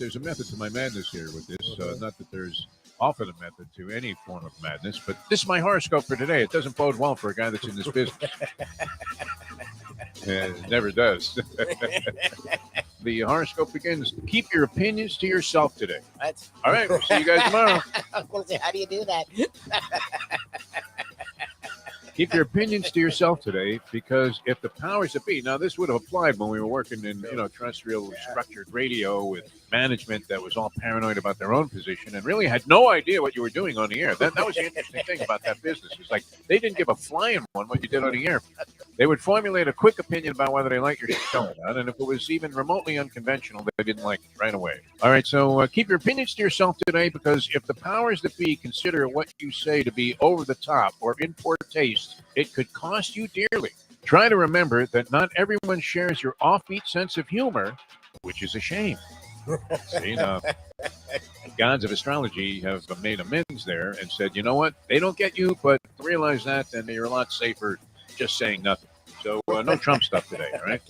there's a method to my madness here with this. Mhm. Not that there's often a method to any form of madness, but this is my horoscope for today. It doesn't bode well for a guy that's in this business. It never does. The horoscope begins. Keep your opinions to yourself today. What? All right, we'll see you guys tomorrow. I was going to say, how do you do that? Keep your opinions to yourself today, because if the powers that be, now this would have applied when we were working in terrestrial structured radio with management that was all paranoid about their own position and really had no idea what you were doing on the air. That was the interesting thing about that business. It's like they didn't give a flying one what you did on the air. They would formulate a quick opinion about whether they liked your show or not, and if it was even remotely unconventional, they didn't like it right away. All right, so keep your opinions to yourself today, because if the powers that be consider what you say to be over the top or in poor taste, it could cost you dearly. Try to remember that not everyone shares your offbeat sense of humor, which is a shame. See, now, gods of astrology have made amends there and said, you know what? They don't get you, but realize that, and you're a lot safer just saying nothing. So no Trump stuff today, all right?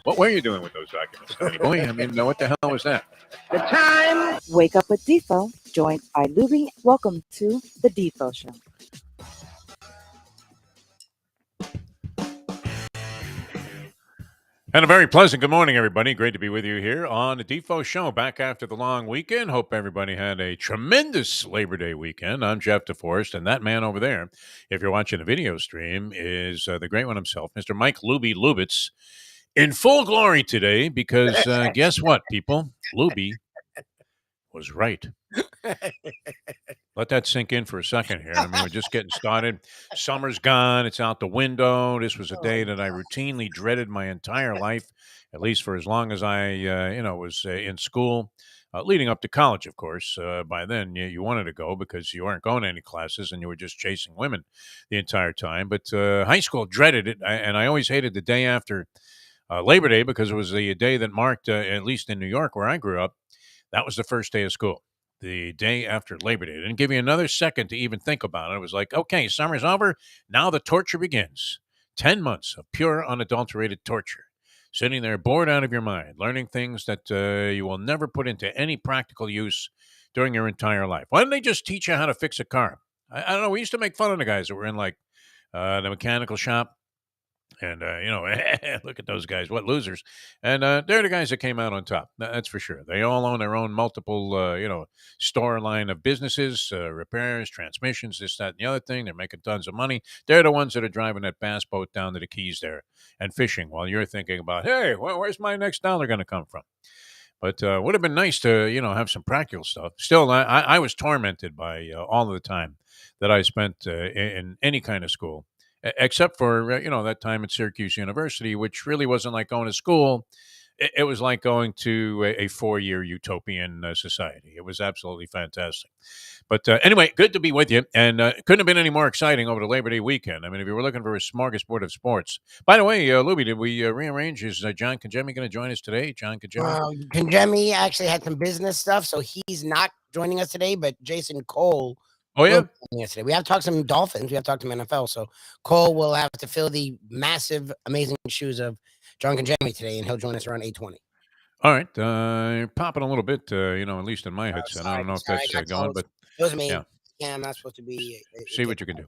What were you doing with those documents, Tony Boy? I mean, what the hell was that? The time. Wake up with Defo, joined by Lubie. Welcome to the Defo Show. And a very pleasant good morning, everybody. Great to be with you here on the Defo Show, back after the long weekend. Hope everybody had a tremendous Labor Day weekend. I'm Jeff DeForest, and that man over there, if you're watching the video stream, is the great one himself, Mr. Mike Lubie Lubitz, in full glory today, because guess what, people? Lubie was right. Let that sink in for a second here. I mean, we're just getting started. Summer's gone. It's out the window. This was a day that I routinely dreaded my entire life, at least for as long as I, was in school, leading up to college, of course. By then, you wanted to go because you weren't going to any classes and you were just chasing women the entire time. But high school, dreaded it. And I always hated the day after Labor Day, because it was the day that marked, at least in New York where I grew up, that was the first day of school. The day after Labor Day. It didn't give you another second to even think about it. It was like, okay, summer's over. Now the torture begins. 10 months of pure, unadulterated torture. Sitting there bored out of your mind, learning things that you will never put into any practical use during your entire life. Why don't they just teach you how to fix a car? I don't know. We used to make fun of the guys that were in the mechanical shop. And, look at those guys. What losers. And they're the guys that came out on top. That's for sure. They all own their own multiple, store line of businesses, repairs, transmissions, this, that, and the other thing. They're making tons of money. They're the ones that are driving that bass boat down to the Keys there and fishing while you're thinking about, hey, where's my next dollar going to come from? But would have been nice to, have some practical stuff. Still, I was tormented by all of the time that I spent in any kind of school. Except for, that time at Syracuse University, which really wasn't like going to school. It was like going to a 4-year utopian society. It was absolutely fantastic. But anyway, good to be with you. And couldn't have been any more exciting over the Labor Day weekend. I mean, if you were looking for a smorgasbord of sports. By the way, Lubie, did we rearrange? Is John Congemi going to join us today? John Congemi? Congemi actually had some business stuff, so he's not joining us today, but Jason Cole. Oh, yeah? Yesterday. We have talked some Dolphins. We have talked some NFL. So Cole will have to fill the massive, amazing shoes of John Congemi today, and he'll join us around 8:20. All right. You're popping a little bit, at least in my headset. I don't know if that's going, but it was me. Yeah. Yeah, I'm not supposed to be. See what you can do.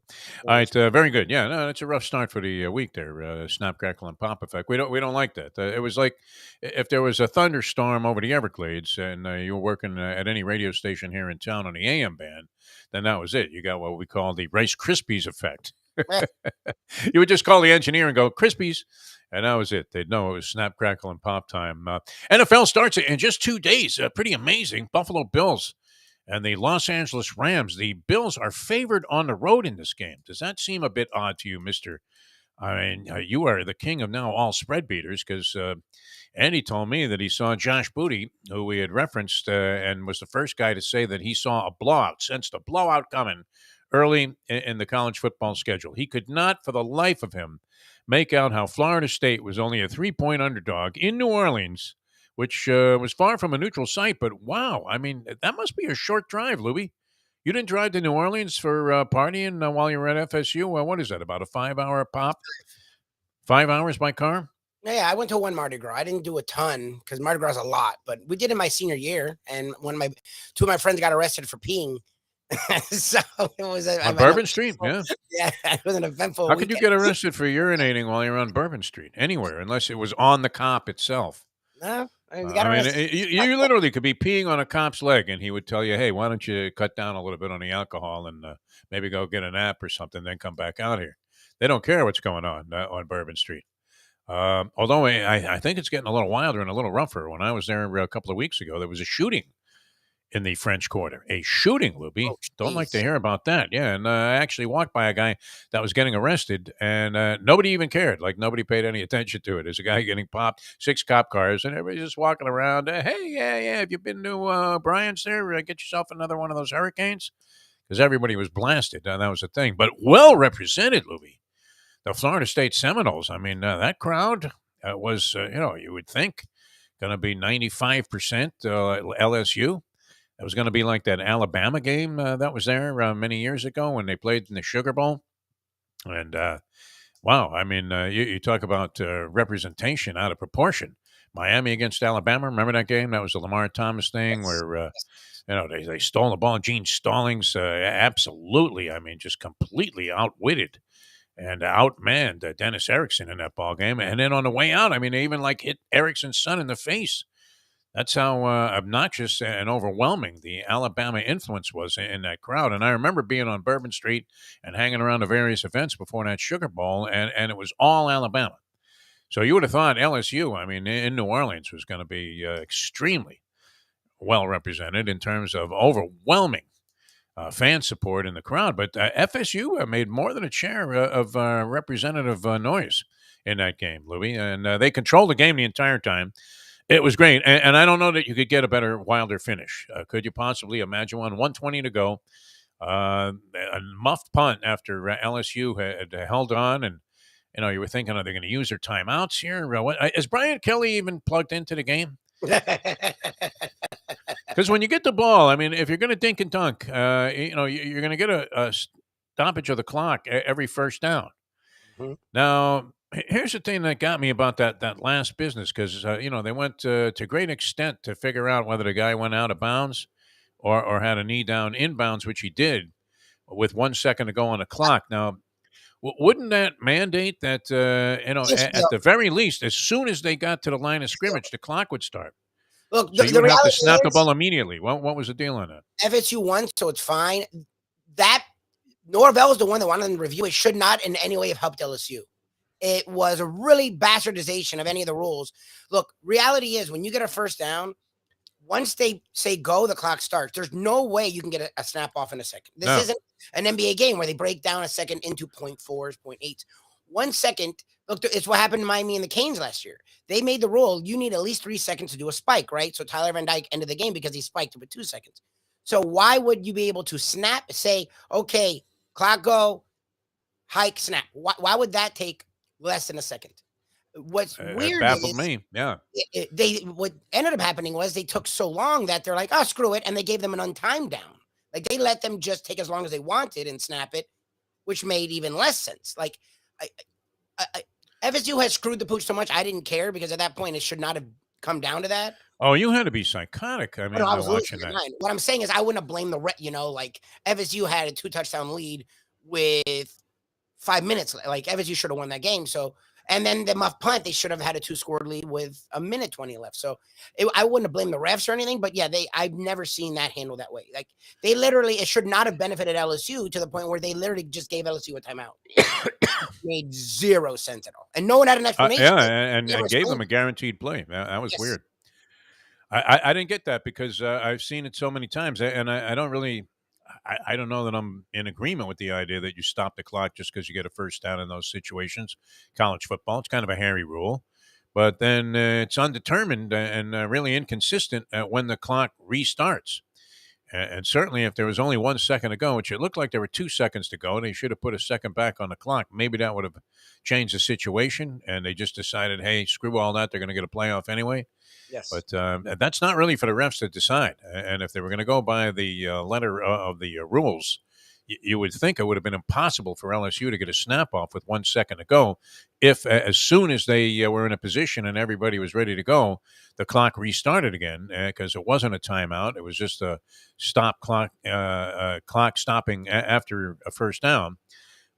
All right, very good. Yeah, no, it's a rough start for the week there. Snap, crackle, and pop effect. We don't like that. It was like if there was a thunderstorm over the Everglades and you were working at any radio station here in town on the AM band, then that was it. You got what we call the Rice Krispies effect. You would just call the engineer and go, Krispies. And that was it. They'd know it was snap, crackle, and pop time. NFL starts in just 2 days. Pretty amazing. Buffalo Bills and the Los Angeles Rams. The Bills are favored on the road in this game. Does that seem a bit odd to you, mister? I mean, you are the king of now all spread beaters, because Andy told me that he saw Josh Booty, who we had referenced, and was the first guy to say that he saw a blowout, sensed a blowout coming early in the college football schedule. He could not, for the life of him, make out how Florida State was only a 3-point underdog in New Orleans, which was far from a neutral site. But wow, I mean, that must be a short drive, Lubie. You didn't drive to New Orleans for partying while you were at FSU? Well, what is that, about a 5-hour pop? 5 hours by car? Yeah, I went to one Mardi Gras. I didn't do a ton because Mardi Gras is a lot, but we did in my senior year. And two of my friends got arrested for peeing. So it was On Bourbon Street? Yeah. yeah, it was an eventful How could you weekend. get arrested for urinating while you're on Bourbon Street? Anywhere, unless it was on the cop itself. No, I mean, we got I mean, arrested. you literally could be peeing on a cop's leg, and he would tell you, "Hey, why don't you cut down a little bit on the alcohol and maybe go get a nap or something, then come back out here." They don't care what's going on Bourbon Street. Although I think it's getting a little wilder and a little rougher. When I was there a couple of weeks ago, there was a shooting in the French Quarter. A shooting, Lubie. Oh, Don't like to jeez. hear about that. Yeah, and I actually walked by a guy that was getting arrested, and nobody even cared. Like, nobody paid any attention to it. There's a guy getting popped, 6 cop cars, and everybody's just walking around. Hey, yeah, have you been to Bryant's there? Get yourself another one of those hurricanes? Because everybody was blasted. That was the thing. But well represented, Lubie. The Florida State Seminoles. I mean, that crowd was, you would think, going to be 95% LSU. It was going to be like that Alabama game that was there many years ago when they played in the Sugar Bowl. And wow, I mean, you talk about representation out of proportion. Miami against Alabama. Remember that game? That was the Lamar Thomas thing Yes. where they stole the ball. Gene Stallings, absolutely. I mean, just completely outwitted and outmanned Dennis Erickson in that ball game. And then on the way out, I mean, they even like hit Erickson's son in the face. That's how obnoxious and overwhelming the Alabama influence was in that crowd. And I remember being on Bourbon Street and hanging around the various events before that Sugar Bowl, and it was all Alabama. So you would have thought LSU, I mean, in New Orleans, was going to be extremely well represented in terms of overwhelming fan support in the crowd. But FSU made more than a share of representative noise in that game, Louis. And they controlled the game the entire time. It was great, and I don't know that you could get a better, wilder finish. Could you possibly imagine one? 1:20 to go, a muffed punt after LSU had held on, and you were thinking, are they going to use their timeouts here? Is Brian Kelly even plugged into the game? Because when you get the ball, I mean, if you're going to dink and dunk, you're going to get a stoppage of the clock every first down. Mm-hmm. Now, here's the thing that got me about that last business, because they went to great extent to figure out whether the guy went out of bounds or had a knee down inbounds, which he did with 1 second to go on the clock. Now, wouldn't that mandate that at the very least, as soon as they got to the line of scrimmage, the clock would start? Look, So you would have to snap the is, ball immediately. What was the deal on that? FSU won, so it's fine. That Norvell is the one that wanted them to review it. Should not in any way have helped LSU. It was a really bastardization of any of the rules. Look, reality is when you get a first down, once they say go, the clock starts. There's no way you can get a snap off in a second. This isn't an NBA game where they break down a second into 0.4s, 0.8s. 1 second. Look, it's what happened to Miami and the Canes last year. They made the rule you need at least 3 seconds to do a spike, right? So Tyler Van Dyke ended the game because he spiked it with 2 seconds. So why would you be able to snap, say, okay, clock go, hike, snap? Why would that take less than a second? What's weird baffled is me. Yeah. what ended up happening was they took so long that they're like, oh, screw it. And they gave them an untimed down. Like they let them just take as long as they wanted and snap it, which made even less sense. Like FSU has screwed the pooch so much. I didn't care because at that point it should not have come down to that. Oh, you had to be psychotic. I mean, I was watching losing that. What I'm saying is I wouldn't have blamed like FSU had a 2-touchdown lead with 5 minutes. Like FSU should have won that game. So, and then the muff punt, they should have had a 2-score lead with 1:20 left. So I wouldn't have blamed the refs or anything, but yeah, I've never seen that handled that way. Like they literally, it should not have benefited LSU to the point where they literally just gave LSU a timeout. Made zero sense at all. And no one had an explanation. And gave them a guaranteed play. That was weird. I didn't get that because I've seen it so many times, and I don't really, I don't know that I'm in agreement with the idea that you stop the clock just because you get a first down in those situations. College football, it's kind of a hairy rule, but then it's undetermined and really inconsistent when the clock restarts. And certainly if there was only 1 second to go, which it looked like there were 2 seconds to go, and they should have put a second back on the clock, maybe that would have changed the situation, and they just decided, hey, screw all that, they're going to get a playoff anyway. Yes. But that's not really for the refs to decide. And if they were going to go by the letter of the rules, you would think it would have been impossible for LSU to get a snap off with 1 second to go if, as soon as they were in a position and everybody was ready to go, the clock restarted again because it wasn't a timeout. It was just a stop clock, clock stopping after a first down.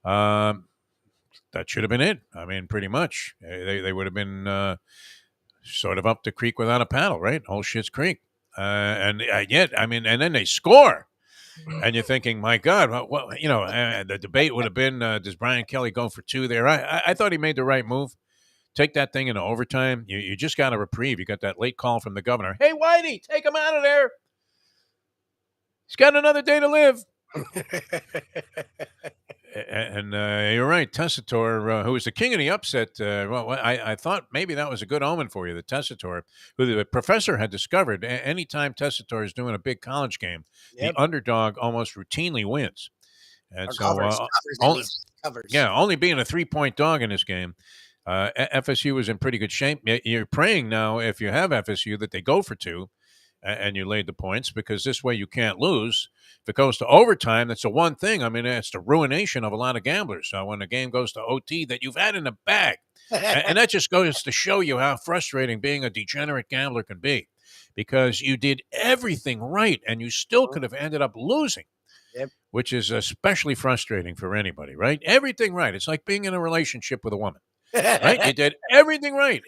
That should have been it. I mean, pretty much. They would have been sort of up the creek without a paddle, right? Whole shit's creek. And yet, I mean, and then they score. And you're thinking, my God, well, the debate would have been, does Brian Kelly go for two there? I thought he made the right move. Take that thing into overtime. You just got a reprieve. You got that late call from the governor. Hey, Whitey, take him out of there. He's got another day to live. And you're right, Tessitore, who was the king of the upset. Well, I thought maybe that was a good omen for you, the Tessitore, who the professor had discovered. Anytime Tessitore is doing a big college game, the underdog almost routinely wins. And or so, covers. Yeah, only being a 3-point dog in this game, FSU was in pretty good shape. You're praying now, if you have FSU, that they go for two, and you laid the points, because this way you can't lose. If it goes to overtime, that's the one thing. I mean, it's the ruination of a lot of gamblers. So when the game goes to OT that you've had in the bag, and that just goes to show you how frustrating being a degenerate gambler can be, because you did everything right and you still could have ended up losing. Which is especially frustrating for anybody, right? Everything right. It's like being in a relationship with a woman, right? You did everything right.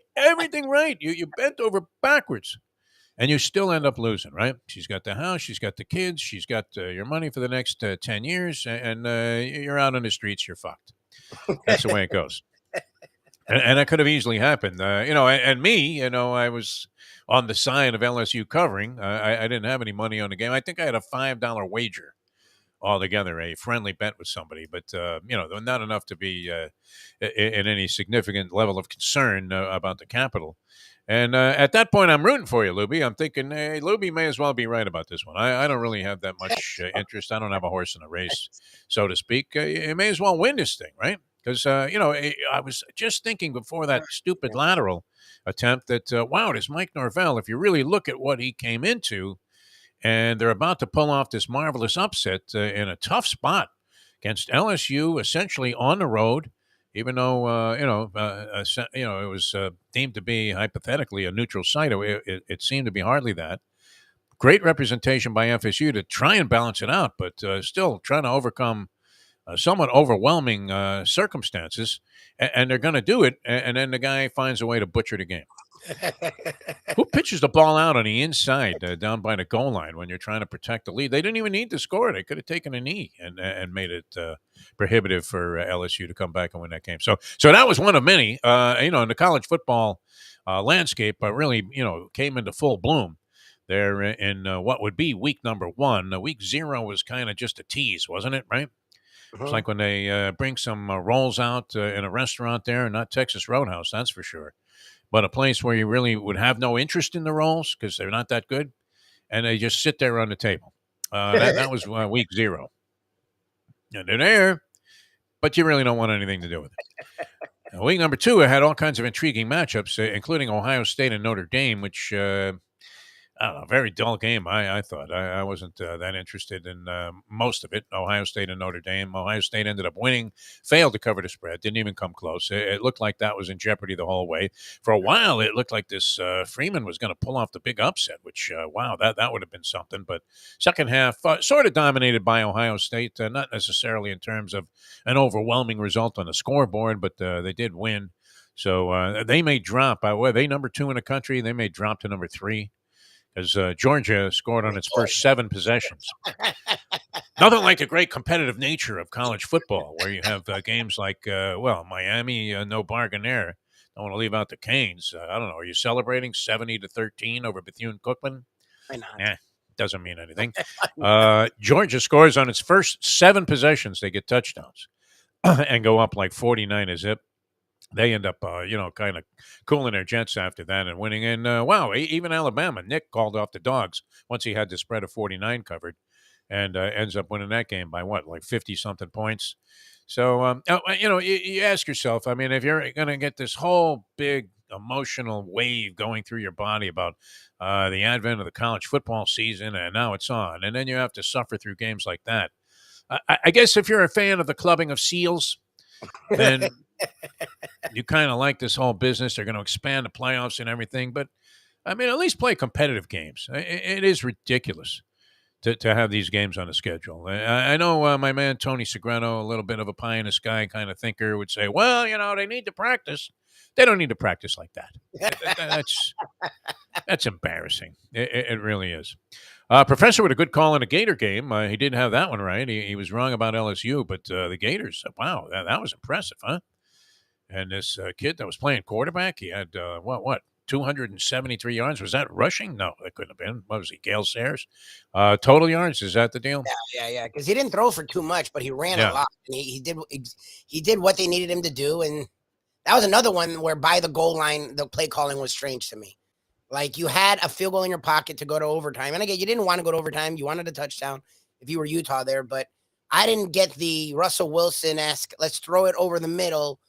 You bent over backwards, and you still end up losing, right? She's got the house, she's got the kids, she's got your money for the next 10 years, and you're out on the streets, you're fucked. That's the way it goes. And that could have easily happened. And me, I was on the side of LSU covering. I didn't have any money on the game. I think I had a $5 wager altogether, a friendly bet with somebody, but not enough to be in any significant level of concern about the Capitol. And at that point, I'm rooting for you, Lubie. I'm thinking, hey, Lubie may as well be right about this one. I don't really have that much interest. I don't have a horse in the race, so to speak. You may as well win this thing, right? Because, I was just thinking before that stupid lateral attempt that, wow, does Mike Norvell, if you really look at what he came into, and they're about to pull off this marvelous upset in a tough spot against LSU, essentially on the road, even though it was deemed to be hypothetically a neutral site. It seemed to be hardly that. Great representation by FSU to try and balance it out, but still trying to overcome somewhat overwhelming circumstances, and they're going to do it, and then the guy finds a way to butcher the game. Who pitches the ball out on the inside down by the goal line when you're trying to protect the lead? They didn't even need to score. They could have taken a knee and made it prohibitive for LSU to come back and win that game. So that was one of many, in the college football landscape, really, came into full bloom there in what would be week number 1. Week 0 was kind of just a tease, wasn't it? Right? It's like when they bring some rolls out in a restaurant there, not Texas Roadhouse, that's for sure, but a place where you really would have no interest in the rolls because they're not that good, and they just sit there on the table. That was week 0. And they're there, but you really don't want anything to do with it. Now, week number 2, it had all kinds of intriguing matchups, including Ohio State and Notre Dame, which I don't know, very dull game, I thought. I wasn't that interested in most of it. Ohio State and Notre Dame. Ohio State ended up winning, failed to cover the spread, didn't even come close. It looked like that was in jeopardy the whole way. For a while, it looked like this Freeman was going to pull off the big upset, which, wow, that would have been something. But second half, sort of dominated by Ohio State, not necessarily in terms of an overwhelming result on the scoreboard, but they did win. So they may drop. Were they number 2 in the country? They may drop to number 3. As Georgia scored on its first 7 possessions. Nothing like the great competitive nature of college football, where you have games like, Miami, no bargain there. Don't want to leave out the Canes. I don't know. Are you celebrating 70-13 over Bethune-Cookman? Why not? Doesn't mean anything. Georgia scores on its first 7 possessions. They get touchdowns and go up like 49-0. They end up, kind of cooling their jets after that and winning. And, even Alabama, Nick called off the dogs once he had the spread of 49 covered and ends up winning that game by what, like 50-something points. So, you ask yourself, I mean, if you're going to get this whole big emotional wave going through your body about the advent of the college football season, and now it's on, and then you have to suffer through games like that. I guess if you're a fan of the clubbing of seals, then you kind of like this whole business. They're going to expand the playoffs and everything. But, I mean, at least play competitive games. It is ridiculous to have these games on the schedule. I know my man Tony Segreto, a little bit of a pie in the sky kind of thinker, would say, well, they need to practice. They don't need to practice like that. That's embarrassing. It really is. Professor with a good call in a Gator game. He did have that one right. He was wrong about LSU, but the Gators, wow, that was impressive, huh? And this kid that was playing quarterback, he had, 273 yards. Was that rushing? No, that couldn't have been. What was he, Gale Sayers? Total yards, is that the deal? Yeah. Because he didn't throw for too much, but he ran a lot. And he did what they needed him to do. And that was another one where by the goal line, the play calling was strange to me. Like, you had a field goal in your pocket to go to overtime. And again, you didn't want to go to overtime. You wanted a touchdown if you were Utah there. But I didn't get the Russell Wilson-esque, let's throw it over the middle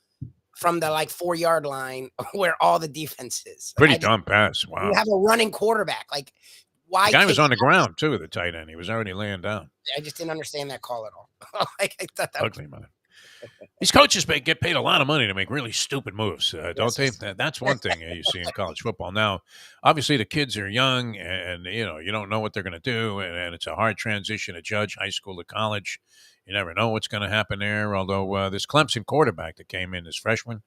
from the 4-yard line where all the defense is. Pretty dumb pass. Wow. You have a running quarterback. Like, why? The guy was on the ground, too, the tight end. He was already laying down. I just didn't understand that call at all. I thought that ugly, man. These coaches get paid a lot of money to make really stupid moves, don't they? That's one thing you see in college football. Now, obviously, the kids are young, and you don't know what they're going to do, and it's a hard transition to judge high school to college. You never know what's going to happen there. Although this Clemson quarterback that came in, this freshman,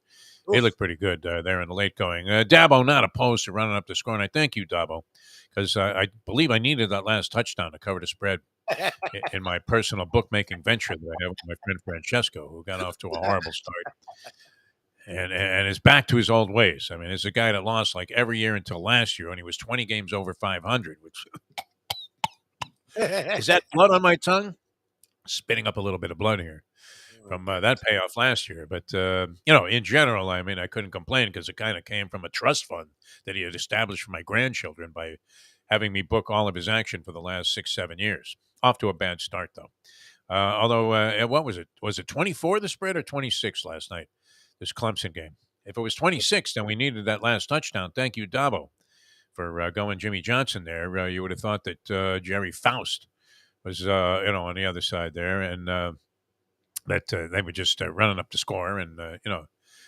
they look pretty good there in the late going. Dabo not opposed to running up the score, and I thank you, Dabo, because I believe I needed that last touchdown to cover the spread in my personal bookmaking venture that I have with my friend Francesco, who got off to a horrible start and is back to his old ways. I mean, it's a guy that lost every year until last year, and he was 20 games over 500, which is that blood on my tongue? Spitting up a little bit of blood here from that payoff last year. But, in general, I mean, I couldn't complain because it kind of came from a trust fund that he had established for my grandchildren by having me book all of his action for the last 6-7 years. Off to a bad start, though. Although, what was it? Was it 24 the spread or 26 last night, this Clemson game? If it was 26, then we needed that last touchdown. Thank you, Dabo, for going Jimmy Johnson there. You would have thought that Jerry Faust was, on the other side there, and that they were just running up the score and,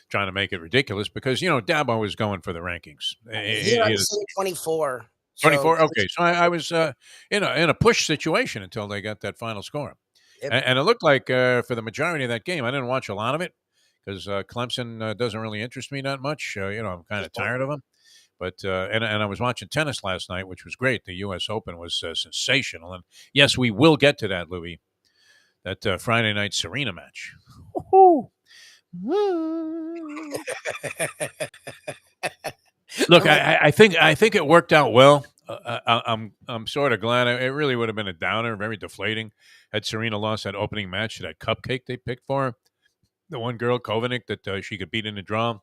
trying to make it ridiculous because, Dabo was going for the rankings. He had 24. 24. Okay, so I was in a push situation until they got that final score, and it looked like for the majority of that game, I didn't watch a lot of it because Clemson doesn't really interest me that much. I'm kind of tired of them. But and I was watching tennis last night, which was great. The U.S. Open was sensational, and yes, we will get to that, Louie. That Friday night Serena match. Look, I think it worked out well. I'm sort of glad. It really would have been a downer, very deflating, had Serena lost that opening match to that cupcake they picked for her. The one girl, Kovanic, that she could beat in the draw.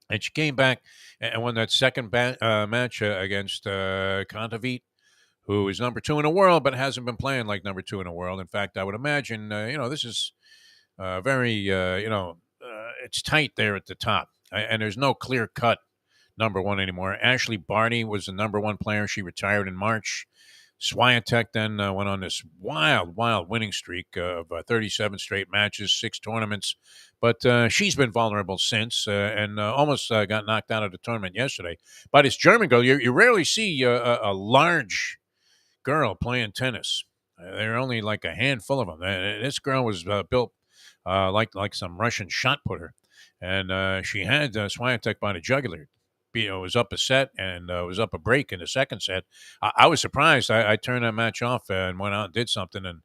And she came back and won that second match against Kontaveit, who is number 2 in the world, but hasn't been playing like number 2 in the world. In fact, I would imagine, this is very, it's tight there at the top. And there's no clear-cut number 1 anymore. Ashley Barty was the number 1 player. She retired in March. Swiatek then went on this wild winning streak of 37 straight matches, 6 tournaments. But she's been vulnerable since and almost got knocked out of the tournament yesterday. But this German girl, you rarely see a large girl playing tennis. There are only like a handful of them. This girl was built like some Russian shot putter. And she had Swiatek by the jugular. It was up a set and was up a break in the second set. I was surprised. I turned that match off and went out and did something. And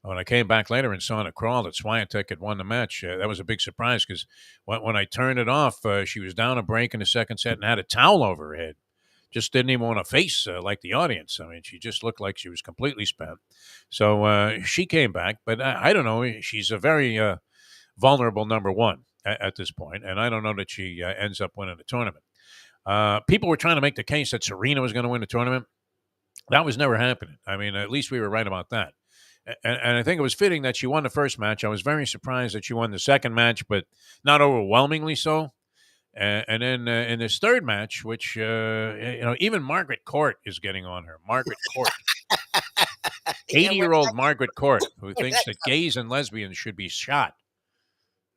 when I came back later and saw in a crawl that Swiatek had won the match, that was a big surprise because when I turned it off, she was down a break in the second set and had a towel over her head. Just didn't even want to face like the audience. I mean, she just looked like she was completely spent. So she came back, but I don't know. She's a very vulnerable number 1 at this point, and I don't know that she ends up winning the tournament. People were trying to make the case that Serena was going to win the tournament. That was never happening. I mean, at least we were right about that. And I think it was fitting that she won the first match. I was very surprised that she won the second match, but not overwhelmingly so. And then in this third match, which, even Margaret Court is getting on her. Margaret Court. Yeah, 80-year-old Margaret Court, who where's thinks that? that gays and lesbians should be shot.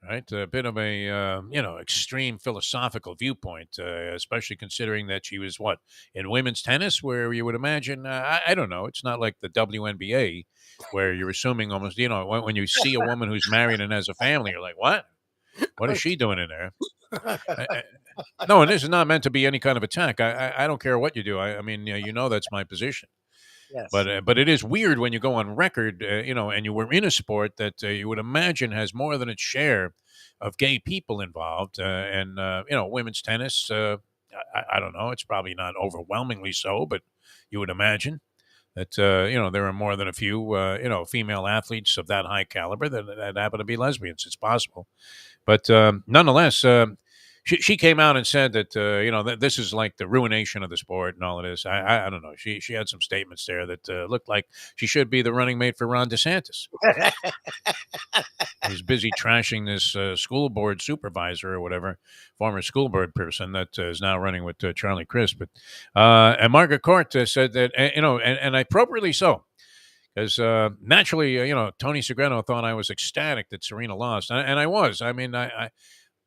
Right, a bit of a extreme philosophical viewpoint, especially considering that she was what in women's tennis, where you would imagine I don't know, it's not like the WNBA, where you're assuming almost when you see a woman who's married and has a family, you're like, what is she doing in there? No, and this is not meant to be any kind of attack. I don't care what you do. I mean, that's my position. Yes. But it is weird when you go on record, and you were in a sport that you would imagine has more than its share of gay people involved, and women's tennis. I don't know; it's probably not overwhelmingly so, but you would imagine that there are more than a few female athletes of that high caliber that happen to be lesbians. It's possible, but nonetheless. She came out and said that that this is like the ruination of the sport and all of this. I don't know. She had some statements there that looked like she should be the running mate for Ron DeSantis. He's busy trashing this school board supervisor or whatever, former school board person that is now running with Charlie Crist. But and Margaret Court said that and appropriately so. Because naturally, Tony Segreto thought I was ecstatic that Serena lost, and I was. I mean,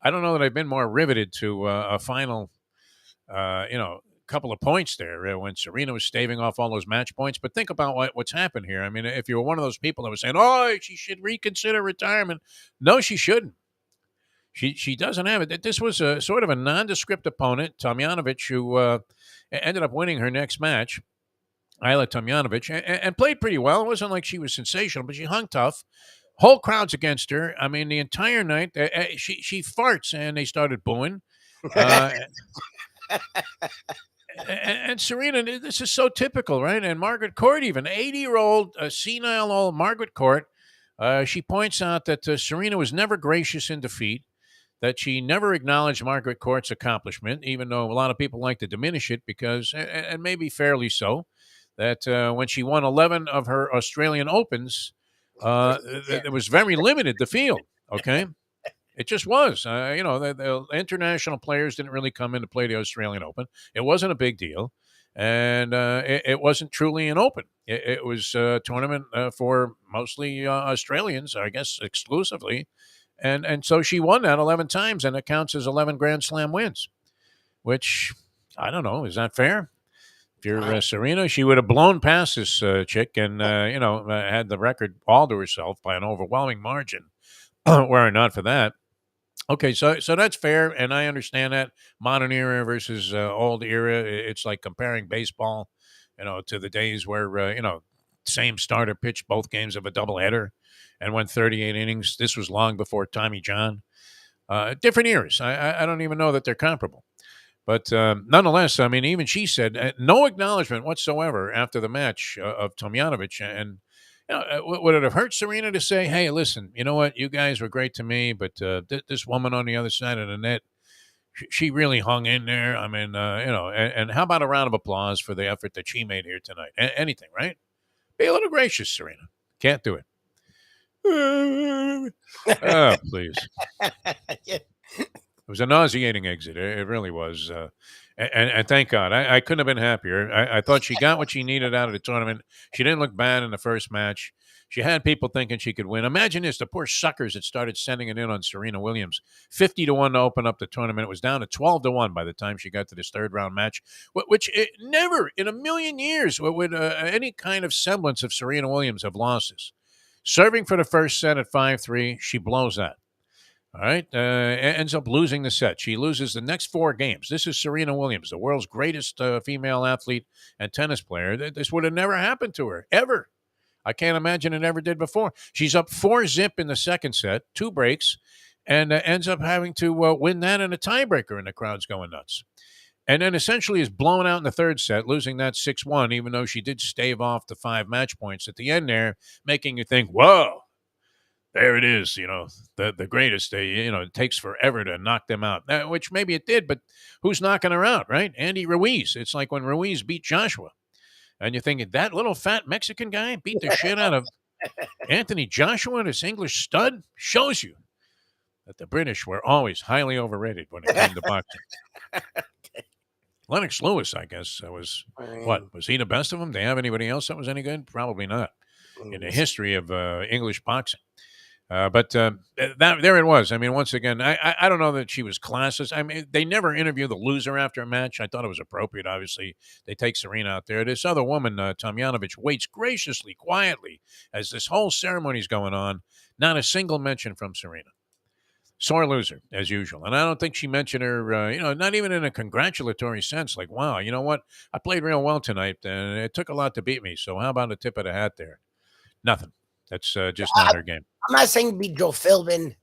I don't know that I've been more riveted to a final, couple of points there when Serena was staving off all those match points. But think about what's happened here. I mean, if you were one of those people that was saying, "Oh, she should reconsider retirement," no, she shouldn't. She doesn't have it. This was a sort of a nondescript opponent, Tomljanovic, who ended up winning her next match. Isla Tomljanovic, and played pretty well. It wasn't like she was sensational, but she hung tough. Whole crowd's against her. I mean, the entire night, she farts and they started booing. And Serena, this is so typical, right? And Margaret Court, even 80-year-old senile old Margaret Court, she points out that Serena was never gracious in defeat, that she never acknowledged Margaret Court's accomplishment, even though a lot of people like to diminish it because, and maybe fairly so, that when she won 11 of her Australian Opens, it was very limited, the field, okay? It just was. The international players didn't really come in to play the Australian Open. It wasn't a big deal, and it wasn't truly an Open. It was a tournament for mostly Australians, I guess, exclusively, and so she won that 11 times, and it counts as 11 Grand Slam wins, which, I don't know, is that fair? If you're Serena, she would have blown past this chick and, had the record all to herself by an overwhelming margin, were it not for that. Okay, so that's fair, and I understand that. Modern era versus old era, it's like comparing baseball, to the days where, same starter pitched both games of a doubleheader and went 38 innings. This was long before Tommy John. Different eras. I don't even know that they're comparable. But nonetheless, I mean, even she said no acknowledgement whatsoever after the match of Tomljanovic. And would it have hurt Serena to say, "Hey, listen, you know what? You guys were great to me, but this woman on the other side of the net, she really hung in there. I mean, and how about a round of applause for the effort that she made here tonight? Anything, right? Be a little gracious, Serena. Can't do it. Oh, please." It was a nauseating exit. It really was. And thank God. I couldn't have been happier. I thought she got what she needed out of the tournament. She didn't look bad in the first match. She had people thinking she could win. Imagine this, the poor suckers that started sending it in on Serena Williams. 50-1 to open up the tournament. It was down to 12-1 by the time she got to this third-round match, which never in a million years would any kind of semblance of Serena Williams have lost this. Serving for the first set at 5-3, she blows that. All right. Ends up losing the set. She loses the next 4 games. This is Serena Williams, the world's greatest female athlete and tennis player. This would have never happened to her, ever. I can't imagine it ever did before. She's up 4-0 in the second set, 2 breaks, and ends up having to win that in a tiebreaker, and the crowd's going nuts. And then essentially is blown out in the third set, losing that 6-1, even though she did stave off the 5 match points at the end there, making you think, whoa. There it is, the greatest. It takes forever to knock them out, which maybe it did, but who's knocking her out, right? Andy Ruiz. It's like when Ruiz beat Joshua. And you're thinking, that little fat Mexican guy beat the shit out of Anthony Joshua, this English stud? Shows you that the British were always highly overrated when it came to boxing. Lennox Lewis, I guess, was I what? mean, Was he the best of them? Do they have anybody else that was any good? Probably not in the history of English boxing. But that there it was. I mean, once again, I don't know that she was classless. I mean, they never interview the loser after a match. I thought it was appropriate. Obviously, they take Serena out there. This other woman, Tomjanovic, waits graciously, quietly as this whole ceremony's going on. Not a single mention from Serena. Sore loser as usual, and I don't think she mentioned her. Not even in a congratulatory sense. Like, wow, you know what? I played real well tonight, and it took a lot to beat me. So how about a tip of the hat there? Nothing. That's just not her game. I'm not saying be Joe Philbin,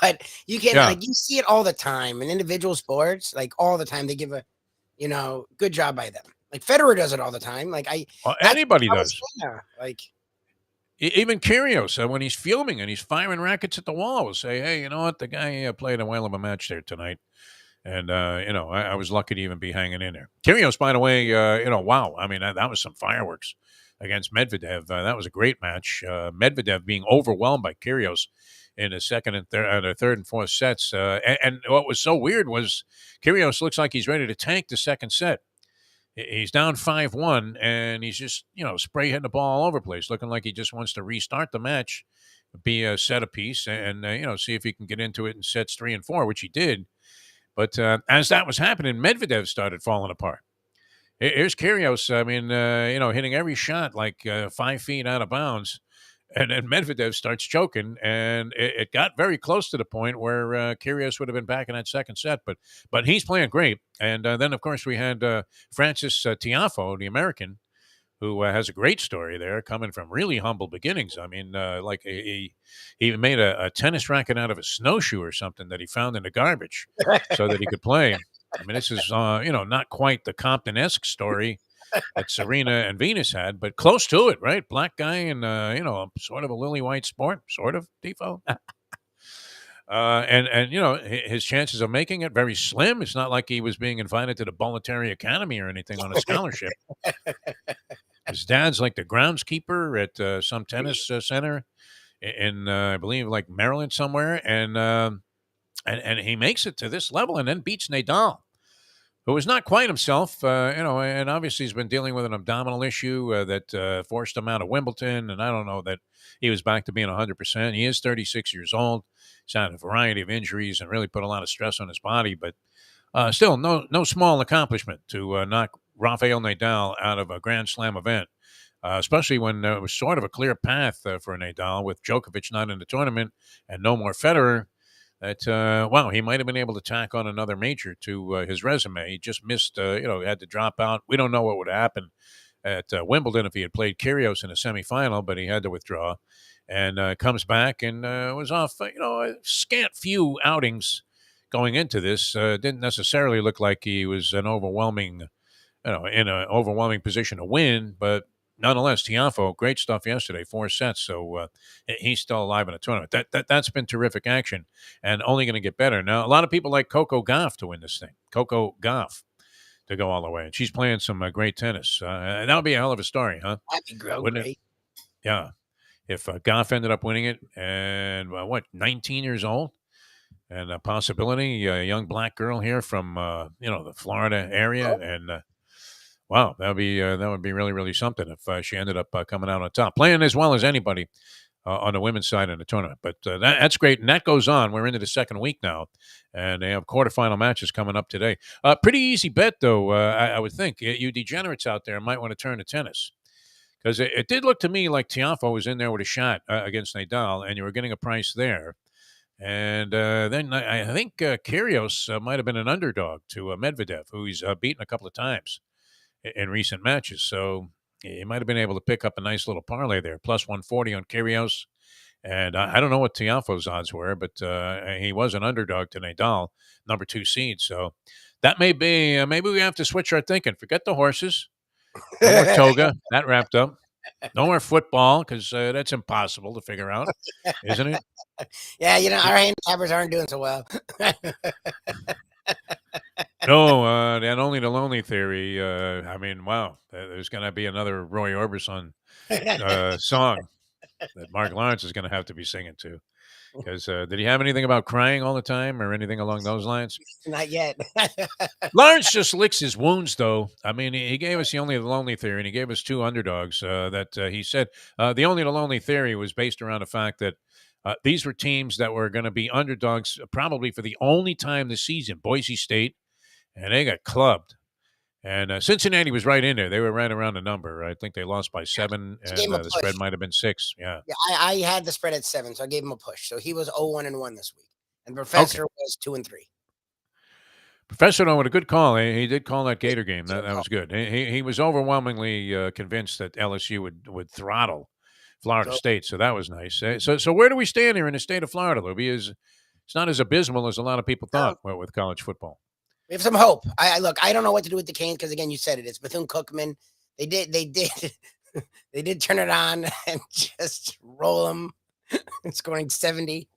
but you can Yeah. like you see it all the time in individual sports. Like all the time, they give a good job by them. Like Federer does it all the time. Like Anybody does. Like Even Kyrgios, when he's fuming and he's firing rackets at the wall, will say, "Hey, you know what? The guy played a whale of a match there tonight, and I was lucky to even be hanging in there." Kyrgios, by the way, wow. I mean, that was some fireworks against Medvedev. That was a great match. Medvedev being overwhelmed by Kyrgios in the second and third and fourth sets. And what was so weird was Kyrgios looks like he's ready to tank the second set. He's down 5-1, and he's just, spray hitting the ball all over the place, looking like he just wants to restart the match, be a set apiece, and, see if he can get into it in sets 3 and 4, which he did. But as that was happening, Medvedev started falling apart. Here's Kyrgios, I mean, hitting every shot like 5 feet out of bounds. And then Medvedev starts choking, and it got very close to the point where Kyrgios would have been back in that second set. But he's playing great. And then, of course, we had Francis Tiafoe, the American, who has a great story there, coming from really humble beginnings. I mean, he made a tennis racket out of a snowshoe or something that he found in the garbage so that he could play. I mean, this is, not quite the Compton-esque story that Serena and Venus had, but close to it, right? Black guy in, sort of a lily white sport, sort of, Defo. His chances of making it very slim. It's not like he was being invited to the Bolletary Academy or anything on a scholarship. His dad's like the groundskeeper at some tennis center in, I believe, like Maryland somewhere, and he makes it to this level and then beats Nadal, who was not quite himself, and obviously he's been dealing with an abdominal issue that forced him out of Wimbledon, and I don't know that he was back to being 100%. He is 36 years old. He's had a variety of injuries and really put a lot of stress on his body, but still no small accomplishment to knock Rafael Nadal out of a Grand Slam event, especially when it was sort of a clear path for Nadal with Djokovic not in the tournament and no more Federer. That he might have been able to tack on another major to his resume. He just missed, had to drop out. We don't know what would happen at Wimbledon if he had played Kyrgios in a semifinal, but he had to withdraw and comes back and was off, a scant few outings going into this. Didn't necessarily look like he was in an overwhelming position to win, but nonetheless, Tiafoe, great stuff yesterday, 4 sets. So he's still alive in the tournament. That's been terrific action and only going to get better. Now, a lot of people like Coco Gauff to win this thing. Coco Gauff to go all the way. And she's playing some great tennis. That would be a hell of a story, huh? that'd be great. Wouldn't it? Yeah. If Gauff ended up winning it and, 19 years old? And a possibility, a young black girl here from, the Florida area. And, wow, that would be really, really something if she ended up coming out on top, playing as well as anybody on the women's side in the tournament. But that's great, and that goes on. We're into the second week now, and they have quarterfinal matches coming up today. Pretty easy bet, though, I would think. You degenerates out there might want to turn to tennis, because it did look to me like Tiafoe was in there with a shot against Nadal, and you were getting a price there. And then I think Kyrgios might have been an underdog to Medvedev, who he's beaten a couple of times in recent matches. So he might have been able to pick up a nice little parlay there, plus 140 on Kyrgios. And I don't know what Tiafoe's odds were, but he was an underdog to Nadal, number 2 seed. So that may be, maybe we have to switch our thinking. Forget the horses. No more toga. That wrapped up. No more football, because that's impossible to figure out, isn't it? Yeah, our handicappers aren't doing so well. No, that only the lonely theory. I mean, wow, there's going to be another Roy Orbison song. that Mark Lawrence is going to have to be singing to. Because did he have anything about crying all the time or anything along those lines? Not yet. Lawrence just licks his wounds, though. I mean, he gave us the only the lonely theory, and he gave us two underdogs that he said the only the lonely theory was based around the fact that these were teams that were going to be underdogs probably for the only time this season. Boise State, and they got clubbed. And Cincinnati was right in there. They were right around the number. I think they lost by 7, I gave and him a the push. spread might have been 6. Yeah. Yeah, I had the spread at 7, so I gave him a push. So he was 0-1 this week, and Professor was 2-3. Professor, though, with a good call. He did call that Gator game. That was good. He was overwhelmingly convinced that LSU would throttle Florida State, so that was nice. So where do we stand here in the state of Florida, Lubie? It's not as abysmal as a lot of people thought with college football. We have some hope. I look. I don't know what to do with the Canes because again, you said it. It's Bethune-Cookman. They did they did turn it on and just roll them, scoring 70. It's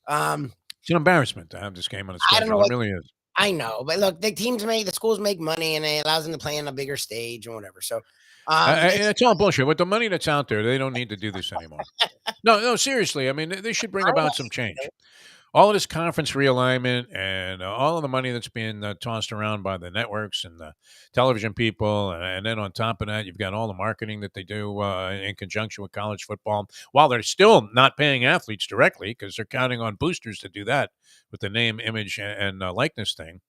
an embarrassment to have this game on the schedule. I don't know. It really is. I know, but look, the schools make money, and it allows them to play on a bigger stage or whatever. So it's all bullshit. With the money that's out there, they don't need to do this anymore. No, seriously. I mean, they should bring about some change. All of this conference realignment and all of the money that's being tossed around by the networks and the television people. And then on top of that, you've got all the marketing that they do in conjunction with college football, while they're still not paying athletes directly because they're counting on boosters to do that with the name, image, and likeness thing.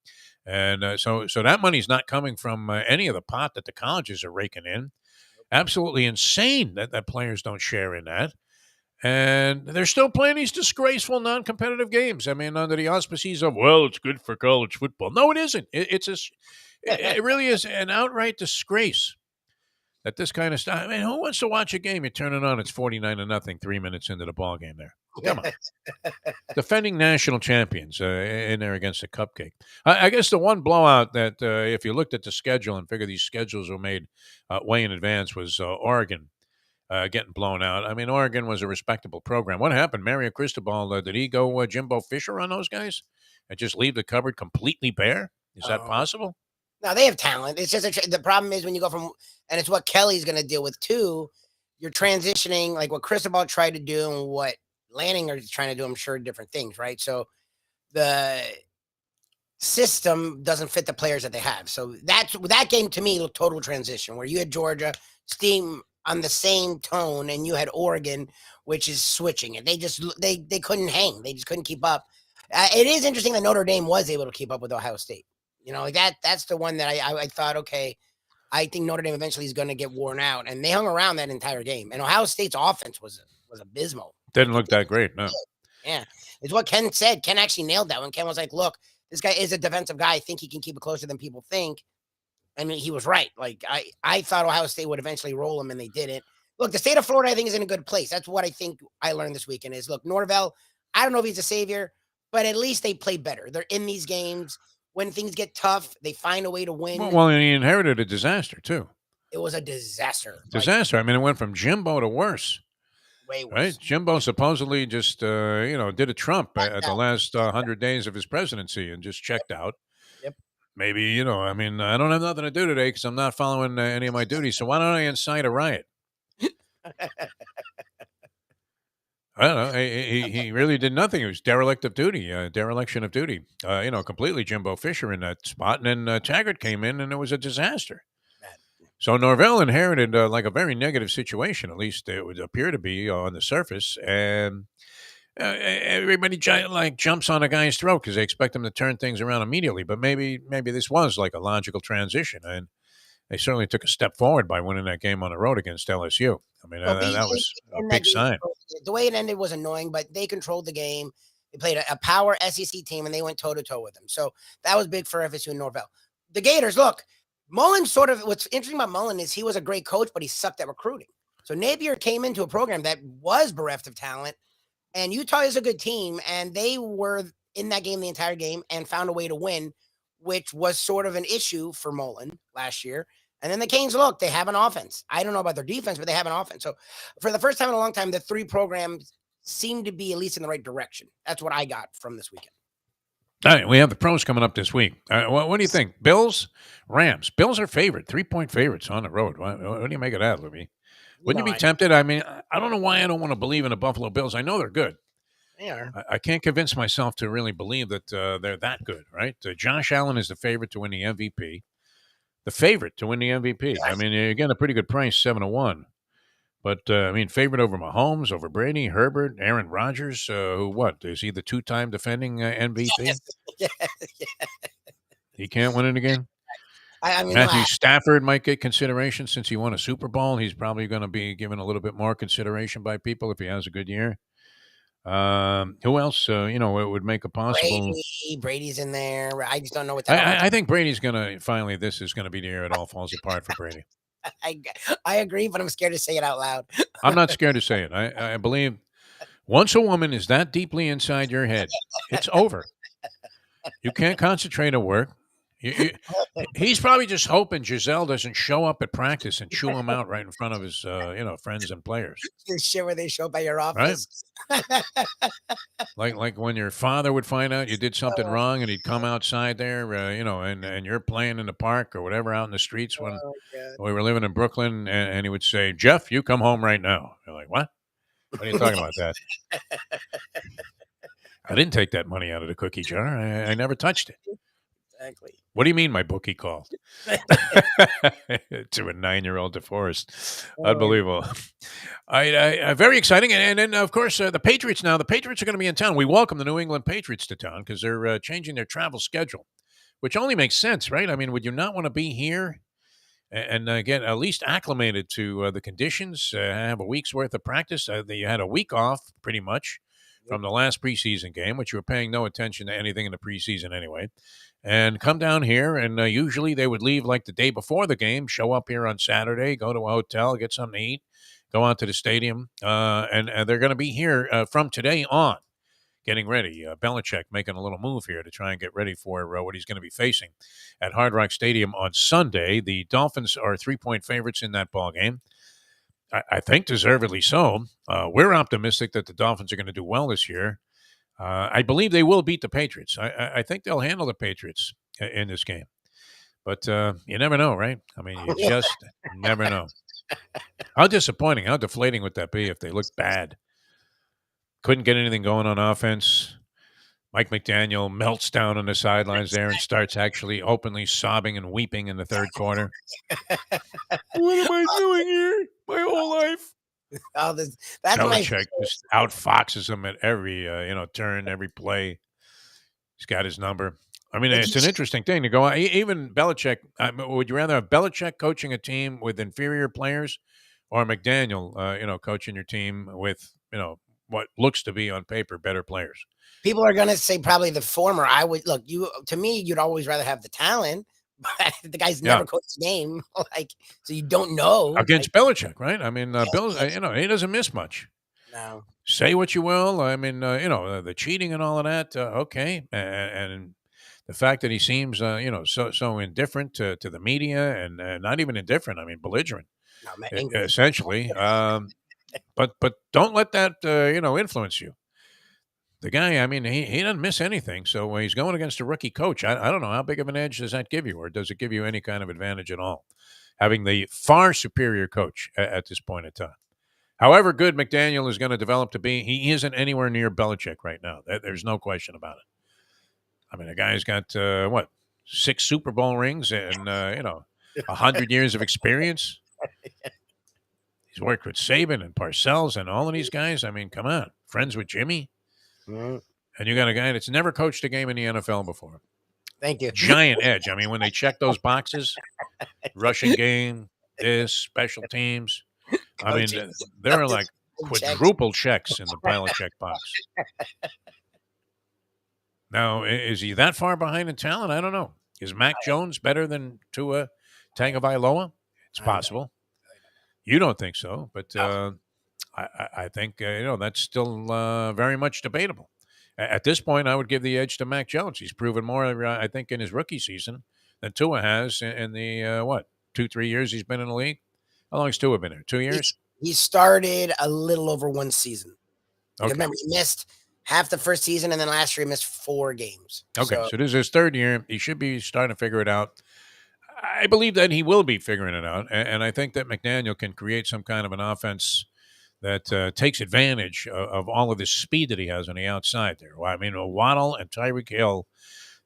And so that money's not coming from any of the pot that the colleges are raking in. Absolutely insane that players don't share in that. And they're still playing these disgraceful, non-competitive games. I mean, under the auspices of, well, it's good for college football. No, it isn't. It really is an outright disgrace that this kind of stuff. I mean, who wants to watch a game? You turn it on, it's 49-0, 3 minutes into the ball game there. Come on. Defending national champions in there against the cupcake. I guess the one blowout that, if you looked at the schedule and figure these schedules were made way in advance, was Oregon. Getting blown out. I mean, Oregon was a respectable program. What happened? Mario Cristobal, did he go Jimbo Fisher on those guys and just leave the cupboard completely bare? Is that possible? No, they have talent. It's just the problem is when you go from, and it's what Kelly's going to deal with too. You're transitioning like what Cristobal tried to do and what Lanninger is trying to do. I'm sure different things, right? So the system doesn't fit the players that they have. So that game to me, total transition where you had Georgia steam on the same tone, and you had Oregon, which is switching it. They couldn't hang. They just couldn't keep up. It is interesting that Notre Dame was able to keep up with Ohio State. You know, like that's the one that I thought, okay, I think Notre Dame eventually is going to get worn out, and they hung around that entire game. And Ohio State's offense was abysmal. Didn't look that great, no. Yeah, it's what Ken said. Ken actually nailed that when Ken was like, "Look, this guy is a defensive guy. I think he can keep it closer than people think." I mean, he was right. Like, I thought Ohio State would eventually roll him, and they didn't. Look, the state of Florida, I think, is in a good place. That's what I think I learned this weekend is, look, Norvell, I don't know if he's a savior, but at least they play better. They're in these games. When things get tough, they find a way to win. Well, and he inherited a disaster, too. It was a disaster. Disaster. I mean, it went from Jimbo to worse. Way worse. Right? Jimbo supposedly just, did a Trump at the last 100 days of his presidency and just checked out. Yep. Maybe, I mean, I don't have nothing to do today because I'm not following any of my duties. So why don't I incite a riot? I don't know. He really did nothing. It was dereliction of duty. Completely Jimbo Fisher in that spot. And then Taggart came in, and it was a disaster. So Norvell inherited like a very negative situation, at least it would appear to be on the surface. And everybody jumps on a guy's throat because they expect him to turn things around immediately. But maybe this was like a logical transition, and they certainly took a step forward by winning that game on the road against LSU. I mean, that was a big sign. The way it ended was annoying, but they controlled the game. They played a power SEC team, and they went toe-to-toe with them. So that was big for FSU and Norvell. The Gators, look, Mullen what's interesting about Mullen is he was a great coach, but he sucked at recruiting. So Napier came into a program that was bereft of talent, and Utah is a good team, and they were in that game the entire game and found a way to win, which was sort of an issue for Mullen last year. And then the Canes, look, they have an offense. I don't know about their defense, but they have an offense. So for the first time in a long time, the three programs seem to be at least in the right direction. That's what I got from this weekend. All right, we have the pros coming up this week. What do you think? Bills, Rams. Bills are favorite, 3-point favorites on the road. What do you make of that, Lubie? Wouldn't you be tempted? I mean, I don't know why I don't want to believe in the Buffalo Bills. I know they're good. They are. I can't convince myself to really believe that they're that good, right? Josh Allen is the favorite to win the MVP. The favorite to win the MVP. I mean, you're getting a pretty good price, 7-1. But, I mean, favorite over Mahomes, over Brady, Herbert, Aaron Rodgers, who what? Is he the two-time defending MVP? Yeah. He can't win it again? I mean, Matthew Stafford might get consideration since he won a Super Bowl. He's probably going to be given a little bit more consideration by people if he has a good year. Who else? It would make a possible. Brady's in there. I just don't know what I think Brady's going to finally. This is going to be the year it all falls apart for Brady. I agree, but I'm scared to say it out loud. I'm not scared to say it. I believe once a woman is that deeply inside your head, it's over. You can't concentrate at work. He's probably just hoping Giselle doesn't show up at practice and chew him out right in front of his, friends and players. Shit where they show up at your office. Right? like when your father would find out you did something wrong and he'd come outside there, and you're playing in the park or whatever out in the streets when we were living in Brooklyn, and he would say, "Jeff, you come home right now." You're like, "What? What are you talking about that?" I didn't take that money out of the cookie jar. I never touched it. Exactly. What do you mean my bookie called? To a 9-year-old DeForest. Unbelievable. I very exciting. And then, of course, the Patriots now. The Patriots are going to be in town. We welcome the New England Patriots to town because they're changing their travel schedule, which only makes sense, right? I mean, would you not want to be here and get at least acclimated to the conditions, have a week's worth of practice? You had a week off pretty much from the last preseason game, which you were paying no attention to anything in the preseason anyway, and come down here. And usually they would leave like the day before the game, show up here on Saturday, go to a hotel, get something to eat, go out to the stadium. And they're going to be here from today on, getting ready. Belichick making a little move here to try and get ready for what he's going to be facing at Hard Rock Stadium on Sunday. The Dolphins are 3-point favorites in that ball game. I think deservedly so. We're optimistic that the Dolphins are going to do well this year. I believe they will beat the Patriots. I think they'll handle the Patriots in this game. But you never know, right? I mean, you just never know. How disappointing, how deflating would that be if they looked bad? Couldn't get anything going on offense. Mike McDaniel melts down on the sidelines there and starts actually openly sobbing and weeping in the third quarter. What am I doing here? My whole life. That's Belichick just outfoxes him at every turn, every play. He's got his number. I mean, it's an interesting thing to go on. Even Belichick, would you rather have Belichick coaching a team with inferior players or McDaniel, coaching your team with, what looks to be on paper better players? People are going to say probably the former. I would look, to me, you'd always rather have the talent, but the guy's never coached the game. So you don't know. Against Belichick, right? I mean, Bill's, he doesn't miss much. No. Say what you will. I mean, the cheating and all of that, okay. And the fact that he seems, so indifferent to the media and not even indifferent. I mean, belligerent, essentially. But don't let that, influence you. The guy, I mean, he doesn't miss anything. So when he's going against a rookie coach, I don't know, how big of an edge does that give you? Or does it give you any kind of advantage at all? Having the far superior coach at this point in time. However good McDaniel is going to develop to be, he isn't anywhere near Belichick right now. There's no question about it. I mean, the guy's got, 6 Super Bowl rings and, 100 years of experience. He's worked with Saban and Parcells and all of these guys. I mean, come on. Friends with Jimmy. Mm-hmm. And you got a guy that's never coached a game in the NFL before. Thank you. Giant edge. I mean, when they check those boxes, rushing game, special teams. I mean, there are like quadruple checks in the Belichick box. Now, is he that far behind in talent? I don't know. Is Mac Jones better than Tua Tagovailoa? It's possible. You don't think so, but I think, that's still very much debatable. At this point, I would give the edge to Mac Jones. He's proven more, I think, in his rookie season than Tua has in the, 2-3 years he's been in the league? How long has Tua been there? 2 years? He started a little over 1 season. Okay. Remember, he missed half the first season, and then last year he missed 4 games. Okay, so this is his 3rd year. He should be starting to figure it out. I believe that he will be figuring it out, and I think that McDaniel can create some kind of an offense that takes advantage of all of this speed that he has on the outside there. Well, I mean, Waddle and Tyreek Hill,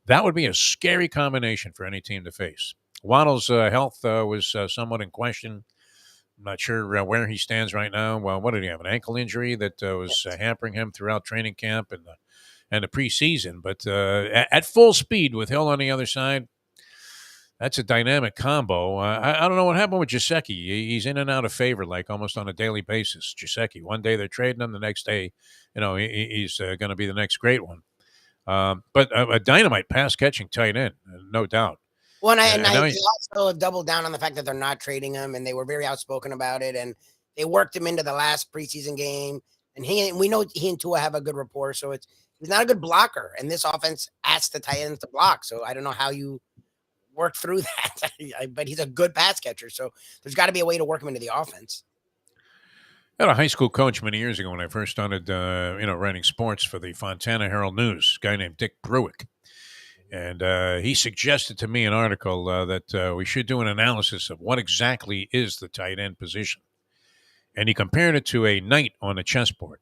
that would be a scary combination for any team to face. Waddle's health was somewhat in question. I'm not sure where he stands right now. Well, what did he have? An ankle injury that was hampering him throughout training camp and the preseason. But at full speed with Hill on the other side, that's a dynamic combo. I don't know what happened with Gesicki. He's in and out of favor, like almost on a daily basis. Gesicki. One day they're trading him, the next day, he's going to be the next great one. But a dynamite pass catching tight end, no doubt. Well, and I also doubled down on the fact that they're not trading him, and they were very outspoken about it, and they worked him into the last preseason game. And we know he and Tua have a good rapport, so he's not a good blocker, and this offense asks the tight ends to block. So I don't know how you work through that, but he's a good pass catcher, so there's got to be a way to work him into the offense. I had a high school coach many years ago when I first started, writing sports for the Fontana Herald News, a guy named Dick Bruick. And he suggested to me an article that we should do an analysis of what exactly is the tight end position. And he compared it to a knight on a chessboard,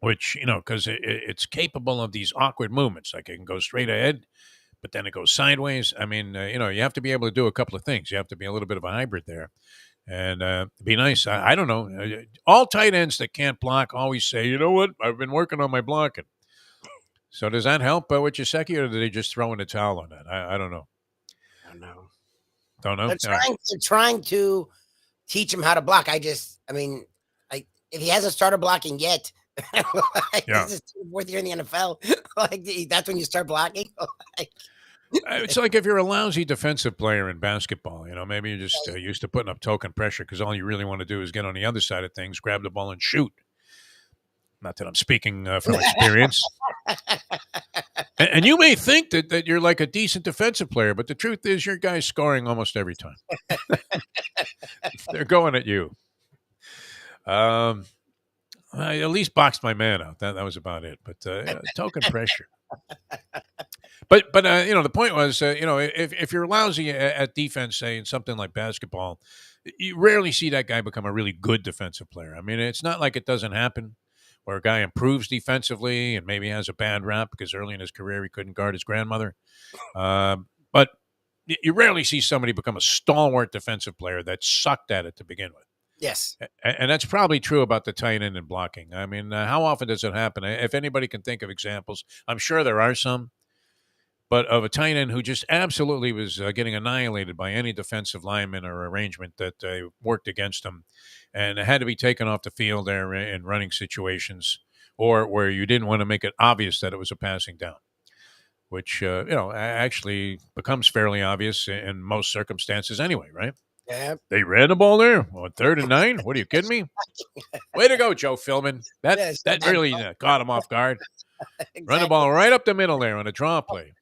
which, because it's capable of these awkward movements. Like it can go straight ahead, but then it goes sideways. I mean, you have to be able to do a couple of things. You have to be a little bit of a hybrid there. And be nice. I don't know. All tight ends that can't block always say, you know what? I've been working on my blocking. So does that help with Gesicki, or did they just throw in the towel on that? I don't know. Don't know. They're trying to teach him how to block. If he hasn't started blocking yet, this is fourth year in the NFL. That's when you start blocking. It's like if you're a lousy defensive player in basketball, maybe you're just used to putting up token pressure because all you really want to do is get on the other side of things, grab the ball and shoot. Not that I'm speaking from experience. And you may think that you're like a decent defensive player, but the truth is your guy's scoring almost every time. They're going at you. I at least boxed my man out. That was about it. But token pressure. But the point was, if you're lousy at defense, say in something like basketball, you rarely see that guy become a really good defensive player. I mean, it's not like it doesn't happen where a guy improves defensively and maybe has a bad rap because early in his career he couldn't guard his grandmother. But you rarely see somebody become a stalwart defensive player that sucked at it to begin with. Yes. And that's probably true about the tight end and blocking. I mean, how often does it happen? If anybody can think of examples, I'm sure there are some. But of a tight end who just absolutely was getting annihilated by any defensive lineman or arrangement that worked against him and had to be taken off the field there in running situations or where you didn't want to make it obvious that it was a passing down, which, actually becomes fairly obvious in most circumstances anyway, right? Yeah. They ran the ball there on 3rd and 9. What are you kidding me? Way to go, Joe Philbin. That really caught him off guard. Exactly. Run the ball right up the middle there on a draw play.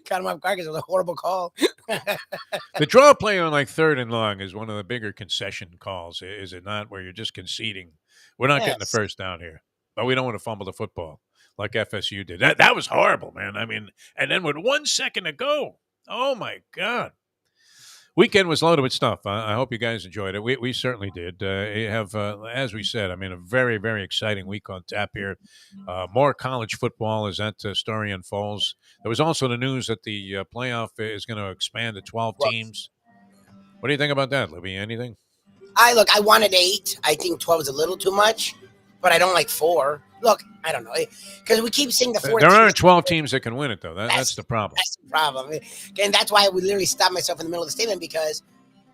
Caught him off guard because it was a horrible call. The draw play on like 3rd and long is one of the bigger concession calls, is it not? Where you're just conceding. We're not getting the first down here, but we don't want to fumble the football like FSU did. That was horrible, man. I mean, and then with 1 second to go, oh my God. Weekend was loaded with stuff. I hope you guys enjoyed it. We certainly did. You have, as we said, a very, very exciting week on tap here. More college football as that story unfolds. There was also the news that the playoff is going to expand to 12 teams. What do you think about that, Lubie? Anything? I wanted 8. I think 12 is a little too much, but I don't like 4. Look, I don't know, because we keep seeing the 4. There aren't 12 teams that can win it, though. That's the problem. That's the problem. And that's why I would literally stop myself in the middle of the statement, because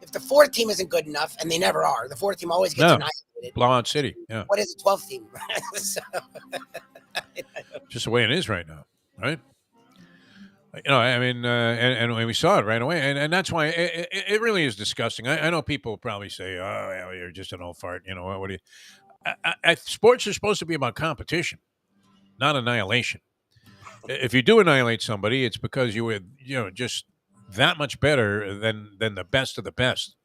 if the 4th team isn't good enough, and they never are, the 4th team always gets annihilated. Blowout City, yeah. What is the 12th team? Just the way it is right now, right? And we saw it right away, and that's why it really is disgusting. I know people probably say, "Oh, you're just an old fart." What do you? Sports are supposed to be about competition, not annihilation. If you do annihilate somebody, it's because you were, just that much better than the best of the best.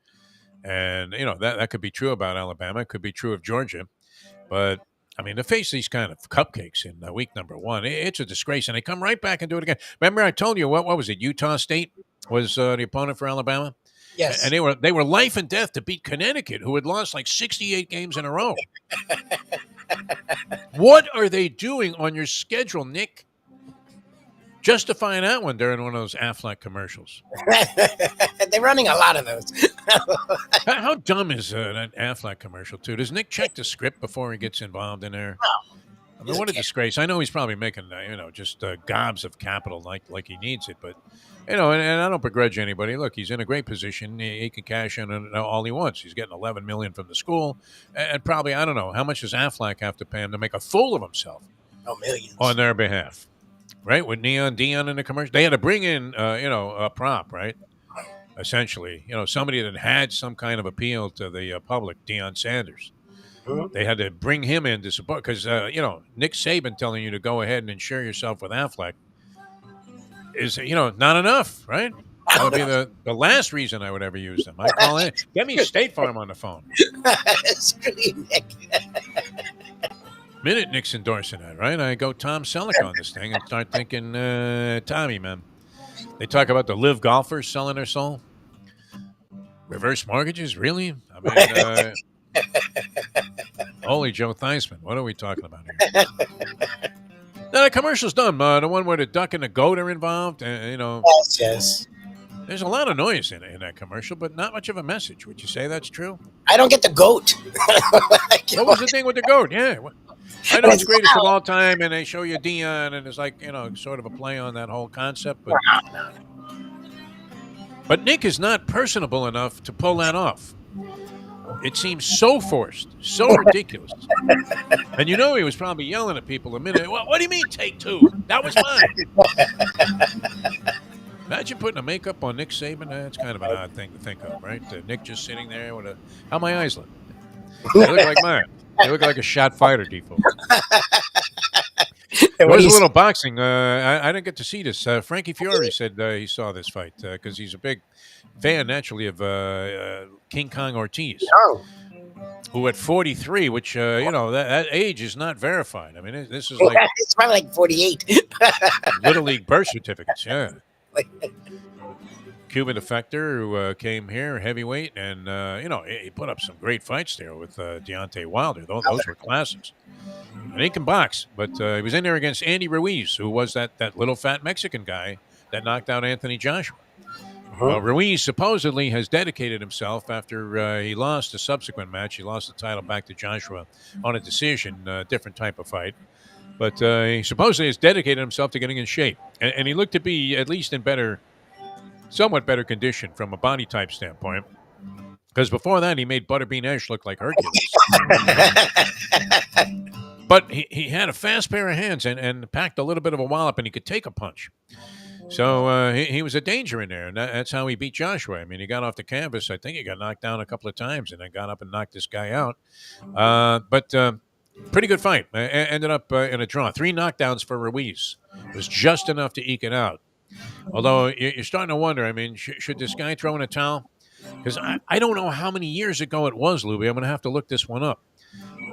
And that could be true about Alabama. It could be true of Georgia, but. I mean, to face these kind of cupcakes in week number 1, it's a disgrace. And they come right back and do it again. Remember, I told you, what was it, Utah State? was the opponent for Alabama. Yes. And they were life and death to beat Connecticut, who had lost like 68 games in a row. What are they doing on your schedule, Nick? Justifying that one during one of those Aflac commercials. They're running a lot of those. How dumb is an Aflac commercial, too? Does Nick check the script before he gets involved in there? I mean, what a disgrace. I know he's probably making, just gobs of capital like he needs it. But, and I don't begrudge anybody. Look, he's in a great position. He can cash in on all he wants. He's getting $11 million from the school. And probably, I don't know, how much does Aflac have to pay him to make a fool of himself? Oh, millions. On their behalf. Right? With Neon Dion in the commercial. They had to bring in, a prop, right? Essentially, somebody that had some kind of appeal to the public, Deion Sanders. They had to bring him in to support because, Nick Saban telling you to go ahead and insure yourself with Aflac is, not enough, right? That would be the last reason I would ever use them. I call in. Get me State Farm on the phone. Screw you, Nick. Minute Nick's endorsing that, right? I go Tom Selleck on this thing and start thinking, Tommy, man. They talk about the live golfers selling their soul. Reverse mortgages, really? I mean, holy Joe Theismann, what are we talking about here? Now, the commercial's done. The one where the duck and the goat are involved. Yes. There's a lot of noise in that commercial, but not much of a message. Would you say that's true? I don't get the goat. What was the thing with the goat? Yeah. I know it's greatest of all time, and they show you Dion, and it's like, sort of a play on that whole concept. But Nick is not personable enough to pull that off. It seems so forced, so ridiculous. And he was probably yelling at people a minute. What do you mean, take two? That was mine. Imagine putting a makeup on Nick Saban. That's kind of an odd thing to think of, right? Nick just sitting there with how my eyes look. They look like mine. They look like a shot fighter, Defo. There was a little boxing. I didn't get to see this. Frankie Fiore said he saw this fight because he's a big fan, naturally, of King Kong Ortiz, who at 43, which, that age is not verified. I mean, this is like... It's probably like 48. Little League birth certificates, yeah. Cuban defector who came here, heavyweight, and, he put up some great fights there with Deontay Wilder. Those were classics. And he can box, but he was in there against Andy Ruiz, who was that little fat Mexican guy that knocked out Anthony Joshua. Ruiz supposedly has dedicated himself after he lost a subsequent match. He lost the title back to Joshua on a decision, different type of fight. But he supposedly has dedicated himself to getting in shape. And he looked to be at least in somewhat better condition from a body type standpoint. Because before that, he made Butterbean Esh look like Hercules. But he had a fast pair of hands and packed a little bit of a wallop, and he could take a punch. So he was a danger in there, and that's how he beat Joshua. I mean, he got off the canvas. I think he got knocked down a couple of times, and then got up and knocked this guy out. But pretty good fight. Ended up in a draw. 3 knockdowns for Ruiz. It was just enough to eke it out. Although you're starting to wonder, I mean, should this guy throw in a towel? Because I don't know how many years ago it was, Lubie. I'm going to have to look this one up.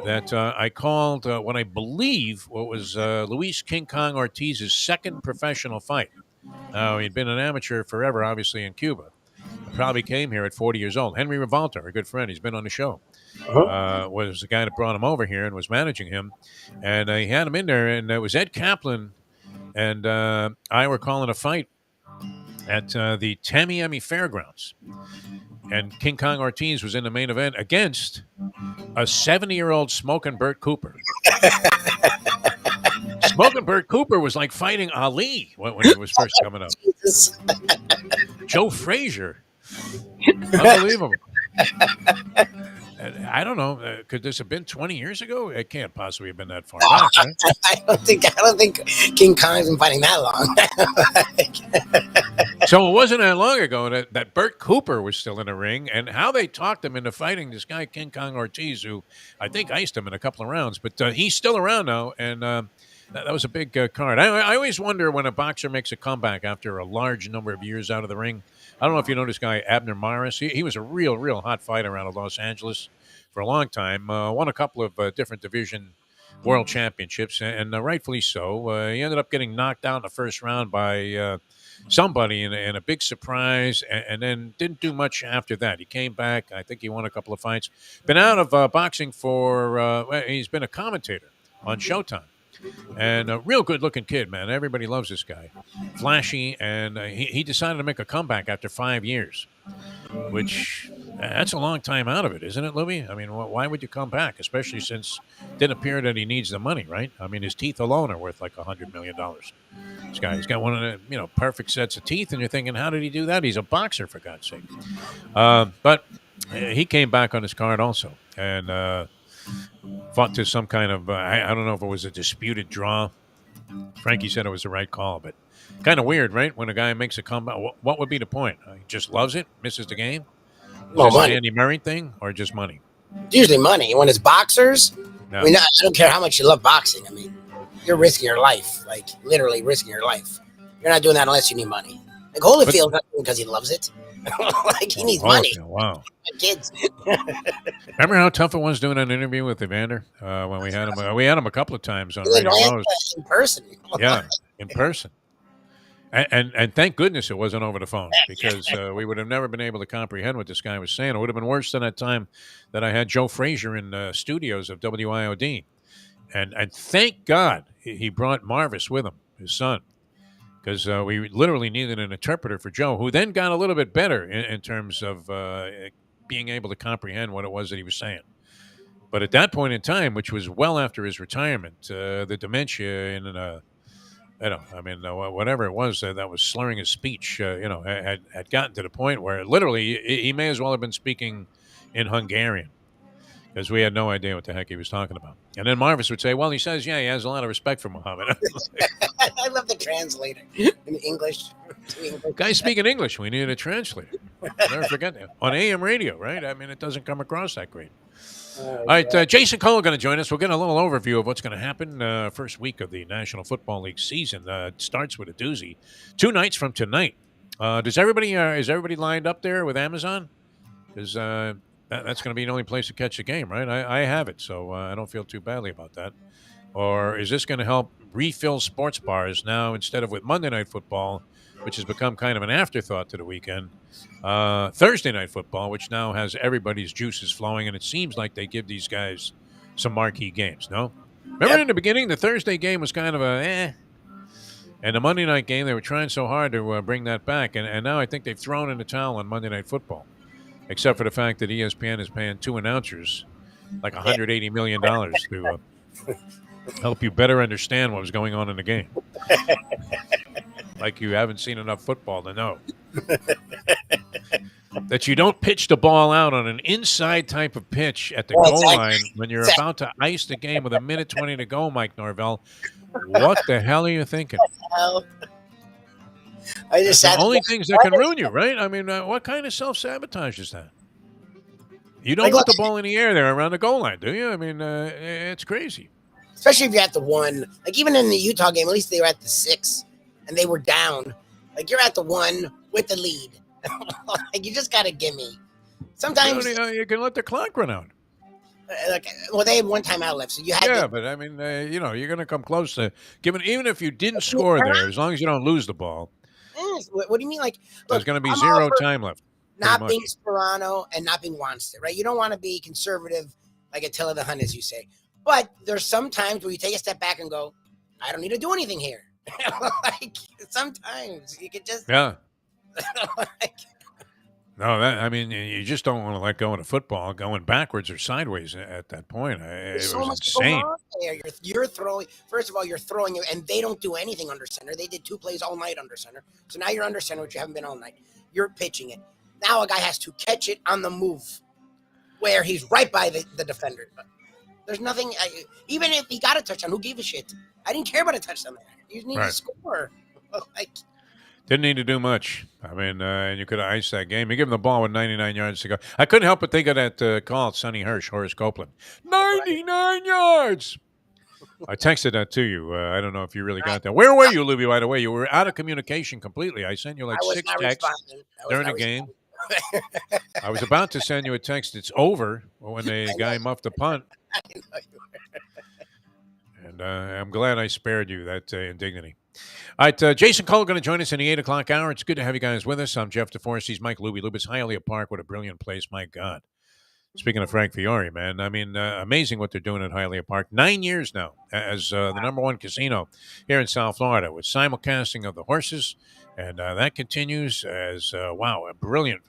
That I called what I believe was Luis King Kong Ortiz's second professional fight. Now, he'd been an amateur forever, obviously, in Cuba. Probably came here at 40 years old. Henry Revolta, our good friend, he's been on the show, was the guy that brought him over here and was managing him. And he had him in there, and it was Ed Kaplan and I were calling a fight at the Tamiami Fairgrounds. And King Kong Ortiz was in the main event against a 70-year-old Smokin' Bert Cooper. Smokin' Bert Cooper was like fighting Ali when he was first coming up. Joe Frazier. Unbelievable. I don't know. Could this have been 20 years ago? It can't possibly have been that far back, right? I don't think King Kong's been fighting that long. So it wasn't that long ago that Bert Cooper was still in the ring, and how they talked him into fighting this guy, King Kong Ortiz, who I think iced him in a couple of rounds. But he's still around now, and that was a big card. I always wonder when a boxer makes a comeback after a large number of years out of the ring. I don't know if you know this guy, Abner Maris. He was a real hot fighter out of Los Angeles for a long time. Won a couple of different division world championships, and rightfully so. He ended up getting knocked out in the first round by somebody in a big surprise, and then didn't do much after that. He came back. I think he won a couple of fights. Been out of boxing for. He's been a commentator on Showtime, and a real good-looking kid, man. Everybody loves this guy. Flashy, and he decided to make a comeback after 5 years, which that's a long time out of it, isn't it, Lubie? I mean, why would you come back, especially since it didn't appear that he needs the money, right? I mean, his teeth alone are worth like $100 million. This guy, he's got one of the perfect sets of teeth, and you're thinking, how did he do that? He's a boxer, for God's sake. But he came back on his card also, and fought to some kind of I don't know if it was a disputed draw. Frankie said it was the right call, but kind of weird, right? When a guy makes a comeback, what would be the point? He just loves it, misses the game. Is this an Andy Murray thing or just money? It's usually money. When it's boxers, No. I mean, I don't care how much you love boxing. I mean, you're risking your life, like literally risking your life. You're not doing that unless you need money. Like Holyfield's not doing it because he loves it. Like he needs money. Wow. Kids. Remember how tough it was doing an interview with Evander when we had him? We had him a couple of times on Radio Rose. In person. Yeah, in person. And thank goodness it wasn't over the phone, because we would have never been able to comprehend what this guy was saying. It would have been worse than that time that I had Joe Frazier in the studios of WIOD. And thank God he brought Marvis with him, his son, because we literally needed an interpreter for Joe, who then got a little bit better in terms of being able to comprehend what it was that he was saying. But at that point in time, which was well after his retirement, the dementia and whatever it was that was slurring his speech, had gotten to the point where literally he may as well have been speaking in Hungarian, because we had no idea what the heck he was talking about. And then Marvis would say, well, he says, yeah, he has a lot of respect for Muhammad. I love the translator in English. Guys speaking English, we needed a translator. I'll never forget that. On AM radio, right? I mean, it doesn't come across that great. All right, Jason Cole going to join us. We'll get a little overview of what's going to happen first week of the National Football League season. It starts with a doozy. 2 nights from tonight. Is everybody lined up there with Amazon? Because that's going to be the only place to catch the game, right? I have it, so I don't feel too badly about that. Or is this going to help refill sports bars now, instead of with Monday Night Football, which has become kind of an afterthought to the weekend, Thursday Night Football, which now has everybody's juices flowing, and it seems like they give these guys some marquee games, no? Remember in the beginning, the Thursday game was kind of and the Monday night game, they were trying so hard to bring that back, and now I think they've thrown in the towel on Monday Night Football, except for the fact that ESPN is paying 2 announcers like $180 million to help you better understand what was going on in the game. Like you haven't seen enough football to know that you don't pitch the ball out on an inside type of pitch at the goal line when you're about to ice the game with 1:20 to go, Mike Norvell. What the hell are you thinking? That's the only things that can ruin you, right? I mean, what kind of self-sabotage is that? You don't put the ball in the air there around the goal line, do you? I mean, it's crazy. Especially if you're at the 1. Like even in the Utah game, at least they were at the 6 and they were down. Like you're at the 1 with the lead. Like you just got to give me. Sometimes you can let the clock run out. Well, they had 1 timeout left, so you had. Yeah, but I mean, you're going to come close to giving, even if you didn't score there, as long as you don't lose the ball. What do you mean? Like there's going to be 0 time left. Not being Sperano and not being Wanster, right? You don't want to be conservative like Attila the Hun, as you say. But there's some times where you take a step back and go, I don't need to do anything here. Like sometimes you could just No, I mean, you just don't want to let go of the football going backwards or sideways at that point. It was insane. You're throwing. First of all, you're throwing it, and they don't do anything under center. They did 2 plays all night under center. So now you're under center, which you haven't been all night. You're pitching it. Now a guy has to catch it on the move, where he's right by the defender. But there's nothing. Even if he got a touchdown, who gave a shit? I didn't care about a touchdown there. You just need to score. Didn't need to do much. I mean, and you could have iced that game. You give him the ball with 99 yards to go. I couldn't help but think of that call, Sonny Hirsch, Horace Copeland. 99 yards. I texted that to you. I don't know if you really got that. Where were you, Lubie, by the way? You were out of communication completely. I sent you like 6 texts during the game. I was about to send you a text. It's over when the guy muffed the punt. I know you were. And I'm glad I spared you that indignity. All right, Jason Cole going to join us in the 8 o'clock hour. It's good to have you guys with us. I'm Jeff DeForest. He's Mike Lubie. Lube's Hialeah Park. What a brilliant place. My God. Speaking of Frank Fiore, man, I mean, amazing what they're doing at Hialeah Park. 9 years now as the number one casino here in South Florida with simulcasting of the horses. And that continues as, wow, a brilliant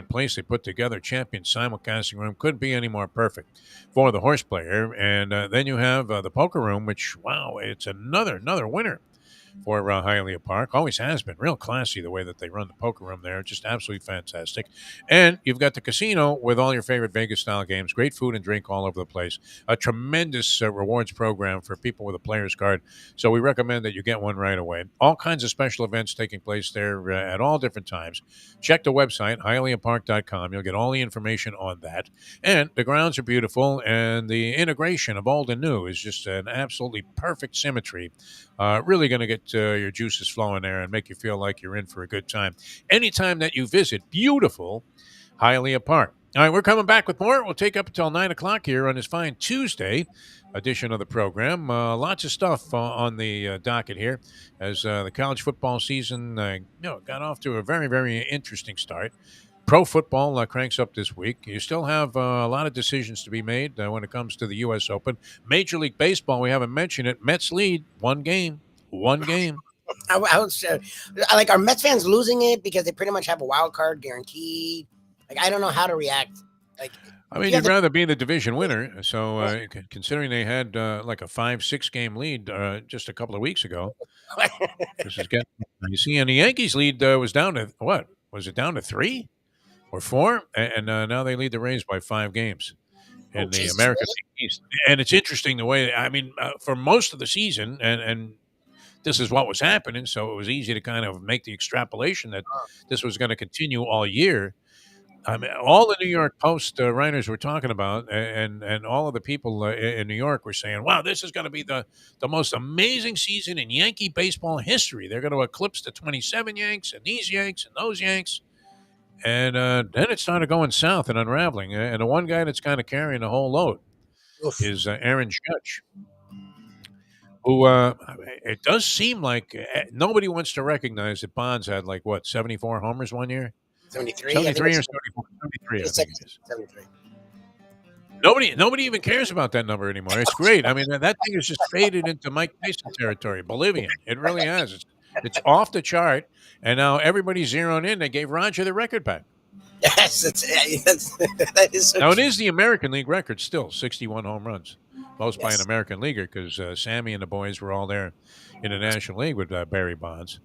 place they put together. Champion simulcasting room. Couldn't be any more perfect for the horse player. And then you have the poker room, which, wow, it's another winner for Hialeah Park. Always has been real classy the way that they run the poker room there. Just absolutely fantastic. And you've got the casino with all your favorite Vegas-style games. Great food and drink all over the place. A tremendous rewards program for people with a player's card. So we recommend that you get one right away. All kinds of special events taking place there at all different times. Check the website, hialeahpark.com. You'll get all the information on that. And the grounds are beautiful, and the integration of old and new is just an absolutely perfect symmetry. Really going to get your juices flowing there and make you feel like you're in for a good time. Anytime that you visit beautiful Hialeah Park. All right, we're coming back with more. We'll take up until 9 o'clock here on this fine Tuesday edition of the program. Lots of stuff on the docket here as the college football season got off to a very interesting start. Pro football cranks up this week. You still have a lot of decisions to be made when it comes to the U.S. Open. Major League Baseball, we haven't mentioned it. Mets lead one game. I was like, are Mets fans losing it because they pretty much have a wild card guaranteed? Like, I don't know how to react. Like, I mean, you'd rather be the division winner. So, considering they had like a 5-6 game lead just a couple of weeks ago, this is getting. You see, and the Yankees lead was down to what? Was it down to 3 or 4? And now they lead the Rays by 5 games in the American League East. And it's interesting the way. I mean, for most of the season, and this is what was happening, so it was easy to kind of make the extrapolation that this was going to continue all year. I mean, all the New York Post writers were talking about, and all of the people in New York were saying, wow, this is going to be the most amazing season in Yankee baseball history. They're going to eclipse the 27 Yanks and these Yanks and those Yanks. And then it started going south and unraveling. And the one guy that's kind of carrying the whole load is Aaron Judge, who it does seem like nobody wants to recognize that Bonds had 74 homers one year? 73? 73 or 74? 73, I think it is. 73. Nobody even cares about that number anymore. It's great. I mean, that thing has just faded into Mike Tyson territory, Bolivian. It really has. It's off the chart, and now everybody's zeroing in. They gave Roger the record back. Yes, that is so now, true. it is the American League record still, 61 home runs. Most by an American leaguer because Sammy and the boys were all there in the National League with Barry Bonds.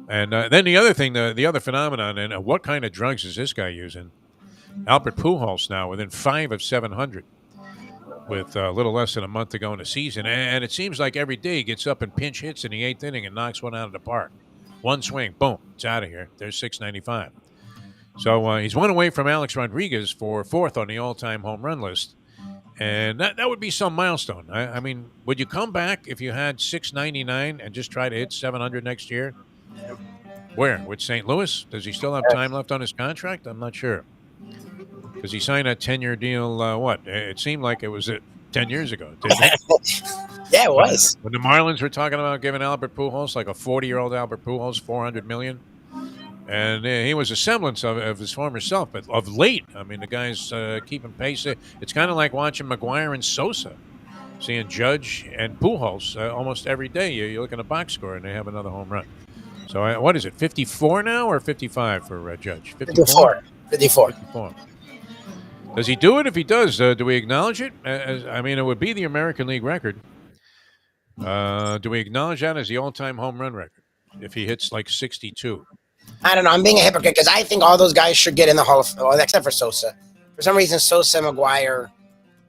And then the other thing, the other phenomenon, and what kind of drugs is this guy using? Albert Pujols now within 5 of 700 with a little less than a month to go in the season. And it seems like every day he gets up and pinch hits in the 8th inning and knocks one out of the park. One swing, boom, it's out of here. There's 695. So he's one away from Alex Rodriguez for 4th on the all-time home run list. And that would be some milestone. I mean, would you come back if you had 699 and just try to hit 700 next year? Where? With St. Louis? Does he still have time left on his contract? I'm not sure. Because he signed that 10-year deal, It seemed like it was 10 years ago, didn't it? Yeah, it was. When the Marlins were talking about giving Albert Pujols, like a 40-year-old Albert Pujols, $400 million. And he was a semblance of his former self. But of late, I mean, the guy's keeping pace. It's kind of like watching McGuire and Sosa, seeing Judge and Pujols almost every day. You look at a box score, and they have another home run. So what is it, 54 now or 55 for Judge? 54. 54. Does he do it? If he does, do we acknowledge it? I mean, it would be the American League record. Do we acknowledge that as the all-time home run record if he hits like 62? I don't know. I'm being a hypocrite because I think all those guys should get in the Hall of Fame, except for Sosa. For some reason, Sosa and McGuire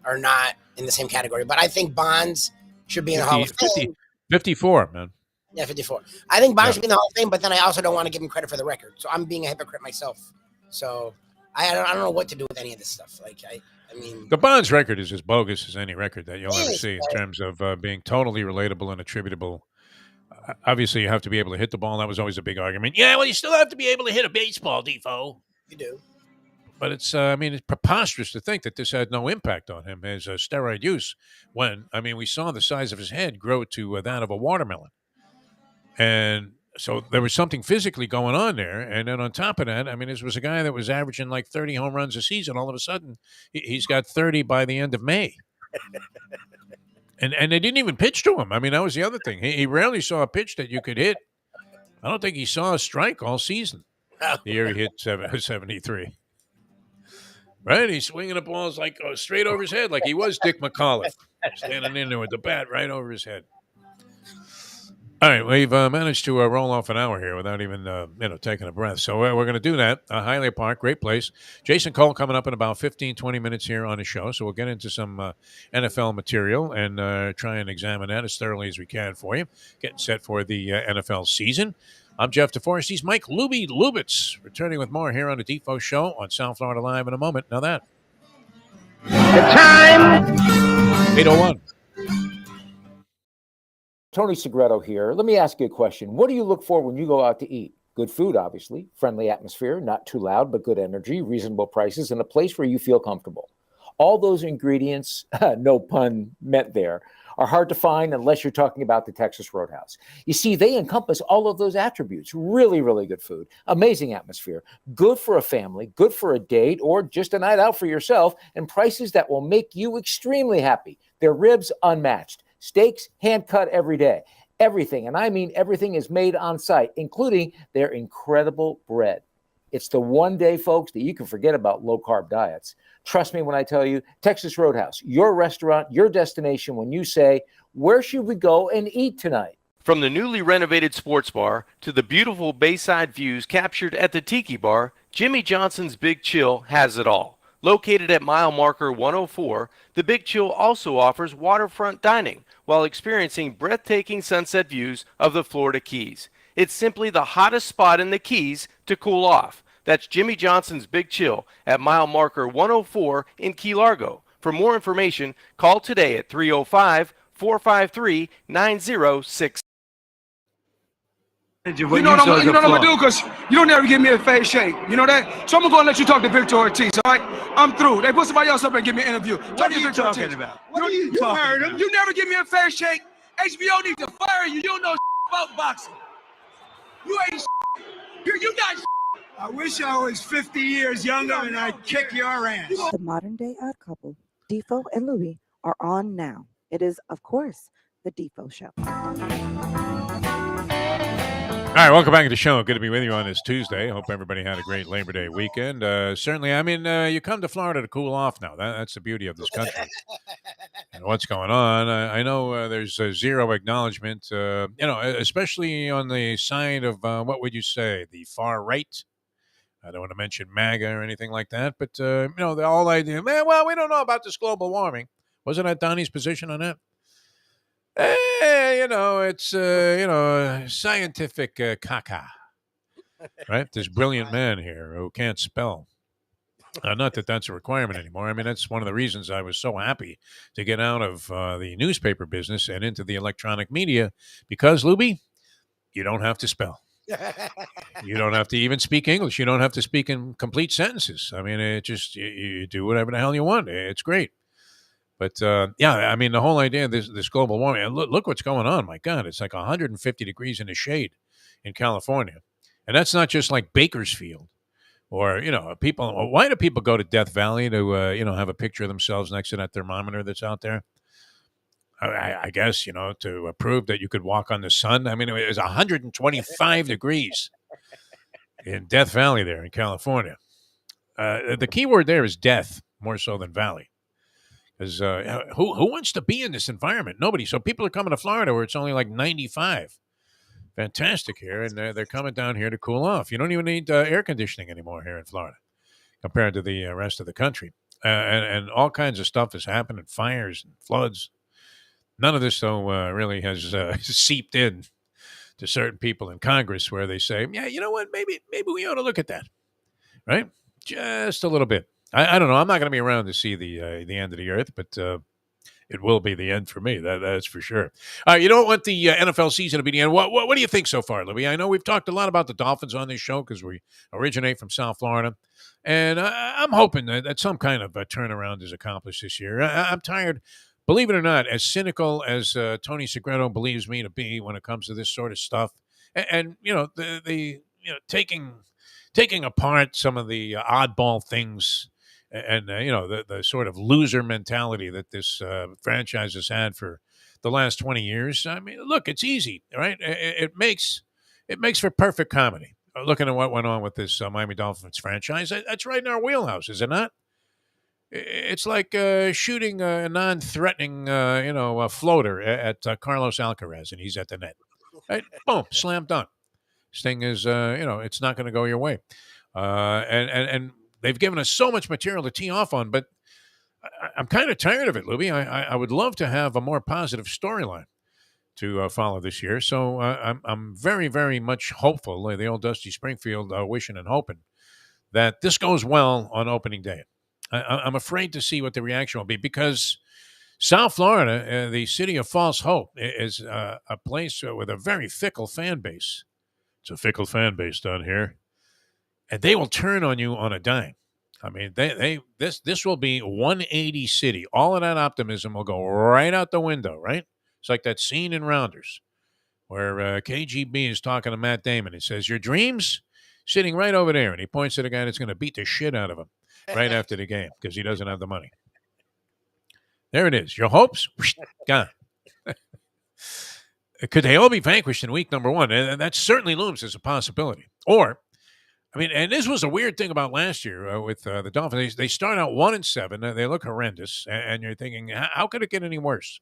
are not in the same category. But I think Bonds should be in the Hall of Fame. 54, man. Yeah, 54. I think Bonds should be in the Hall of Fame, but then I also don't want to give him credit for the record. So I'm being a hypocrite myself. So I don't know what to do with any of this stuff. I mean, the Bonds record is as bogus as any record that you'll ever see in terms of being totally relatable and attributable. Obviously, you have to be able to hit the ball. That was always a big argument. Yeah, well, you still have to be able to hit a baseball, Defo. You do. But it's, it's preposterous to think that this had no impact on him as steroid use when, we saw the size of his head grow to that of a watermelon. And so there was something physically going on there. And then on top of that, I mean, this was a guy that was averaging like 30 home runs a season. All of a sudden, he's got 30 by the end of May. And they didn't even pitch to him. I mean, that was the other thing. He rarely saw a pitch that you could hit. I don't think he saw a strike all season. The year he hit 73. Right? He's swinging the balls like straight over his head, like he was Dick McAuliffe, standing in there with the bat right over his head. All right, we've managed to roll off an hour here without even taking a breath. So we're going to do that. Highland Park, great place. Jason Cole coming up in about 15, 20 minutes here on the show. So we'll get into some NFL material and try and examine that as thoroughly as we can for you. Getting set for the NFL season. I'm Jeff DeForest. He's Mike Lubie Lubitz, returning with more here on the Defo Show on South Florida Live in a moment. Now that. The time! 8:01. Tony Segreto here. Let me ask you a question. What do you look for when you go out to eat? Good food, obviously. Friendly atmosphere, not too loud, but good energy, reasonable prices, and a place where you feel comfortable. All those ingredients, no pun meant there, are hard to find unless you're talking about the Texas Roadhouse. You see, they encompass all of those attributes. Really, really good food, amazing atmosphere, good for a family, good for a date, or just a night out for yourself, and prices that will make you extremely happy. Their ribs, unmatched. Steaks, hand-cut every day. Everything, and I mean everything, is made on site, including their incredible bread. It's the one day, folks, that you can forget about low-carb diets. Trust me when I tell you, Texas Roadhouse, your restaurant, your destination when you say, where should we go and eat tonight? From the newly renovated sports bar to the beautiful bayside views captured at the Tiki Bar, Jimmy Johnson's Big Chill has it all. Located at mile marker 104, the Big Chill also offers waterfront dining while experiencing breathtaking sunset views of the Florida Keys. It's simply the hottest spot in the Keys to cool off. That's Jimmy Johnson's Big Chill at mile marker 104 in Key Largo. For more information, call today at 305-453-9066. You know what I'm gonna do, because you don't ever give me a fair shake. You know that? So I'm gonna go and let you talk to Victor Ortiz, all right? I'm through. They put somebody else up and give me an interview. What are you talking about? What are you talking about? You never give me a fair shake. HBO needs to fire you. You don't know about boxing. You ain't you got I wish I was 50 years younger and I'd kick your ass. The modern day odd couple, Defo and Lubie, are on now. It is, of course, the Defo Show. All right, welcome back to the show. Good to be with you on this Tuesday. Hope everybody had a great Labor Day weekend. Certainly, I mean, you come to Florida to cool off now. That's the beauty of this country. And what's going on? I know there's zero acknowledgement, especially on the side of, what would you say, the far right. I don't want to mention MAGA or anything like that, but, the whole idea, well, we don't know about this global warming. Wasn't that Donnie's position on that? It's, scientific caca, right? This brilliant man here who can't spell. Not that that's a requirement anymore. I mean, that's one of the reasons I was so happy to get out of the newspaper business and into the electronic media, because, Lubie, you don't have to spell. You don't have to even speak English. You don't have to speak in complete sentences. I mean, it just, you do whatever the hell you want. It's great. But, I mean, the whole idea of this global warming, and look what's going on. My God, it's like 150 degrees in the shade in California. And that's not just like Bakersfield or, people. Why do people go to Death Valley to, have a picture of themselves next to that thermometer that's out there? I guess, to prove that you could walk on the sun. I mean, it was 125 degrees in Death Valley there in California. The key word there is death more so than valley. Because who wants to be in this environment? Nobody. So people are coming to Florida where it's only like 95. Fantastic here. And they're coming down here to cool off. You don't even need air conditioning anymore here in Florida compared to the rest of the country. And all kinds of stuff is happening, fires and floods. None of this, though, really has seeped in to certain people in Congress where they say, yeah, you know what, maybe we ought to look at that, right? Just a little bit. I don't know. I'm not going to be around to see the end of the earth, but it will be the end for me. That's for sure. You don't want the NFL season to be the end. What do you think so far, Libby? I know we've talked a lot about the Dolphins on this show because we originate from South Florida, and I'm hoping that some kind of a turnaround is accomplished this year. I'm tired. Believe it or not, as cynical as Tony Segreto believes me to be when it comes to this sort of stuff, and the taking apart some of the oddball things and the sort of loser mentality that this franchise has had for the last 20 years. I mean, look, it's easy, right? It makes for perfect comedy. Looking at what went on with this Miami Dolphins franchise, that's right in our wheelhouse, is it not? It's like shooting a non-threatening, floater at Carlos Alcaraz, and he's at the net. Right? Boom, slam dunk. This thing is, it's not going to go your way. And they've given us so much material to tee off on, but I'm kind of tired of it, Lubie. I would love to have a more positive storyline to follow this year. So I'm very, very much hopeful. The old Dusty Springfield wishing and hoping that this goes well on opening day. I'm afraid to see what the reaction will be because South Florida, the city of false hope, is a place with a very fickle fan base. It's a fickle fan base down here, and they will turn on you on a dime. I mean, this will be 180 city. All of that optimism will go right out the window, right? It's like that scene in Rounders where KGB is talking to Matt Damon. He says, "Your dreams sitting right over there," and he points to the guy that's going to beat the shit out of him right after the game because he doesn't have the money. There it is. Your hopes gone. Could they all be vanquished in week number one? And that certainly looms as a possibility. Or, I mean, and this was a weird thing about last year with the Dolphins. They start out 1-7. They look horrendous, and you're thinking, how could it get any worse?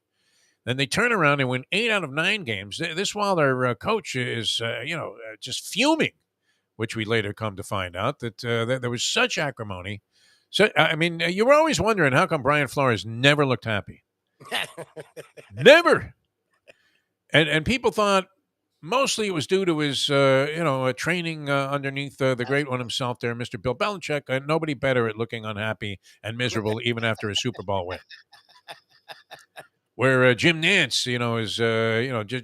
Then they turn around and win 8 out of 9 games. This while their coach is, just fuming, which we later come to find out that there was such acrimony. So, I mean, you were always wondering how come Brian Flores never looked happy. Never. And people thought mostly it was due to his, training underneath the great one himself there, Mr. Bill Belichick. Nobody better at looking unhappy and miserable even after a Super Bowl win. Where Jim Nantz, is,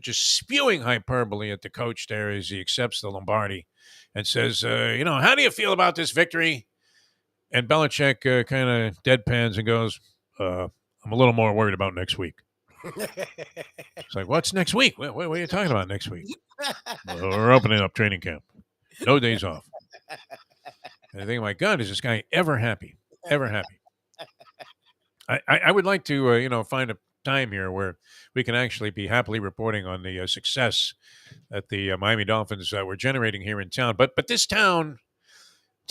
just spewing hyperbole at the coach there as he accepts the Lombardi and says, how do you feel about this victory? And Belichick kind of deadpans and goes, I'm a little more worried about next week. It's like, what's next week? What are you talking about next week? We're opening up training camp. No days off. And I think, my God, is this guy ever happy? Ever happy? I would like to, find a time here where we can actually be happily reporting on the success that the Miami Dolphins were generating here in town. But this town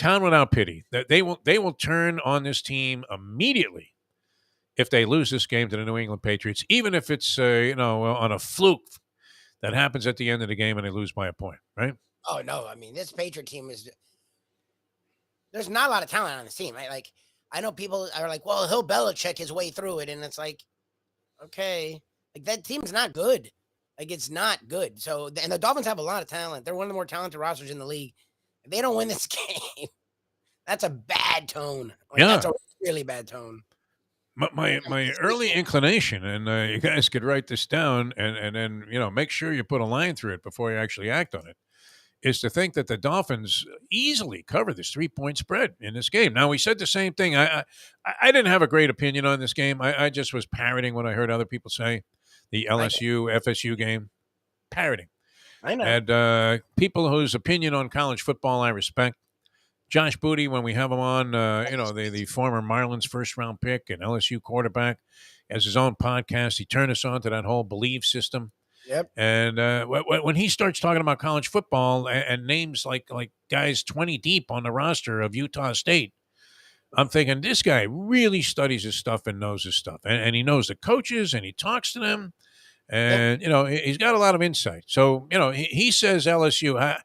without pity, they will turn on this team immediately if they lose this game to the New England Patriots, even if it's on a fluke that happens at the end of the game and they lose by a point, right? Oh no, I mean this Patriot team there's not a lot of talent on this team, right? Like I know people are like, well, he'll Belichick his way through it, and it's like, okay, like that team's not good. Like it's not good. So and the Dolphins have a lot of talent. They're one of the more talented rosters in the league. If they don't win this game, that's a bad tone. That's a really bad tone. My early inclination, and you guys could write this down and then make sure you put a line through it before you actually act on it, is to think that the Dolphins easily cover this 3-point spread in this game. Now, we said the same thing. I didn't have a great opinion on this game. I just was parroting what I heard other people say. The LSU FSU game, parroting. I know. And people whose opinion on college football I respect. Josh Booty, when we have him on, the former Marlins first-round pick and LSU quarterback, has his own podcast. He turned us on to that whole Believe system. Yep. And when he starts talking about college football and names like guys 20 deep on the roster of Utah State, I'm thinking this guy really studies his stuff and knows his stuff. And he knows the coaches and he talks to them. And, he's got a lot of insight. So, he says LSU.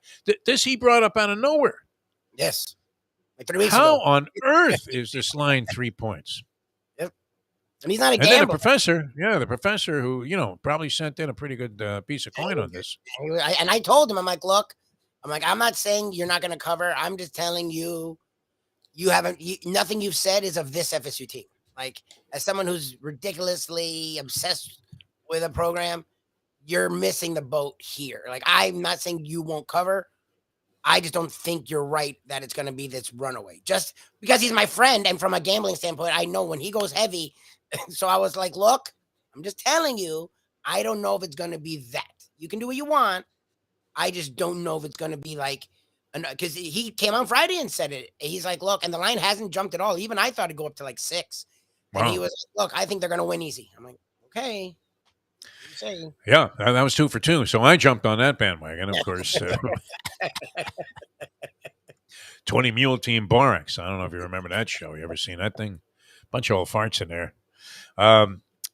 This he brought up out of nowhere. Yes. Like 3 weeks How ago. on earth is this line 3 points? Yep. And he's not a And then gambler. the professor who, probably sent in a pretty good piece of coin on this. And I told him, I'm like, look, I'm not saying you're not going to cover. I'm just telling you, nothing you've said is of this FSU team. Like, as someone who's ridiculously obsessed with a program, you're missing the boat here. Like, I'm not saying you won't cover. I just don't think you're right that it's going to be this runaway. Just because he's my friend, and from a gambling standpoint, I know when he goes heavy. So I was like, look, I'm just telling you, I don't know if it's going to be that. You can do what you want, I just don't know if it's going to be like, because he came on Friday and said it. He's like, look, and the line hasn't jumped at all. Even I thought it'd go up to like 6. And he Wow. was like, look, I think they're going to win easy. I'm like, okay. What you say? Yeah, that was 2 for 2. So I jumped on that bandwagon, of course. 20 Mule Team Borax. I don't know if you remember that show. You ever seen that thing? Bunch of old farts in there.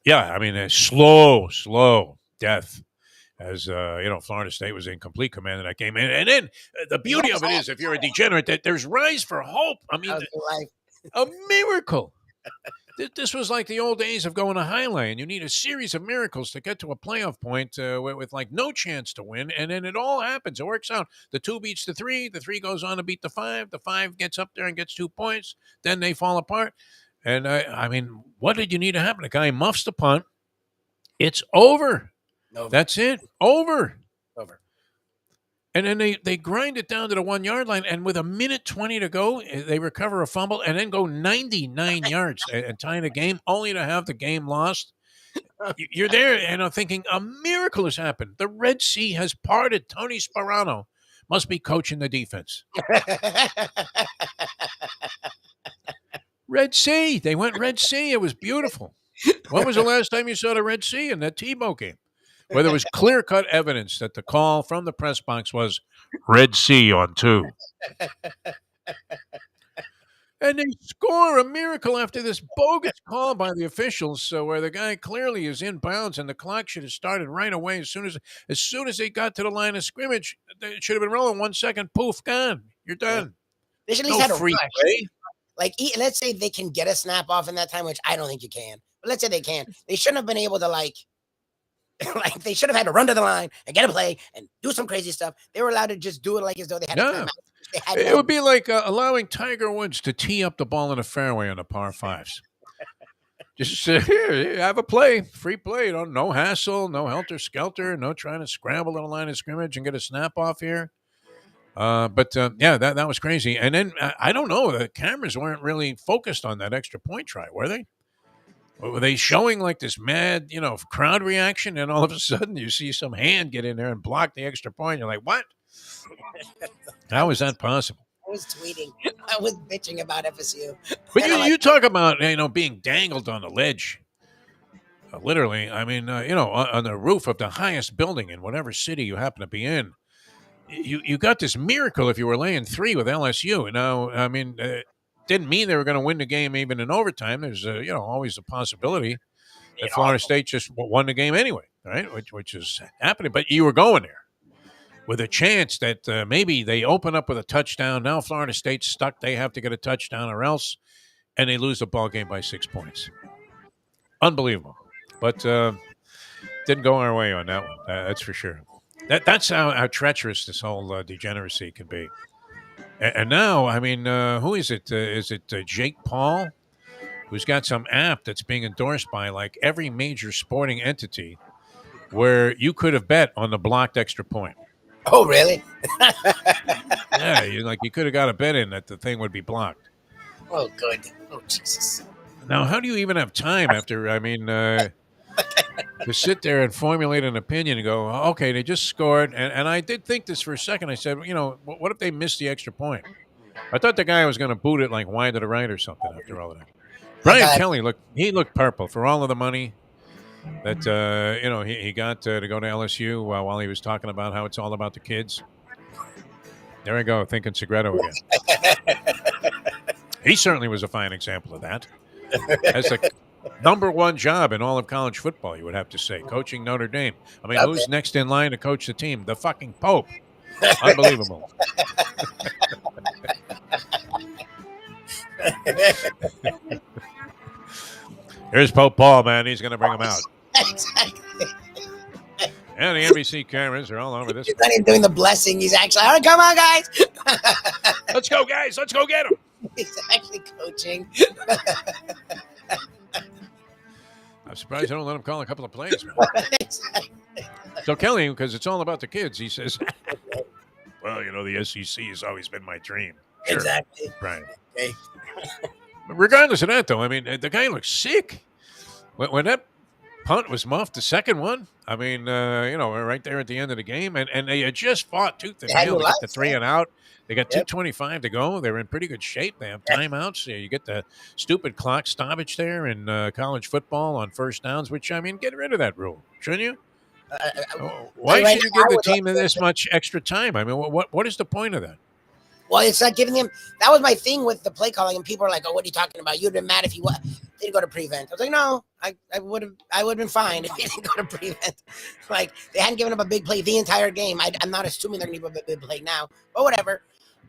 Yeah, I mean, a slow death as, Florida State was in complete command of that game. And then the beauty of it is, if you're a degenerate, that there's rise for hope. I mean, a miracle. This was like the old days of going to highlight, and you need a series of miracles to get to a playoff point with like no chance to win, and then it all happens. It works out. The 2 beats the 3. The 3 goes on to beat the 5. The 5 gets up there and gets 2 points. Then they fall apart. And I mean, what did you need to happen? The guy muffs the punt. It's over. That's it. Over. And then they grind it down to the 1 yard line, and with 1:20 to go, they recover a fumble and then go 99 yards and tie the game, only to have the game lost. You're there and thinking a miracle has happened. The Red Sea has parted. Tony Sparano must be coaching the defense. Red Sea. They went Red Sea. It was beautiful. When was the last time you saw the Red Sea in that Tebow game? Where there was clear-cut evidence that the call from the press box was Red Sea on 2. And they score a miracle after this bogus call by the officials, where the guy clearly is in bounds, and the clock should have started right away as soon as they got to the line of scrimmage. It should have been rolling 1 second. Poof, gone. You're done. They should at least have a free rush. play. Like, let's say they can get a snap off in that time, which I don't think you can. But let's say they can. They shouldn't have been able to like they should have had to run to the line and get a play and do some crazy stuff. They were allowed to just do it like as though they had a timeout. It would be like allowing Tiger Woods to tee up the ball in the fairway on the par 5s. Just here, have a play, free play. No hassle, no helter-skelter, no trying to scramble to the line of scrimmage and get a snap off here. But that was crazy. And then, I don't know, the cameras weren't really focused on that extra point try, were they? Were they showing like this mad, crowd reaction, and all of a sudden you see some hand get in there and block the extra point? You're like, what? How is that possible? I was tweeting. I was bitching about FSU. But you talk about, being dangled on the ledge. Literally, I mean, on the roof of the highest building in whatever city you happen to be in. You got this miracle if you were laying 3 with LSU. Now, I mean, didn't mean they were going to win the game even in overtime. There's, always a possibility that Florida State just won the game anyway, right? Which is happening. But you were going there with a chance that maybe they open up with a touchdown. Now Florida State's stuck. They have to get a touchdown or else, and they lose the ball game by 6 points. Unbelievable. But didn't go our way on that one. That's for sure. That's how treacherous this whole degeneracy can be. And now, I mean, who is it? Is it Jake Paul, who's got some app that's being endorsed by like every major sporting entity, where you could have bet on the blocked extra point. Oh, really? Yeah, you could have got a bet in that the thing would be blocked. Oh, good. Oh, Jesus. Now, how do you even have time after? I mean, to sit there and formulate an opinion and go, okay, they just scored. And I did think this for a second. I said, what if they missed the extra point? I thought the guy was going to boot it like wide to the right or something after all of that. Brian Kelly looked purple for all of the money that, he got to go to LSU while he was talking about how it's all about the kids. There I go, thinking Segreto again. He certainly was a fine example of that. As the number 1 job in all of college football, you would have to say, coaching Notre Dame. I mean, who's next in line to coach the team? The fucking Pope. Unbelievable. Here's Pope Paul, man. He's going to bring him out. Exactly. And the NBC cameras are all over this. He's not even doing the blessing. He's actually, all right, come on, guys. Let's go, guys. Let's go get him. He's actually coaching. I'm surprised I don't let him call a couple of plays, man. Exactly. So Kelly, because it's all about the kids, he says, well, the SEC has always been my dream. Sure, Exactly. Brian. Okay. But regardless of that, though, I mean, the guy looks sick. When that punt was muffed. The second one, I mean, we're right there at the end of the game, and they had just fought tooth and They had nail no to get the lives, 3 yeah. and out. They got Yep. 2:25 to go. They're in pretty good shape. They have timeouts. You get the stupid clock stoppage there in college football on first downs, which, I mean, get rid of that rule, shouldn't you? Why right should you now, give I the would team love this much extra time? I mean, what is the point of that? Well, it's not giving him. That was my thing with the play calling, and people are like, "Oh, what are you talking about? You'd been mad if you didn't go to prevent." I was like, "No, I would have been fine if he didn't go to prevent." Like they hadn't given up a big play the entire game. I'm not assuming they're going to give up a big play now, but whatever.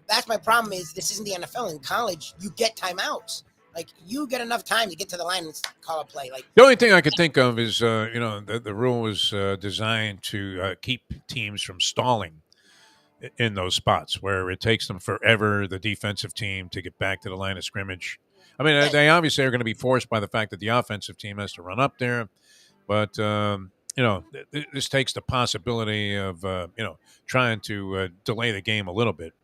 That's my problem. Is this isn't the NFL? In college, you get timeouts. Like you get enough time to get to the line and call a play. Like The only thing I could think of is, the rule was designed to keep teams from stalling in those spots where it takes them forever, the defensive team, to get back to the line of scrimmage. I mean, they obviously are going to be forced by the fact that the offensive team has to run up there. But, this takes the possibility of, trying to delay the game a little bit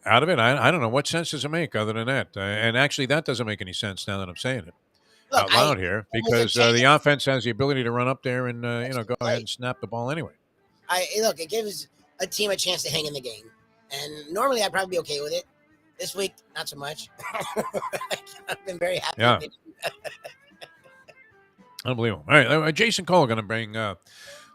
out of it. I don't know. What sense does it make other than that? And actually, that doesn't make any sense now that I'm saying it out loud here, because the offense has the ability to run up there and, go ahead and snap the ball anyway. It gives a team a chance to hang in the game. And normally I'd probably be okay with it. This week, not so much. I've been very happy. Yeah. with it. Unbelievable. All right. Jason Cole going to bring a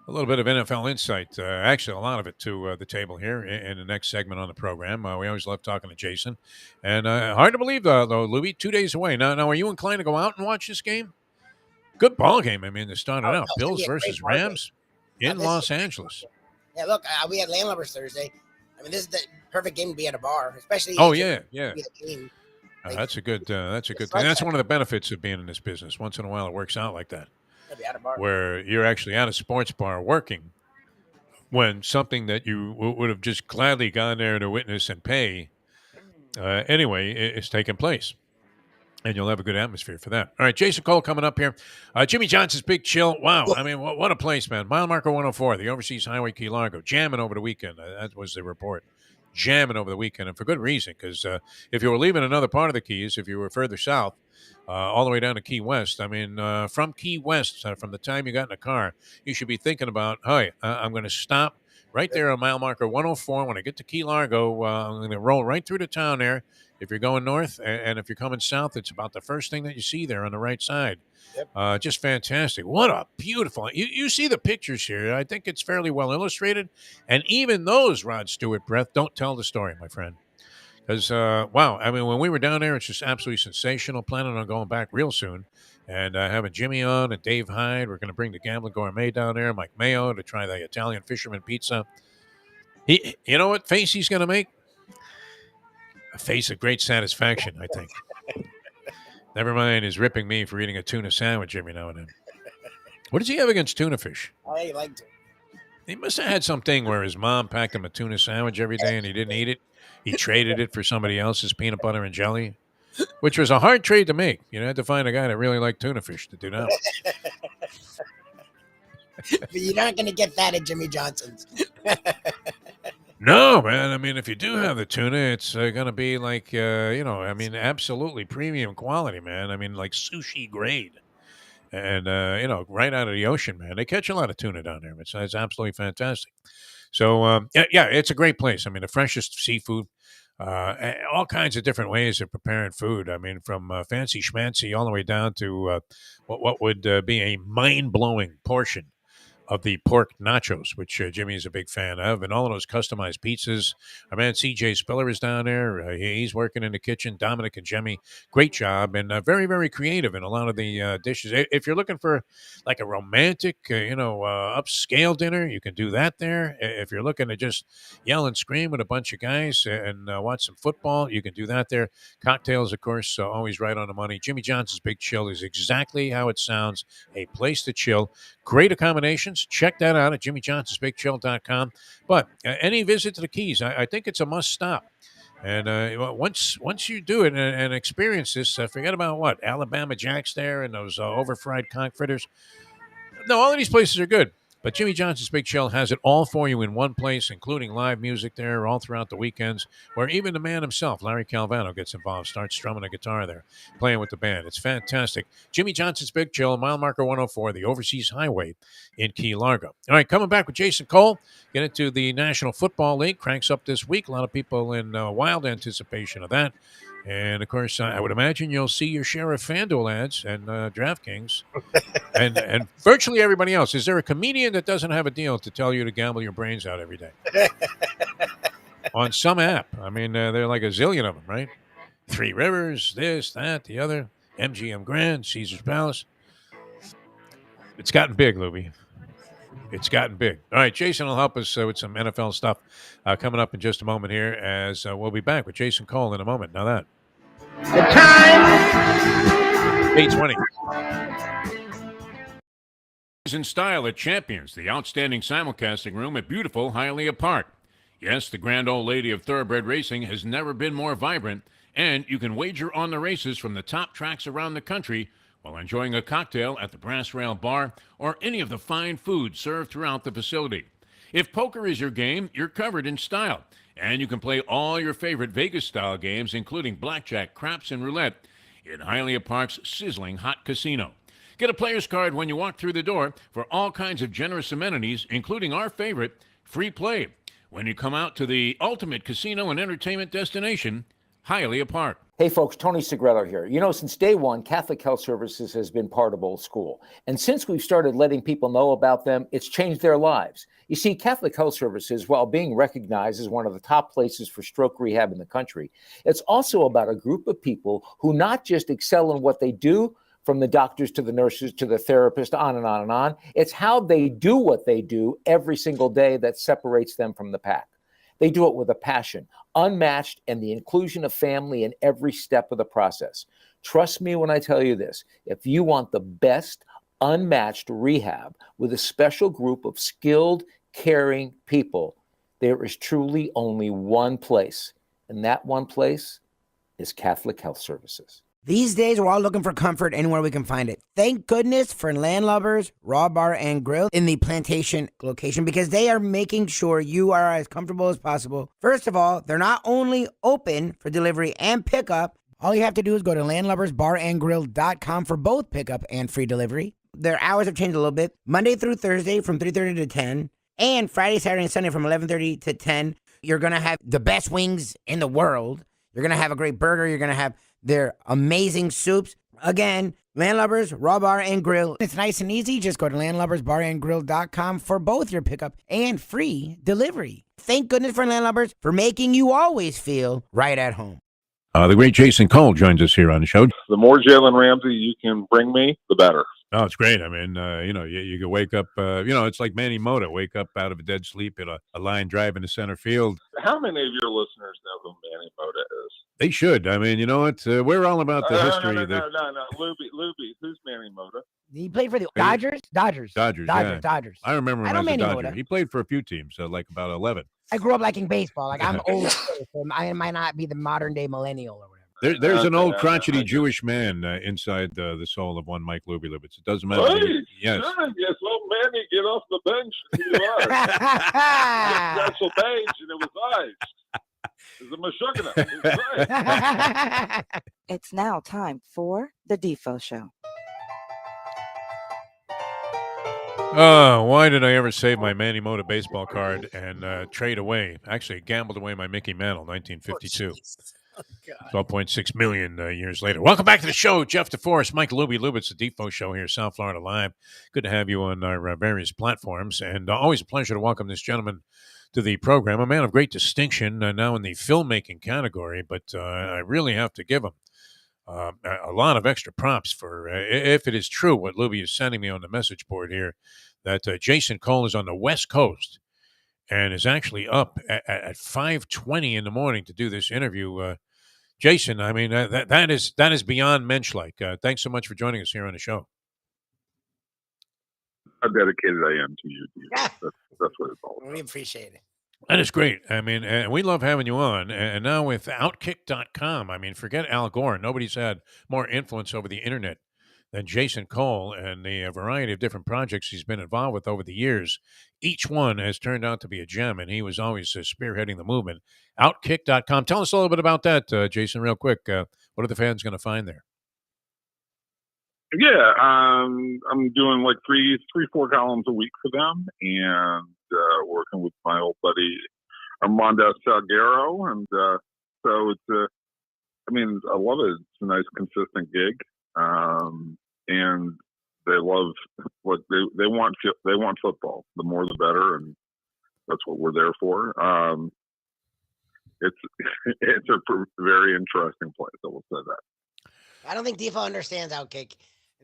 little bit of NFL insight, actually a lot of it, to the table here in the next segment on the program. We always love talking to Jason. And hard to believe, though, Lubie, 2 days away. Now, are you inclined to go out and watch this game? Good ball game, I mean, to start it out. No, Bills versus Rams in Los is, Angeles. Yeah, look, we had landlubbers Thursday. I mean, this is the perfect game to be at a bar, especially. Oh, yeah. That's a good thing. That's one of the benefits of being in this business. Once in a while, it works out like that, where you're actually at a sports bar working when something that you would have just gladly gone there to witness and pay anyway is taking place. And you'll have a good atmosphere for that. All right, Jason Cole coming up here. Jimmy Johnson's Big Chill. Wow. I mean, what a place, man. Mile marker 104, the Overseas Highway, Key Largo. Jamming over the weekend. That was the report. Jamming over the weekend, and for good reason, because if you were leaving another part of the Keys, if you were further south, all the way down to Key West, I mean, from Key West, from the time you got in the car, you should be thinking about, hey, I'm going to stop right there on mile marker 104. When I get to Key Largo, I'm going to roll right through the town there. If you're going north, and if you're coming south, it's about the first thing that you see there on the right side. Yep. Just fantastic. What a beautiful. You see the pictures here. I think it's fairly well illustrated. And even those, Rod Stewart, Breath, don't tell the story, my friend. Because, wow, I mean, when we were down there, it's just absolutely sensational. Planning on going back real soon. And having Jimmy on and Dave Hyde. We're going to bring the Gambling Gourmet down there, Mike Mayo, to try the Italian Fisherman Pizza. You know what face he's going to make? A face of great satisfaction, I think. Never mind his ripping me for eating a tuna sandwich every now and then. What does he have against tuna fish? I liked it. He must have had something where his mom packed him a tuna sandwich every day and he didn't eat it. He traded it for somebody else's peanut butter and jelly, which was a hard trade to make. You had to find a guy that really liked tuna fish to do that. But you're not going to get that at Jimmy Johnson's. No, man. I mean, if you do have the tuna, it's going to be like, I mean, absolutely premium quality, man. I mean, like sushi grade. And, right out of the ocean, man. They catch a lot of tuna down there. It's absolutely fantastic. So, it's a great place. I mean, the freshest seafood, all kinds of different ways of preparing food. I mean, from fancy schmancy all the way down to what would be a mind-blowing portion of the pork nachos, which Jimmy is a big fan of, and all of those customized pizzas. Our man CJ Spiller is down there. He's working in the kitchen. Dominic and Jimmy, great job, and very, very creative in a lot of the dishes. If you're looking for like a romantic, upscale dinner, you can do that there. If you're looking to just yell and scream with a bunch of guys and watch some football, you can do that there. Cocktails, of course, always right on the money. Jimmy Johnson's Big Chill is exactly how it sounds, a place to chill. Great accommodations. Check that out at jimmyjohnsonsbigchill.com. But any visit to the Keys, I think it's a must stop. And once you do it and experience this, forget about what? Alabama Jacks there and those over-fried conch fritters. No, all of these places are good. But Jimmy Johnson's Big Chill has it all for you in one place, including live music there all throughout the weekends, where even the man himself, Larry Calvano, gets involved, starts strumming a guitar there, playing with the band. It's fantastic. Jimmy Johnson's Big Chill, mile marker 104, the Overseas Highway in Key Largo. All right, coming back with Jason Cole, get into the National Football League, cranks up this week. A lot of people in wild anticipation of that. And, of course, I would imagine you'll see your share of FanDuel ads and DraftKings and virtually everybody else. Is there a comedian that doesn't have a deal to tell you to gamble your brains out every day? On some app. I mean, there are like a zillion of them, right? Three Rivers, this, that, the other, MGM Grand, Caesar's Palace. It's gotten big, Lubie. It's gotten big. All right, Jason will help us with some NFL stuff coming up in just a moment here as we'll be back with Jason Cole in a moment. Now that. The time. 8:20. In style at Champions, the outstanding simulcasting room at beautiful Hialeah Park. Yes, the grand old lady of thoroughbred racing has never been more vibrant, and you can wager on the races from the top tracks around the country while enjoying a cocktail at the Brass Rail Bar or any of the fine food served throughout the facility. If poker is your game, you're covered in style, and you can play all your favorite Vegas-style games, including blackjack, craps, and roulette, in Hialeah Park's sizzling hot casino. Get a player's card when you walk through the door for all kinds of generous amenities, including our favorite, free play, when you come out to the ultimate casino and entertainment destination, Hialeah Park. Hey folks, Tony Segreto here. You know, since day one, Catholic Health Services has been part of Old School. And since we've started letting people know about them, it's changed their lives. You see, Catholic Health Services, while being recognized as one of the top places for stroke rehab in the country, it's also about a group of people who not just excel in what they do, from the doctors to the nurses to the therapist, on and on and on. It's how they do what they do every single day that separates them from the pack. They do it with a passion, unmatched, and the inclusion of family in every step of the process. Trust me when I tell you this. If you want the best, unmatched rehab with a special group of skilled, caring people, there is truly only one place, and that one place is Catholic Health Services. These days, we're all looking for comfort anywhere we can find it. Thank goodness for Landlubbers Raw Bar and Grill in the Plantation location, because they are making sure you are as comfortable as possible. First of all, they're not only open for delivery and pickup. All you have to do is go to landlubbersbarandgrill.com for both pickup and free delivery. Their hours have changed a little bit. Monday through Thursday from 3:30 to 10, and Friday, Saturday, and Sunday from 11:30 to 10. You're going to have the best wings in the world. You're going to have a great burger. You're going to have their amazing soups. Again, Landlubbers, Raw Bar and Grill. It's nice and easy. Just go to landlubbersbarandgrill.com for both your pickup and free delivery. Thank goodness for Landlubbers for making you always feel right at home. The great Jason Cole joins us here on the show. The more Jalen Ramsey you can bring me, the better. Oh, it's great. I mean, you can wake up, it's like Manny Mota, wake up out of a dead sleep in a line drive into center field. How many of your listeners know who Manny Mota is? They should. I mean, you know what? We're all about the history. No. Lubie. Who's Manny Mota? He played for the Dodgers? Dodgers. Yeah. Dodgers. I remember him as a Manny Dodger. Mota. He played for a few teams, like about 11. I grew up liking baseball. Like, I'm old, so I might not be the modern day millennial or whatever. There's an old crotchety Jewish man inside the soul of one Mike Lubie Libitz. It doesn't matter. Hey, yes. Yes, old Manny, get off the bench. You are. Special bench, and it was ice. It was a Meshuggah. It's now time for the Defo Show. Oh, why did I ever save my Manny Mota baseball card and trade away? Actually, gambled away my Mickey Mantle, 1952. 12.6 million years later. Welcome back to the show. Jeff DeForest, Mike Lubie Lubitz, the Defo Show here, South Florida Live. Good to have you on our various platforms, and always a pleasure to welcome this gentleman to the program. A man of great distinction, now in the filmmaking category, but I really have to give him a lot of extra props for, if it is true what Lubie is sending me on the message board here, that Jason Cole is on the West Coast and is actually up at 5:20 in the morning to do this interview. Jason, I mean, that is beyond mensch-like. Thanks so much for joining us here on the show. How dedicated I am to you. That's what it's all about. We appreciate it. That is great. I mean, and we love having you on. And now with Outkick.com, I mean, forget Al Gore. Nobody's had more influence over the internet than Jason Cole and the variety of different projects he's been involved with over the years. Each one has turned out to be a gem, and he was always spearheading the movement. Outkick.com. Tell us a little bit about that, Jason, real quick. What are the fans going to find there? Yeah, I'm doing like three, 4 columns a week for them, and working with my old buddy Armando Salguero, and so it's I mean, I love it. It's a nice, consistent gig, and they love what they want. They want football. The more, the better, and that's what we're there for. It's a very interesting place. I will say that. I don't think Defo understands Outkick.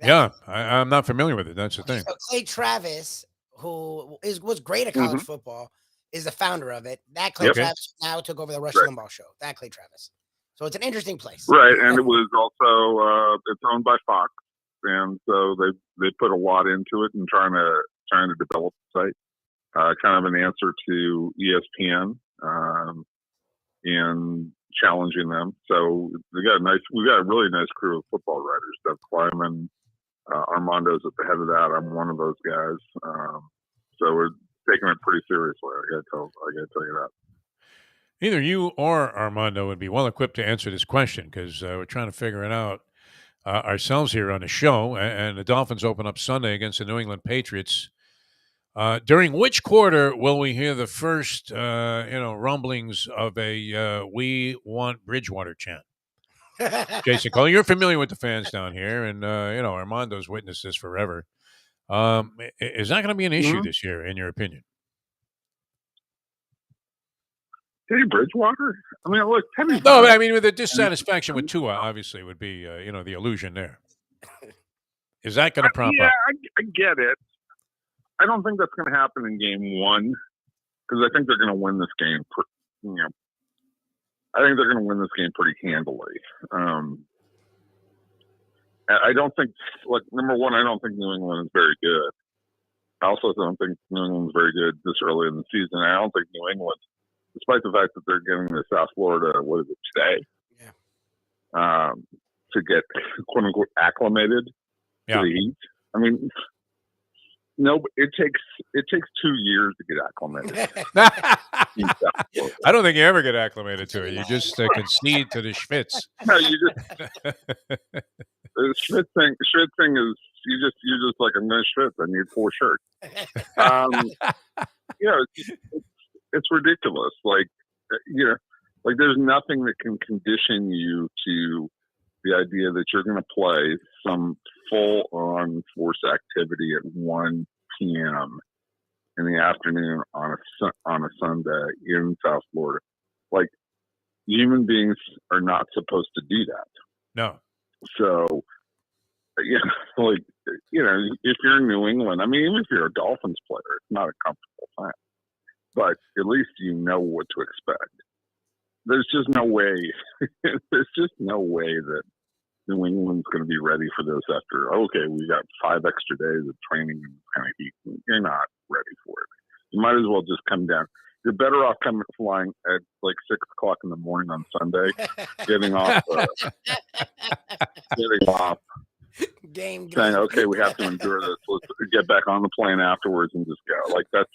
I'm not familiar with it. That's the thing. So Clay Travis, who was great at college football, is the founder of it. That Clay Travis now took over the Rush Limbaugh show. That Clay Travis. So it's an interesting place. Right, and it was also it's owned by Fox, and so they put a lot into it and trying to develop the site, kind of an answer to ESPN, and challenging them. So we got a really nice crew of football writers. Doug Kleiman, Armando's at the head of that. I'm one of those guys. So we're taking it pretty seriously. I gotta tell you that. Either you or Armando would be well equipped to answer this question, because we're trying to figure it out ourselves here on the show. And the Dolphins open up Sunday against the New England Patriots. During which quarter will we hear the first, rumblings of a "We Want Bridgewater" chant? Jason Cole, you're familiar with the fans down here, and Armando's witnessed this forever. Is that going to be an issue this year, in your opinion? Teddy Bridgewater? I mean, look, Teddy. No, I mean, with the dissatisfaction with Tua, obviously, would be the illusion there. Is that going to prop up? Yeah, I get it. I don't think that's going to happen in game 1, because I think they're going to win this game. I think they're going to win this game pretty handily. I don't think, number one, I don't think New England is very good. I also don't think New England is very good this early in the season. I don't think New England, despite the fact that they're getting to South Florida, what is it, today? Yeah. To get, quote unquote, acclimated to the heat. I mean, no, it takes 2 years to get acclimated. I don't think you ever get acclimated to it. You just concede to the schwitz. No, you just the schwitz thing is you're just like, I'm gonna schwitz. I need 4 shirts. It's ridiculous. Like there's nothing that can condition you to the idea that you're going to play some full-on force activity at 1 p.m. in the afternoon on a Sunday in South Florida. Like, human beings are not supposed to do that. No. So, if you're in New England, I mean, even if you're a Dolphins player, it's not a comfortable time. But at least you know what to expect. There's just no way. There's just no way that New England's going to be ready for this after, we got 5 extra days of training and kind of heat. You're not ready for it. You might as well just come down. You're better off flying at like 6 o'clock in the morning on Sunday, getting off, game, saying, okay, we have to endure this. Let's get back on the plane afterwards and just go. Like that's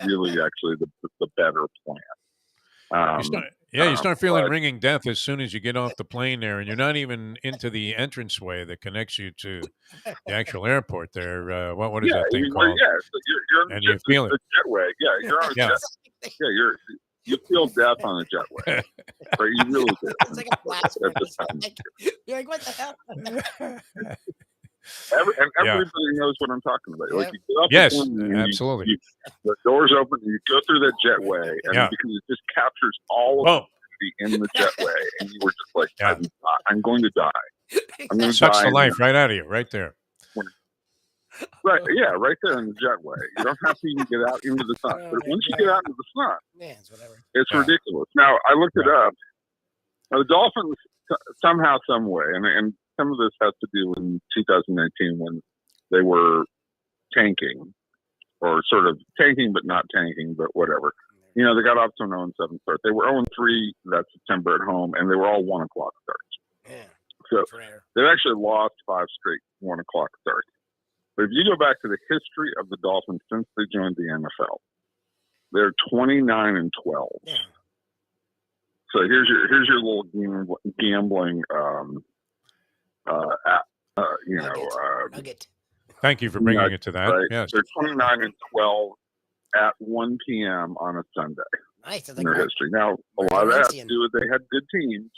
really actually the better plan. You start feeling ringing death as soon as you get off the plane there, and you're not even into the entranceway that connects you to the actual airport there. What is that thing called? Yeah, so you're and you feel it. Jetway. Yeah, you're on a jet. Yeah, you feel death on a jetway. Right? You really do. It's like a blast. You're like, what the hell? Everybody knows what I'm talking about. Like, you get up yes, and absolutely. The doors open, and you go through that jetway, and because it just captures all of the in the jetway, and you were just like, I'm going to die. I'm going to sucks die the life right out of you, right there. Right, yeah, right there in the jetway. You don't have to even get out into the sun. But once you get out into the sun, it's ridiculous. Now, I looked it up. Now, the Dolphins, somehow, some way, and some of this has to do in 2019 when they were tanking, or sort of tanking but not tanking, but whatever. They got off to an 0-7 start. They were 0-3 that September at home, and they were all 1 o'clock starts. Yeah. So It's rare. they've actually lost 5 straight 1 o'clock starts. But if you go back to the history of the Dolphins since they joined the NFL, they're 29-12. Yeah. So here's your little gambling Nugget. Thank you for bringing it to that. Right? Yes. They're 29-12 at 1 p.m. on a Sunday Nice. in their history. Now, a lot of that has to do with they had good teams,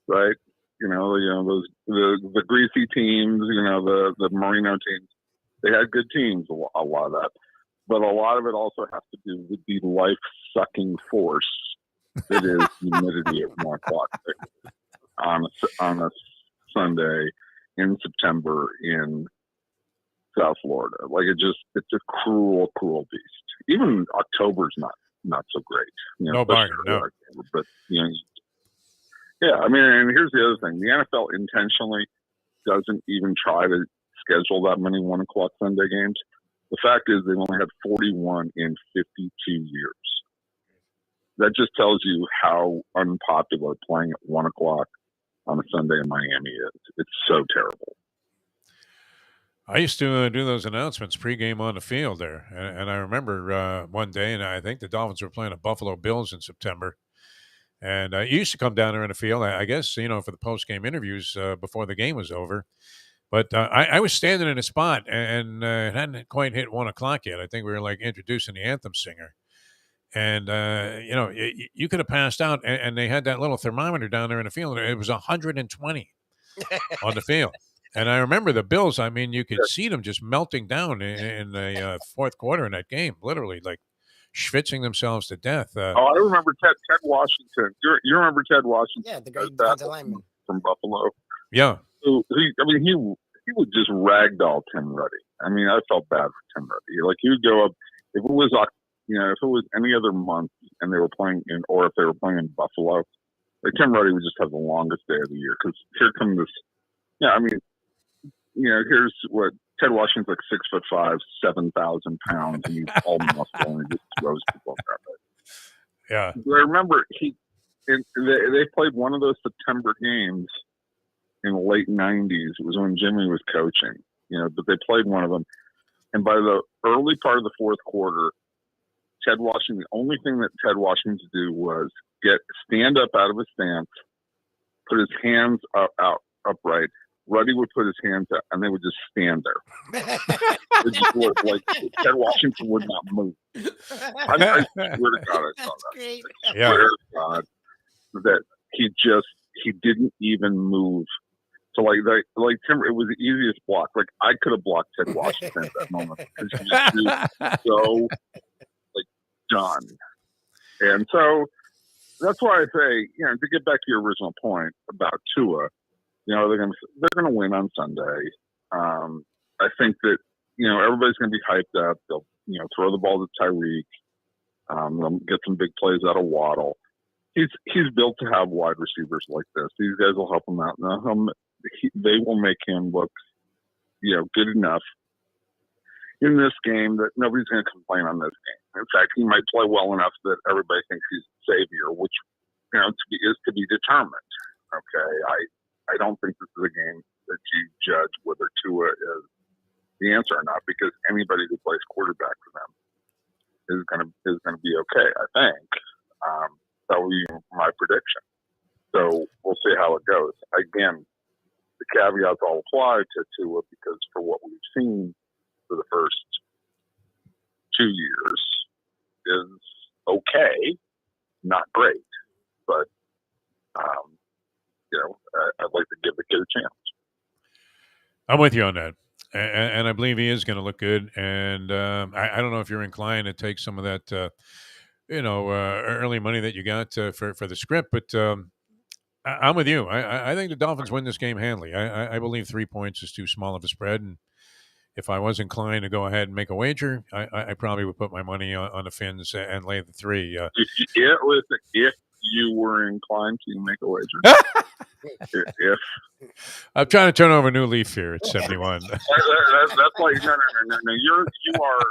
right? Those the greasy teams, the Marino teams. They had good teams, a lot of that. But a lot of it also has to do with the life-sucking force that is humidity at 1 o'clock on a Sunday in September in South Florida. Like it's a cruel, cruel beast. Even October's not so great. No bargain, no. October, but yeah. I mean, and here's the other thing: the NFL intentionally doesn't even try to schedule that many 1 o'clock Sunday games. The fact is, they've only had 41 in 52 years. That just tells you how unpopular playing at 1 o'clock on a Sunday in Miami is. It's so terrible. I used to do those announcements pregame on the field there. And I remember one day, and I think the Dolphins were playing the Buffalo Bills in September. And I used to come down there in the field, I guess, for the postgame interviews before the game was over. But I was standing in a spot, and it hadn't quite hit 1 o'clock yet. I think we were like introducing the anthem singer. And, you could have passed out, and they had that little thermometer down there in the field. And it was 120 on the field. And I remember the Bills, I mean, you could see them just melting down in the fourth quarter in that game, literally like schwitzing themselves to death. I remember Ted Washington. You remember Ted Washington? Yeah, the great defensive lineman from Buffalo. Yeah. He would just ragdoll Tim Ruddy. I mean, I felt bad for Tim Ruddy. Like he would go up if it was any other month and they were playing or if they were playing in Buffalo, like Tim Ruddy would just have the longest day of the year because here comes this. Yeah, I mean, here's what Ted Washington's like 6'5", 7,000 pounds, and he's all muscle and he just throws people out there. Yeah, I remember they played one of those September games in the late '90s. It was when Jimmy was coaching, but they played one of them, and by the early part of the fourth quarter, Ted Washington. The only thing that Ted Washington could do was stand up out of his stance, put his hands upright. Ruddy would put his hands up, and they would just stand there. It just would, like Ted Washington would not move. I swear to God, I saw that. Great. I swear to God that he didn't even move. So like Tim, it was the easiest block. Like I could have blocked Ted Washington at that moment because he was so done. And so that's why I say, to get back to your original point about Tua. They're gonna win on Sunday. I think that everybody's gonna be hyped up. They'll throw the ball to Tyreek. They'll get some big plays out of Waddle. He's built to have wide receivers like this. These guys will help him out. They will make him look good enough in this game that nobody's gonna complain on this game. In fact, he might play well enough that everybody thinks he's the savior, which is to be determined. Okay, I don't think this is a game that you judge whether Tua is the answer or not, because anybody who plays quarterback for them is gonna be okay. I think that would be my prediction. So we'll see how it goes. Again, the caveats all apply to Tua because for what we've seen for the first 2 years is okay, not great, but. I'd like to give the kid a chance. I'm with you on that. And I believe he is going to look good. And I don't know if you're inclined to take some of that, early money that you got for the script, but I'm with you. I think the Dolphins win this game handily. I believe 3 points is too small of a spread. And if I was inclined to go ahead and make a wager, I probably would put my money on the Fins and lay the 3. If you were inclined to make a wager. If I'm trying to turn over a new leaf here at 71. That's like no. You are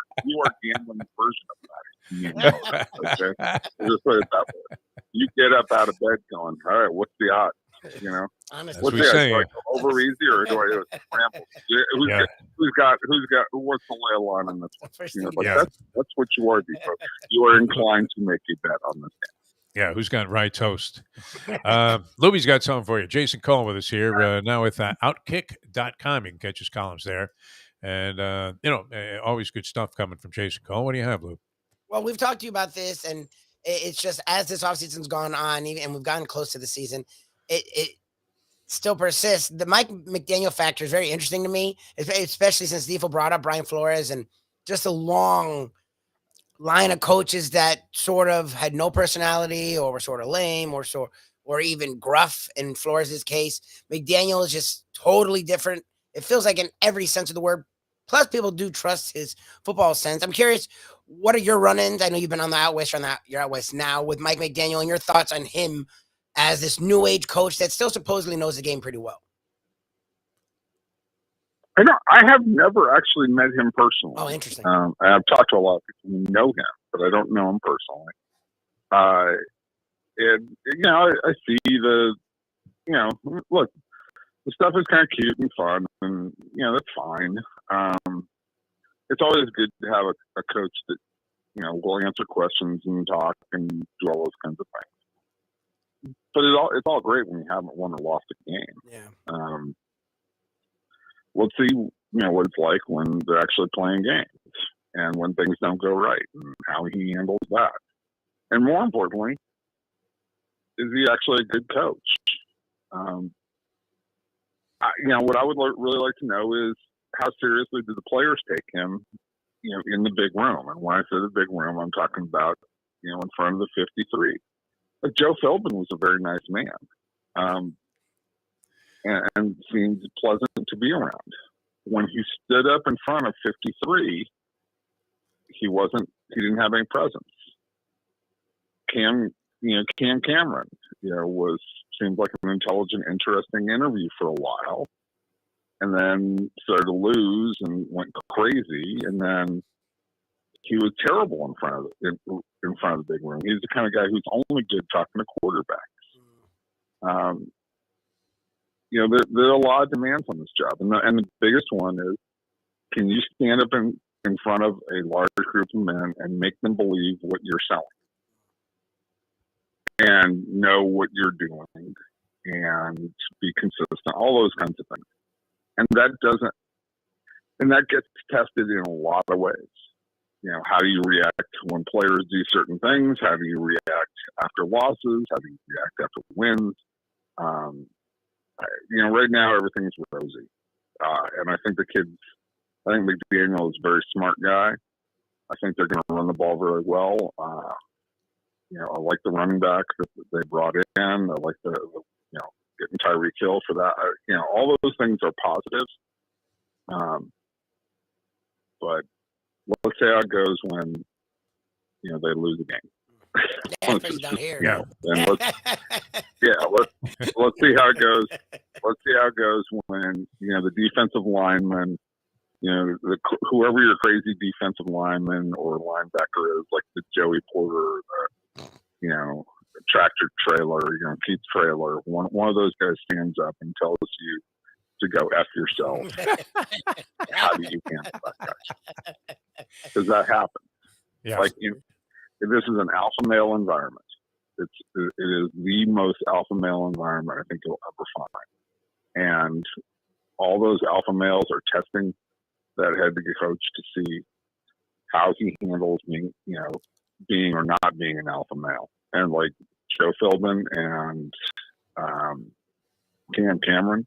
gambling version of that. Okay, just put it that way. You get up out of bed going, all right, what's the odds? You know, Honestly, As we do say, I go over easy or do I scramble? yeah, What's the lay of line on this one? first You know, thing but Yeah. that's what you are, Defo. You are inclined to make a bet on this yeah, who's got rye toast? Lubie's got something for you. Jason Cole with us here now with Outkick.com. You can catch his columns there. And, always good stuff coming from Jason Cole. What do you have, Lube? well, we've talked to you about this, and it's just as this offseason's gone on, and we've gotten close to the season, it still persists. The Mike McDaniel factor is very interesting to me, especially since Defo brought up Brian Flores and just a long line of coaches that sort of had no personality or were sort of lame or even gruff in Flores' case. McDaniel is just totally different. It feels like in every sense of the word. Plus, people do trust his football sense. I'm curious, what are your run-ins? I know you've been on the Out West, you're Out West now with Mike McDaniel, and your thoughts on him as this new age coach that still supposedly knows the game pretty well. I have never actually met him personally. Oh, interesting. I've talked to a lot of people who know him, but I don't know him personally. I see look, the stuff is kind of cute and fun, and that's fine. It's always good to have a coach that will answer questions and talk and do all those kinds of things. But it's all great when you haven't won or lost a game. Yeah. Let's see, what it's like when they're actually playing games and when things don't go right and how he handles that. And more importantly, is he actually a good coach? What I would really like to know is how seriously do the players take him, in the big room? And when I say the big room, I'm talking about, in front of the 53. But Joe Philbin was a very nice man. And seemed pleasant to be around. When he stood up in front of 53, he didn't have any presence. Cam Cameron, seemed like an intelligent, interesting interview for a while, and then started to lose and went crazy, and then he was terrible in front of the big room. He's the kind of guy who's only good talking to quarterbacks. There are a lot of demands on this job. And the biggest one is, can you stand up in front of a large group of men and make them believe what you're selling? And know what you're doing and be consistent, all those kinds of things. And that gets tested in a lot of ways. How do you react when players do certain things? How do you react after losses? How do you react after wins? Right now everything's rosy, and I think McDaniel is a very smart guy. I think they're going to run the ball very well. I like the running back that they brought in. I like getting Tyreek Hill for that. All those things are positives. But let's see how it goes when they lose a game. Down here. Yeah, and let's see how it goes. Let's see how it goes when the defensive lineman, whoever your crazy defensive lineman or linebacker is, like the Joey Porter, tractor trailer, Keith Trailer. One of those guys stands up and tells you to go F yourself. How do you handle that guy? Because that happens. Yeah. This is an alpha male environment. It is the most alpha male environment I think you'll ever find. And all those alpha males are testing that head coach to see how he handles being or not being an alpha male. And like Joe Philbin and Cam Cameron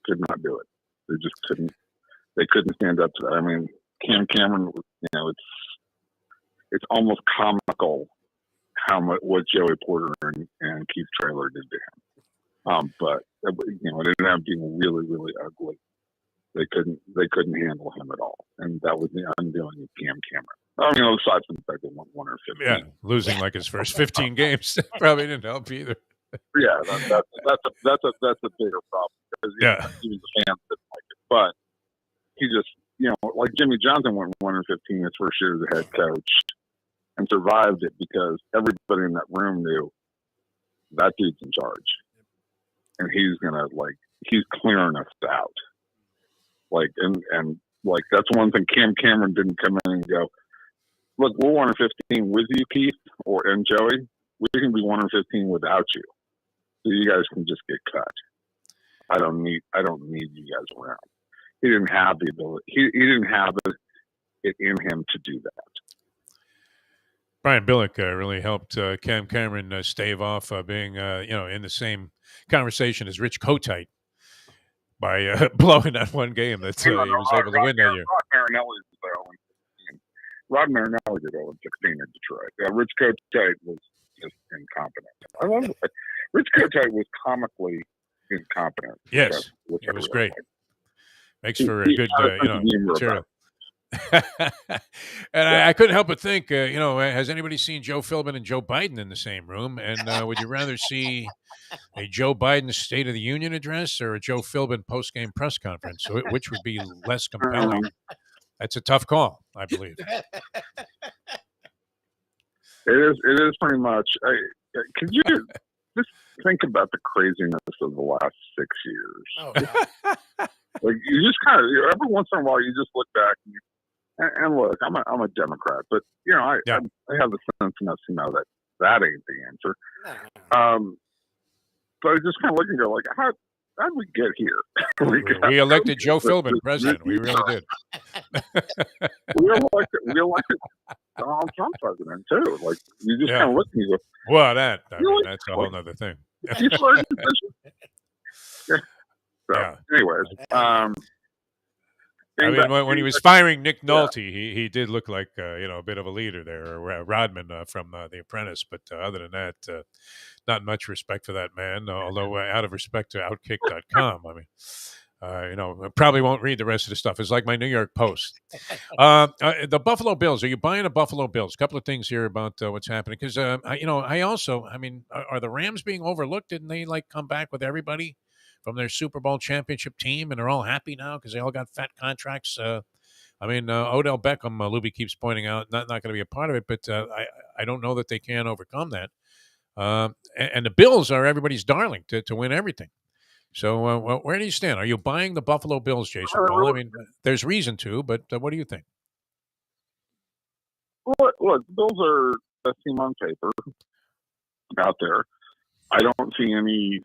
could not do it. They just couldn't. They couldn't stand up to that. I mean, Cam Cameron, it's almost comical what Joey Porter and Keith Trailer did to him. But it ended up being really, really ugly. They couldn't handle him at all, and that was the undoing of Cam Cameron. Aside from the fact they won 1 or 15. Yeah, losing like his first 15 games probably didn't help either. Yeah, that's a bigger problem because even the fans didn't like it. But he just, like Jimmy Johnson went 1 or 15 his first year as a head coach and survived it because everybody in that room knew that dude's in charge. and he's clearing us out. Like, and like, that's one thing. Cam Cameron didn't come in and go, look, we're 1-15 with you, Keith, and Joey. We can be 1-15 without you. So you guys can just get cut. I don't need you guys around. He didn't have the ability. He didn't have it in him to do that. Brian Billick really helped Cam Cameron stave off being, in the same conversation as Rich Kotite by blowing that one game that he was able to win that year. Rod Marinelli did 0-16 in Detroit. Rich Kotite was just incompetent. Rich Kotite was comically incompetent. Yes, it was great. Makes for a good, material. And I couldn't help but think, has anybody seen Joe Philbin and Joe Biden in the same room? And would you rather see a Joe Biden State of the Union address or a Joe Philbin post-game press conference? So which would be less compelling? That's a tough call, I believe. It is pretty much. Could you just think about the craziness of the last 6 years? Oh, God. Like, you just kind of, every once in a while, you just look back and look. I'm a Democrat, but I have the sense enough to know that ain't the answer. But I just kind of look and go, like, how did we get here? We elected Joe Philbin president. We really did. we elected Donald Trump president too. Like, you just kind of look and you go, well, that's a whole other thing. Anyways, when he was firing Nick Nolte, he did look like a bit of a leader there, or Rodman from The Apprentice. But other than that, not much respect for that man. Although out of respect to Outkick.com, I mean, probably won't read the rest of the stuff. It's like my New York Post. The Buffalo Bills. Are you buying the Buffalo Bills? A couple of things here about what's happening, because I mean, are the Rams being overlooked? Didn't they come back with everybody from their Super Bowl championship team, and they're all happy now because they all got fat contracts? Odell Beckham, Lubie keeps pointing out, not going to be a part of it, but I don't know that they can overcome that. And the Bills are everybody's darling to win everything. So where do you stand? Are you buying the Buffalo Bills, Jason Paul? I mean, there's reason to, but what do you think? Look, the Bills are the team on paper out there. I don't see any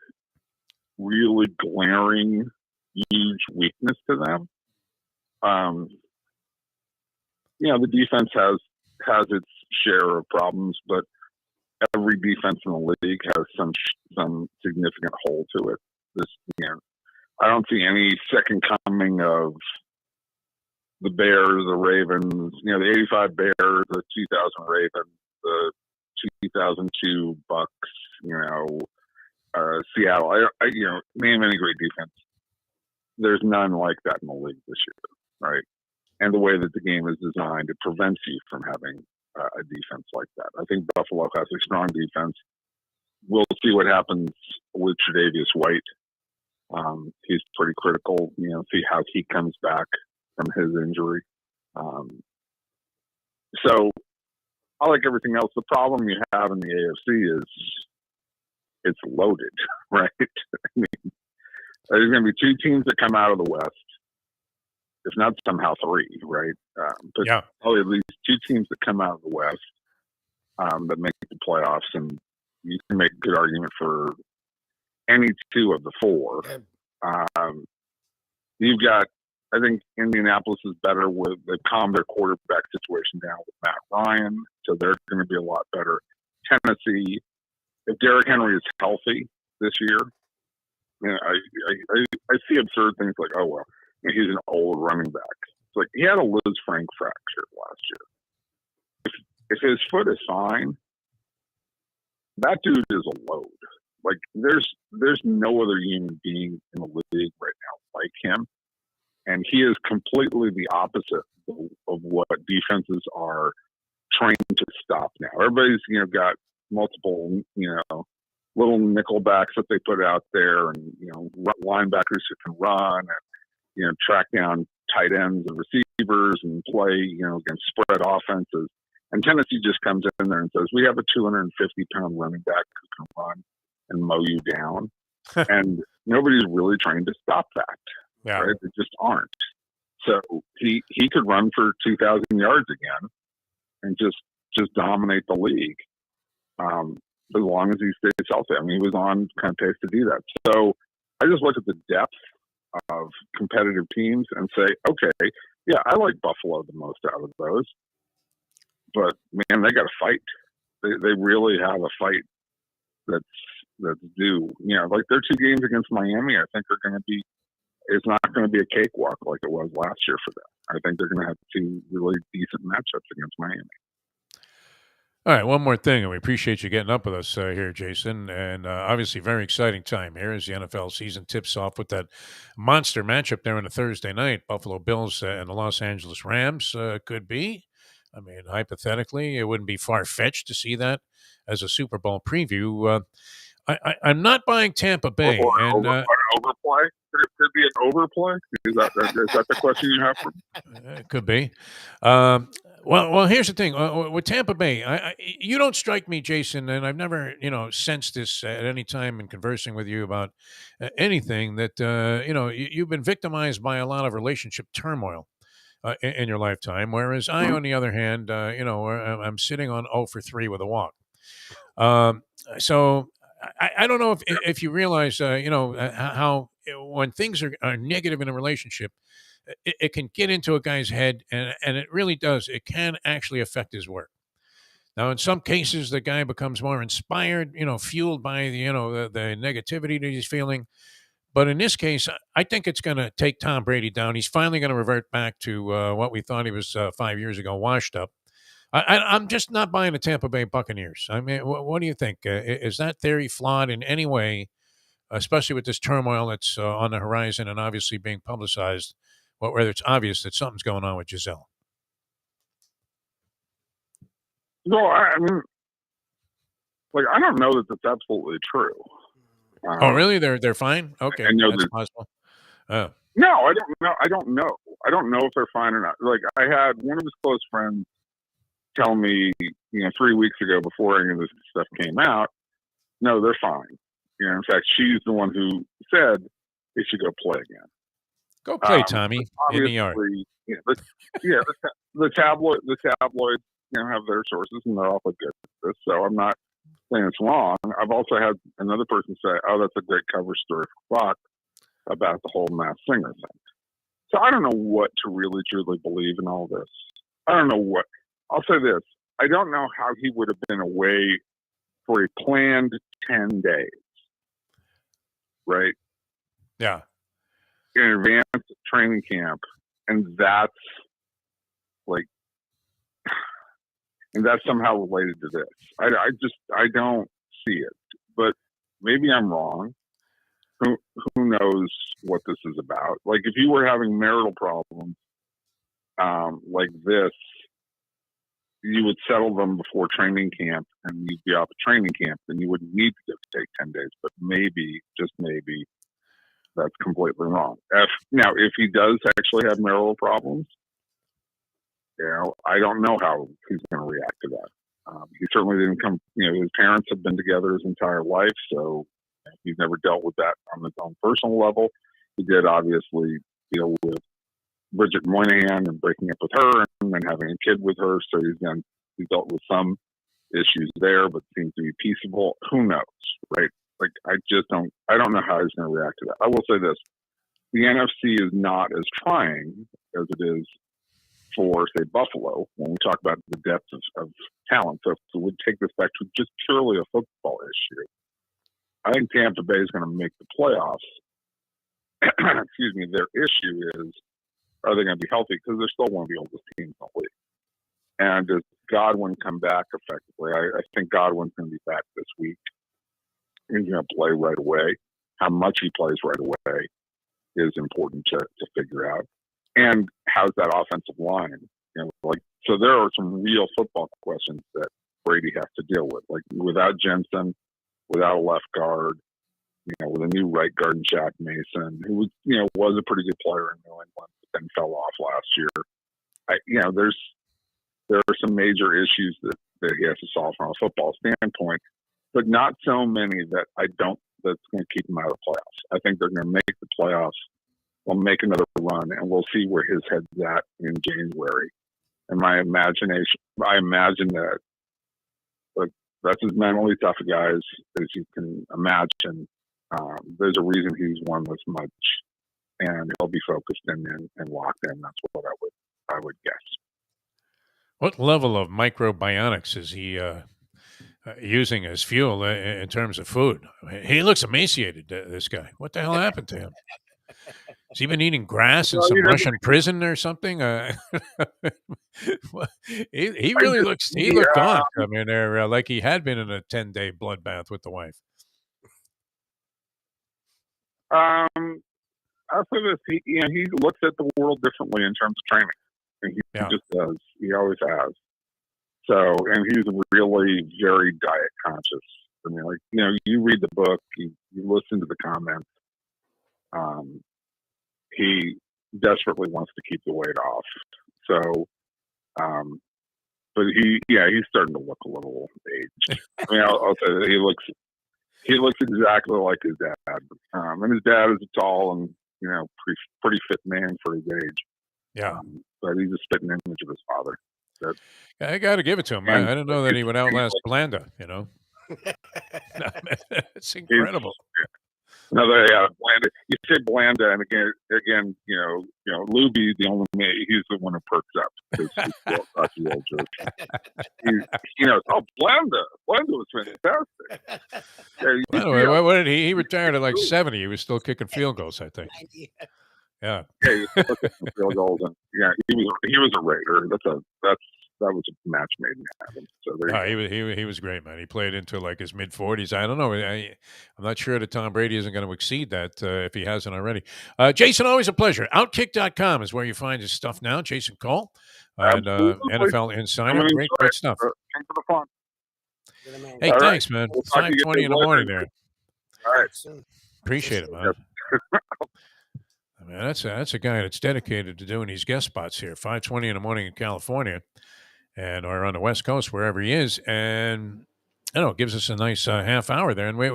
really glaring, huge weakness to them. The defense has its share of problems, but every defense in the league has some significant hole to it. I don't see any second coming of the Bears, the Ravens, the 85 Bears, the 2000 Ravens, the 2002 Bucks, Seattle. Name any great defense. There's none like that in the league this year, right? And the way that the game is designed, it prevents you from having a defense like that. I think Buffalo has a strong defense. We'll see what happens with Tre'Davious White. He's pretty critical. See how he comes back from his injury. So I like everything else. The problem you have in the AFC is it's loaded, right? I mean, there's going to be two teams that come out of the West, if not somehow three, right? But probably at least two teams that come out of the West that make the playoffs, and you can make a good argument for any two of the four. You've got, I think Indianapolis is better with, they've calmed their quarterback situation down with Matt Ryan, so they're going to be a lot better. Tennessee, if Derrick Henry is healthy this year, I see absurd things like, oh, well, he's an old running back. It's like, he had a Liz Frank fracture last year. If his foot is fine, that dude is a load. Like, there's no other human being in the league right now like him. And he is completely the opposite of what defenses are trained to stop now. Everybody's, got multiple, little nickel backs that they put out there, and, linebackers who can run and, track down tight ends and receivers and play, against spread offenses. And Tennessee just comes in there and says, we have a 250-pound running back who can run and mow you down. and nobody's really trying to stop that. Yeah. Right? They just aren't. So he could run for 2,000 yards again and just dominate the league, as long as he stays healthy. I mean, he was on kind of pace to do that. So I just look at the depth of competitive teams and say, okay, yeah, I like Buffalo the most out of those, but man, they got to fight. They really have a fight that's due. You know, like their 2 games against Miami, I think are going to be. It's not going to be a cakewalk like it was last year for them. I think they're going to have 2 really decent matchups against Miami. All right, one more thing, and we appreciate you getting up with us here, Jason. And obviously, very exciting time here as the NFL season tips off with that monster matchup there on a Thursday night. Buffalo Bills and the Los Angeles Rams could be. I mean, hypothetically, it wouldn't be far-fetched to see that as a Super Bowl preview. I'm not buying Tampa Bay. Or and overplay? Could be an overplay? Is that the question you have for me? It could be. Well, here's the thing with Tampa Bay. You don't strike me, Jason, and I've never, sensed this at any time in conversing with you about anything that you've been victimized by a lot of relationship turmoil in your lifetime. Whereas I, on the other hand, I'm sitting on 0 for 3 with a walk. So I don't know if you realize, how when things are negative in a relationship, it can get into a guy's head, and it really does. It can actually affect his work. Now, in some cases, the guy becomes more inspired, fueled by the negativity that he's feeling. But in this case, I think it's going to take Tom Brady down. He's finally going to revert back to what we thought he was 5 years ago, washed up. I'm just not buying the Tampa Bay Buccaneers. I mean, what do you think? Is that theory flawed in any way, especially with this turmoil that's on the horizon and obviously being publicized? Whether it's obvious that something's going on with Giselle. No, I mean, like, I don't know that that's absolutely true. Oh, really? They're fine? Okay, I know that's that, possible. No, I don't know. I don't know. I don't know if they're fine or not. Like, I had one of his close friends tell me, 3 weeks ago before any of this stuff came out, no, they're fine. In fact, she's the one who said they should go play again. Go play, Tommy, in the yard. The tabloids, have their sources, and they're awfully good at this. So I'm not saying it's wrong. I've also had another person say, "Oh, that's a great cover story for Fox about the whole Masked Singer thing." So I don't know what to really truly believe in all this. I don't know what. I'll say this: I don't know how he would have been away for a planned 10 days, right? Yeah. In advanced training camp, and that's somehow related to this. I don't see it, but maybe I'm wrong. Who knows what this is about? Like, if you were having marital problems like this, you would settle them before training camp, and you'd be off of training camp, and you wouldn't need to take 10 days. But maybe, just maybe, that's completely wrong. If he does actually have marital problems, I don't know how he's going to react to that. He certainly didn't come. His parents have been together his entire life, so he's never dealt with that on his own personal level. He did obviously deal with Bridget Moynihan and breaking up with her, and then having a kid with her. So he's dealt with some issues there, but seems to be peaceable. Who knows, right? Like, I don't know how he's going to react to that. I will say this: the NFC is not as trying as it is for, say, Buffalo when we talk about the depth of talent. So if we take this back to just purely a football issue, I think Tampa Bay is going to make the playoffs. Excuse me. Their issue is, are they going to be healthy? Because they're still one of the oldest teams in the league. And does Godwin come back effectively? I think Godwin's going to be back this week. He's going to play right away. How much he plays right away is important to figure out. And how's that offensive line? So there are some real football questions that Brady has to deal with. Like, without Jensen, without a left guard, with a new right guard in Jack Mason, who was a pretty good player in New England, but then fell off last year. There are some major issues that he has to solve from a football standpoint, but not so many that I don't that's going to keep them out of the playoffs. I think they're going to make the playoffs. They'll make another run, and we'll see where his head's at in January. And my imagination, I imagine that, like, that's as mentally tough a guy as you can imagine. There's a reason he's won this much, and he'll be focused and locked in. That's what I would guess. What level of microbionics is he using as fuel in terms of food? He looks emaciated, this guy. What the hell happened to him? Has he been eating grass in some Russian prison or something? He really looks. He looked gone. I mean, like he had been in a 10-day bloodbath with the wife. After this, he looks at the world differently in terms of training, and he just does. He always has. So, and he's really very diet conscious. I mean, like, you read the book, you listen to the comments. He desperately wants to keep the weight off. So, but he's starting to look a little aged. I mean, I'll say that he looks exactly like his dad. And his dad is a tall and, pretty fit man for his age. Yeah. But he's a spitting image of his father. I got to give it to him. I didn't know that he would outlast Blanda, It's incredible. Blanda. You said Blanda, and again, Lubie, the only man, he's the one who perks up because he's the old jerk. Blanda was fantastic. Yeah, what did he retired at like 70? He was still kicking field goals, I think. Yeah. Yeah, he was still kicking field goals, and he was a Raider. That was a match made in heaven. So he was great, man. He played into like his mid-40s. I don't know. I'm not sure that Tom Brady isn't going to exceed that if he hasn't already. Jason, always a pleasure. Outkick.com is where you find his stuff now. Jason Cole and NFL Insider. Great stuff. Thanks for the fun. Hey, thanks, man. 5:20 in the morning there. All right. Appreciate it, man. Man, that's a guy that's dedicated to doing these guest spots here. 5:20 in the morning in California, or on the West Coast, wherever he is, and it gives us a nice half hour there. And we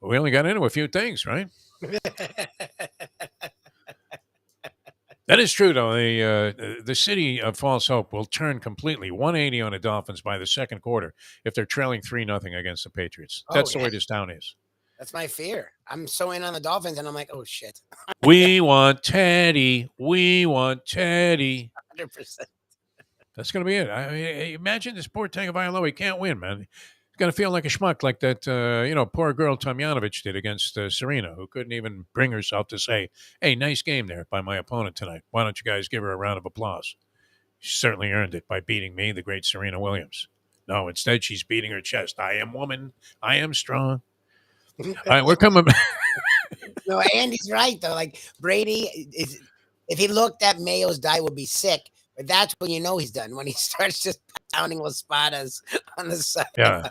only got into a few things, right? That is true, though. The city of False Hope will turn completely 180 on the Dolphins by the second quarter if they're trailing 3-0 against the Patriots. That's the way this town is. That's my fear. I'm so in on the Dolphins, and I'm like, oh, shit. We want Teddy. We want Teddy. 100%. That's going to be it. I mean, imagine this poor Tagovailoa. He can't win, man. He's going to feel like a schmuck, like that, poor girl Tomjanovic did against Serena, who couldn't even bring herself to say, hey, nice game there by my opponent tonight. Why don't you guys give her a round of applause? She certainly earned it by beating me, the great Serena Williams. No, instead, she's beating her chest. I am woman. I am strong. All right, we're coming back. No, Andy's right, though. Like, Brady, if he looked at Mayo's die, would be sick. But that's when you know he's done, when he starts just pounding with spadas on the side. Yeah.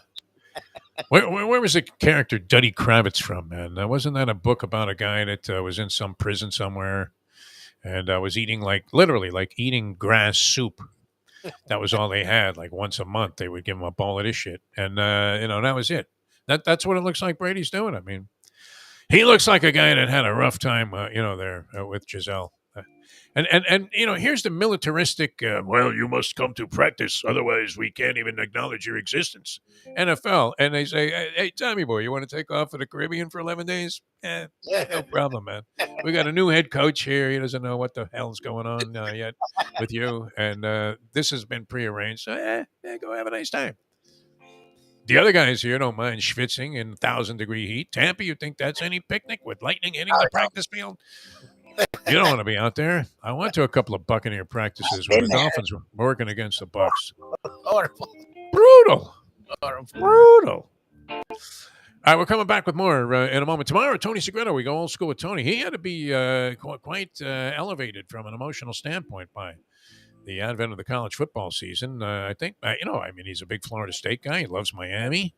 Where was the character Duddy Kravitz from, man? Wasn't that a book about a guy that was in some prison somewhere and was eating, literally eating grass soup? That was all they had. Like once a month, they would give him a bowl of this shit. And, that was it. That's what it looks like Brady's doing. I mean, he looks like a guy that had a rough time, there with Giselle. And here's the militaristic, you must come to practice, otherwise we can't even acknowledge your existence. NFL, and they say, hey, Tommy boy, you want to take off for the Caribbean for 11 days? No problem, man. We got a new head coach here. He doesn't know what the hell's going on yet with you, and this has been prearranged. So, go have a nice time. The other guys here don't mind schwitzing in 1,000-degree heat. Tampa, you think that's any picnic with lightning hitting the practice field? You don't want to be out there. I went to a couple of Buccaneer practices where the Dolphins were working against the Bucs. Horrible. Brutal. Horrible. Brutal. All right, we're coming back with more in a moment. Tomorrow, Tony Segreto, we go old school with Tony. He had to be quite elevated from an emotional standpoint by the advent of the college football season. I think, he's a big Florida State guy. He loves Miami.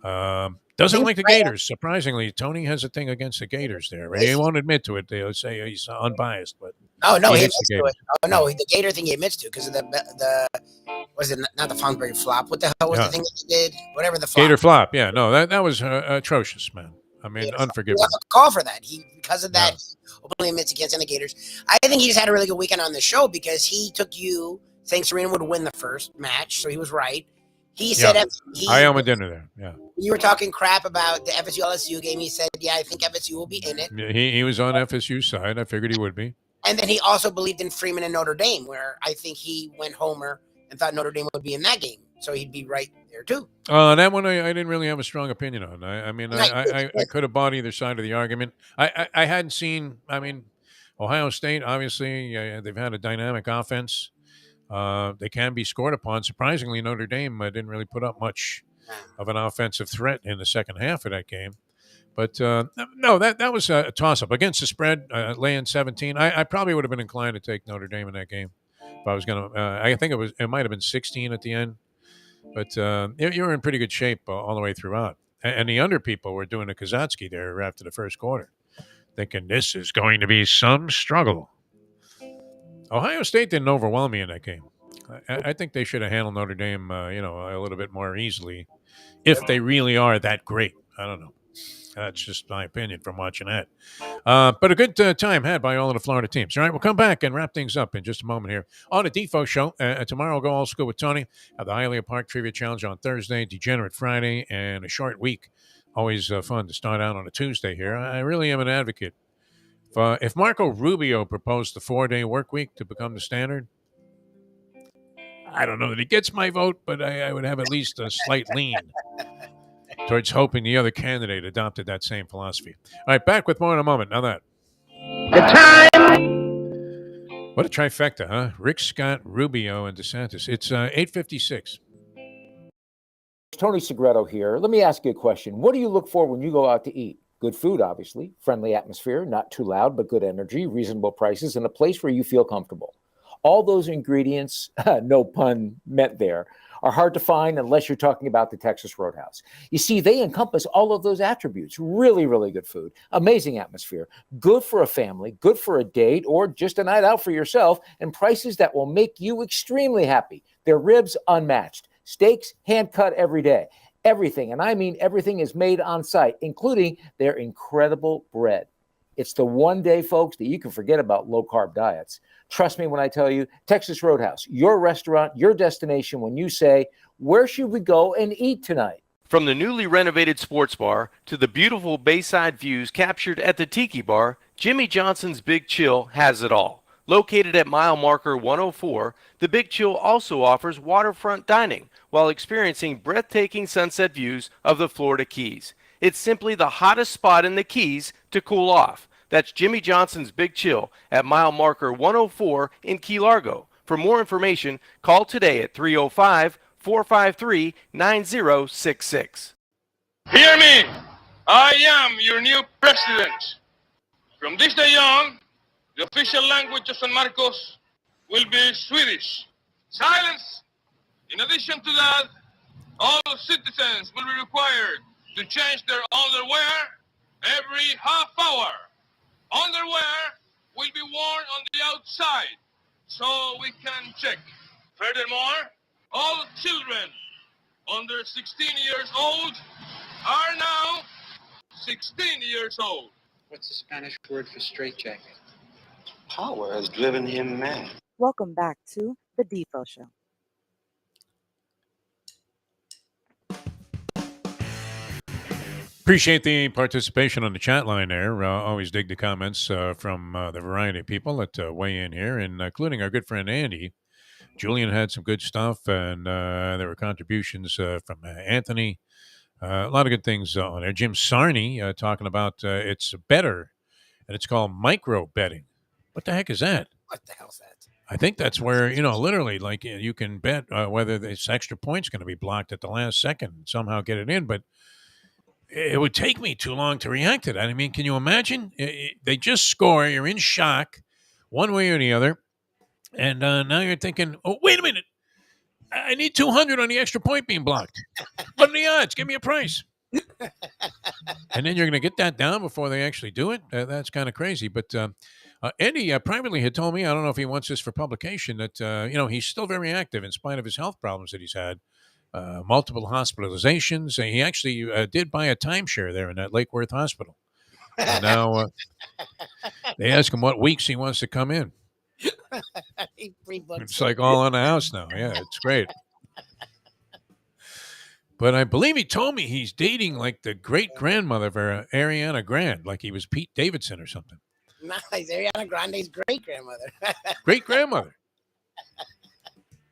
Doesn't like the Gators. Surprisingly, Tony has a thing against the Gators there. He won't admit to it. They'll say he's unbiased, but he admits to it. Oh no, the Gator thing he admits to because of Was it not the Fonsbury flop? What the hell was the thing that they did? Whatever the flop. Gator flop. Yeah, no, that was atrocious, man. I mean, unforgivable. You have a call for that. Because of that, Yeah. he openly admits he can't stand the Gators. I think he just had a really good weekend on the show because he took you saying Serena would win the first match, so he was right. He said I owe him a dinner there. Yeah. You were talking crap about the FSU LSU game. He said, "Yeah, I think FSU will be in it." Yeah, he was on FSU's side. I figured he would be. And then he also believed in Freeman and Notre Dame, where I think he went homer and thought Notre Dame would be in that game. So he'd be right there, too. That one I didn't really have a strong opinion on. I could have bought either side of the argument. I hadn't seen, Ohio State, obviously, they've had a dynamic offense. They can be scored upon. Surprisingly, Notre Dame didn't really put up much of an offensive threat in the second half of that game. But no, that was a toss-up. Against the spread, laying 17, I probably would have been inclined to take Notre Dame in that game. If I was going to, I think it might have been 16 at the end. But you were in pretty good shape all the way throughout. And the under people were doing a Kazatsky there after the first quarter, thinking this is going to be some struggle. Ohio State didn't overwhelm me in that game. I think they should have handled Notre Dame, a little bit more easily, if they really are that great. I don't know. That's just my opinion from watching that. But a good time had by all of the Florida teams. All right, we'll come back and wrap things up in just a moment here on the Defo Show. Tomorrow we'll go old school with Tony. Have the Hialeah Park Trivia Challenge on Thursday, Degenerate Friday, and a short week. Always fun to start out on a Tuesday here. I really am an advocate. If Marco Rubio proposed the 4-day work week to become the standard, I don't know that he gets my vote, but I would have at least a slight lean towards hoping the other candidate adopted that same philosophy. All right, back with more in a moment. Now that. The time. What a trifecta, huh? Rick Scott, Rubio, and DeSantis. It's 8:56. Tony Segreto here. Let me ask you a question. What do you look for when you go out to eat? Good food, obviously, friendly atmosphere, not too loud, but good energy, reasonable prices, and a place where you feel comfortable. All those ingredients, no pun meant there, are hard to find unless you're talking about the Texas Roadhouse. You see, they encompass all of those attributes. Really, really good food, amazing atmosphere, good for a family, good for a date, or just a night out for yourself, and prices that will make you extremely happy. Their ribs unmatched, steaks hand-cut every day. Everything, and I mean everything, is made on site, including their incredible bread. It's the one day, folks, that you can forget about low-carb diets. Trust me when I tell you, Texas Roadhouse, your restaurant, your destination when you say, where should we go and eat tonight? From the newly renovated sports bar to the beautiful bayside views captured at the Tiki Bar, Jimmy Johnson's Big Chill has it all. Located at mile marker 104, the Big Chill also offers waterfront dining while experiencing breathtaking sunset views of the Florida Keys. It's simply the hottest spot in the Keys to cool off. That's Jimmy Johnson's Big Chill at mile marker 104 in Key Largo. For more information, call today at 305-453-9066. Hear me! I am your new president. From this day on, the official language of San Marcos will be Swedish. Silence! In addition to that, all citizens will be required to change their underwear every half hour. Underwear will be worn on the outside so we can check. Furthermore, all children under 16 years old are now 16 years old. What's the Spanish word for straitjacket? Power has driven him mad. Welcome back to the Defo Show. Appreciate the participation on the chat line there. Always dig the comments from the variety of people that weigh in here, and including our good friend Andy. Julian had some good stuff, and there were contributions from Anthony. A lot of good things on there. Jim Sarney talking about it's better, and it's called micro betting. What the heck is that? What the hell's that? I think that's where, literally, like you can bet whether this extra point's going to be blocked at the last second and somehow get it in, but it would take me too long to react to that. I mean, can you imagine? They just score. You're in shock one way or the other. And now you're thinking, oh, wait a minute. I need 200 on the extra point being blocked. What are the odds? Give me a price. And then you're going to get that down before they actually do it. That's kind of crazy. But Andy privately had told me, I don't know if he wants this for publication, that he's still very active in spite of his health problems that he's had. Multiple hospitalizations. He actually did buy a timeshare there in that Lake Worth Hospital. And now they ask him what weeks he wants to come in. It's like all on the house now. Yeah, it's great. But I believe he told me he's dating like the great grandmother of Ariana Grande, like he was Pete Davidson or something. Nice. Ariana Grande's great grandmother. Great grandmother.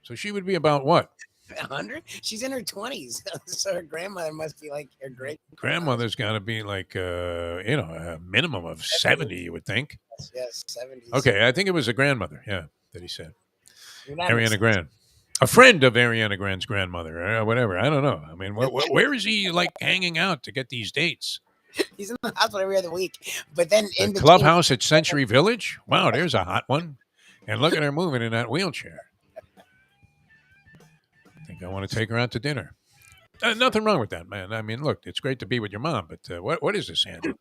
So she would be about what? 100? She's in her 20s. So her grandmother must be like her great grandmother's got to be like a minimum of 70, you would think. Yes, 70s. Okay, I think it was a grandmother, that he said. That Ariana Grande. A friend of Ariana Grande's grandmother, or whatever. I don't know. I mean, where is he like hanging out to get these dates? He's in the hospital every other week. But then in the clubhouse at Century Village? Wow, there's a hot one. And look at her moving in that wheelchair. I think I want to take her out to dinner. Nothing wrong with that, man. I mean, look, it's great to be with your mom, but what is this, Andy?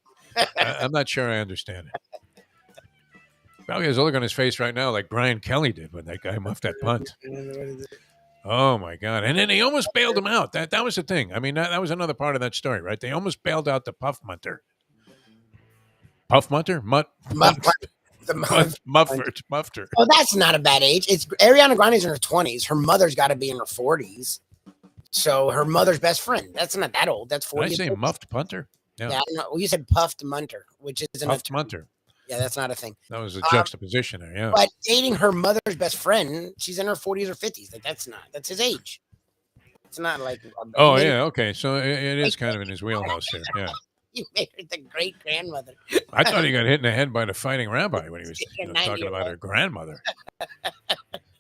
I'm not sure I understand it. Probably has a look on his face right now like Brian Kelly did when that guy muffed that punt. Oh, my God. And then they almost bailed him out. That was the thing. I mean, that was another part of that story, right? They almost bailed out the Puff Munter. Puff Munter? Muffter. Oh, that's not a bad age. It's Ariana Grande's in her 20s. Her mother's got to be in her 40s. So her mother's best friend. That's not that old. That's 40. Did I say muffed punter? Yeah. Well, you said puffed munter, which isn't puffed munter. Yeah, that's not a thing. That was a juxtaposition there, yeah. But dating her mother's best friend, she's in her 40s or 50s. Like that's his age. It's not like. Oh yeah, okay. So it is kind of in his wheelhouse there. Yeah. You made her the great grandmother. I thought he got hit in the head by the fighting rabbi when he was talking about her grandmother.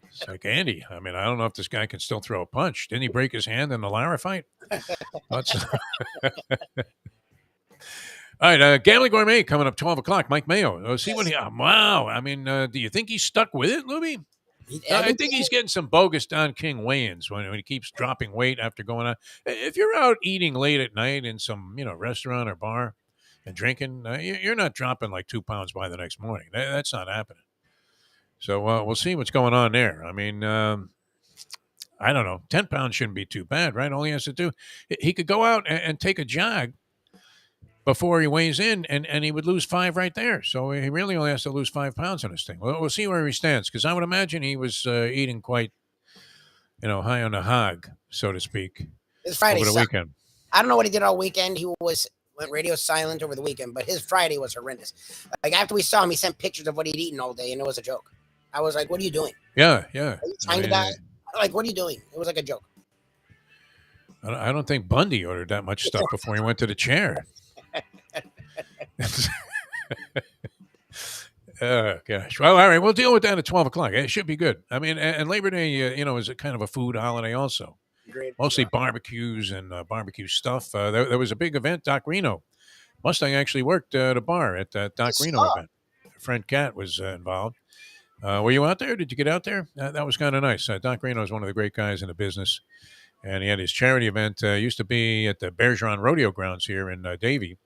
It's like, Andy, I mean, I don't know if this guy can still throw a punch. Didn't he break his hand in the Lara fight? All right, Gambling Gourmet coming up 12 o'clock. Mike Mayo. See what he... wow. I mean, do you think he's stuck with it, Lubie? I think he's getting some bogus Don King weigh-ins when he keeps dropping weight after going on. If you're out eating late at night in some restaurant or bar and drinking, you're not dropping like 2 pounds by the next morning. That's not happening. So we'll see what's going on there. I mean, I don't know. 10 pounds shouldn't be too bad, right? All he has to do, he could go out and take a jog before he weighs in, and he would lose 5 right there. So he really only has to lose 5 pounds on this thing. We'll see where he stands, because I would imagine he was eating quite, high on the hog, so to speak, his Friday over the weekend. I don't know what he did all weekend. He went radio silent over the weekend, but his Friday was horrendous. Like after we saw him, he sent pictures of what he'd eaten all day, and it was a joke. I was like, "What are you doing?" Yeah. Are you trying to die? Like, what are you doing? It was like a joke. I don't think Bundy ordered that much stuff before he went to the chair. Oh gosh. Well, all right. We'll deal with that at 12 o'clock. It should be good. I mean, and Labor Day, is a kind of a food holiday also. Great. Mostly barbecues and barbecue stuff. There was a big event. Doc Reno, Mustang actually worked at a bar at that Doc Reno event. Friend Cat was involved. Were you out there? Did you get out there? That was kind of nice. Doc Reno is one of the great guys in the business. And he had his charity event. Used to be at the Bergeron Rodeo Grounds here in Davie,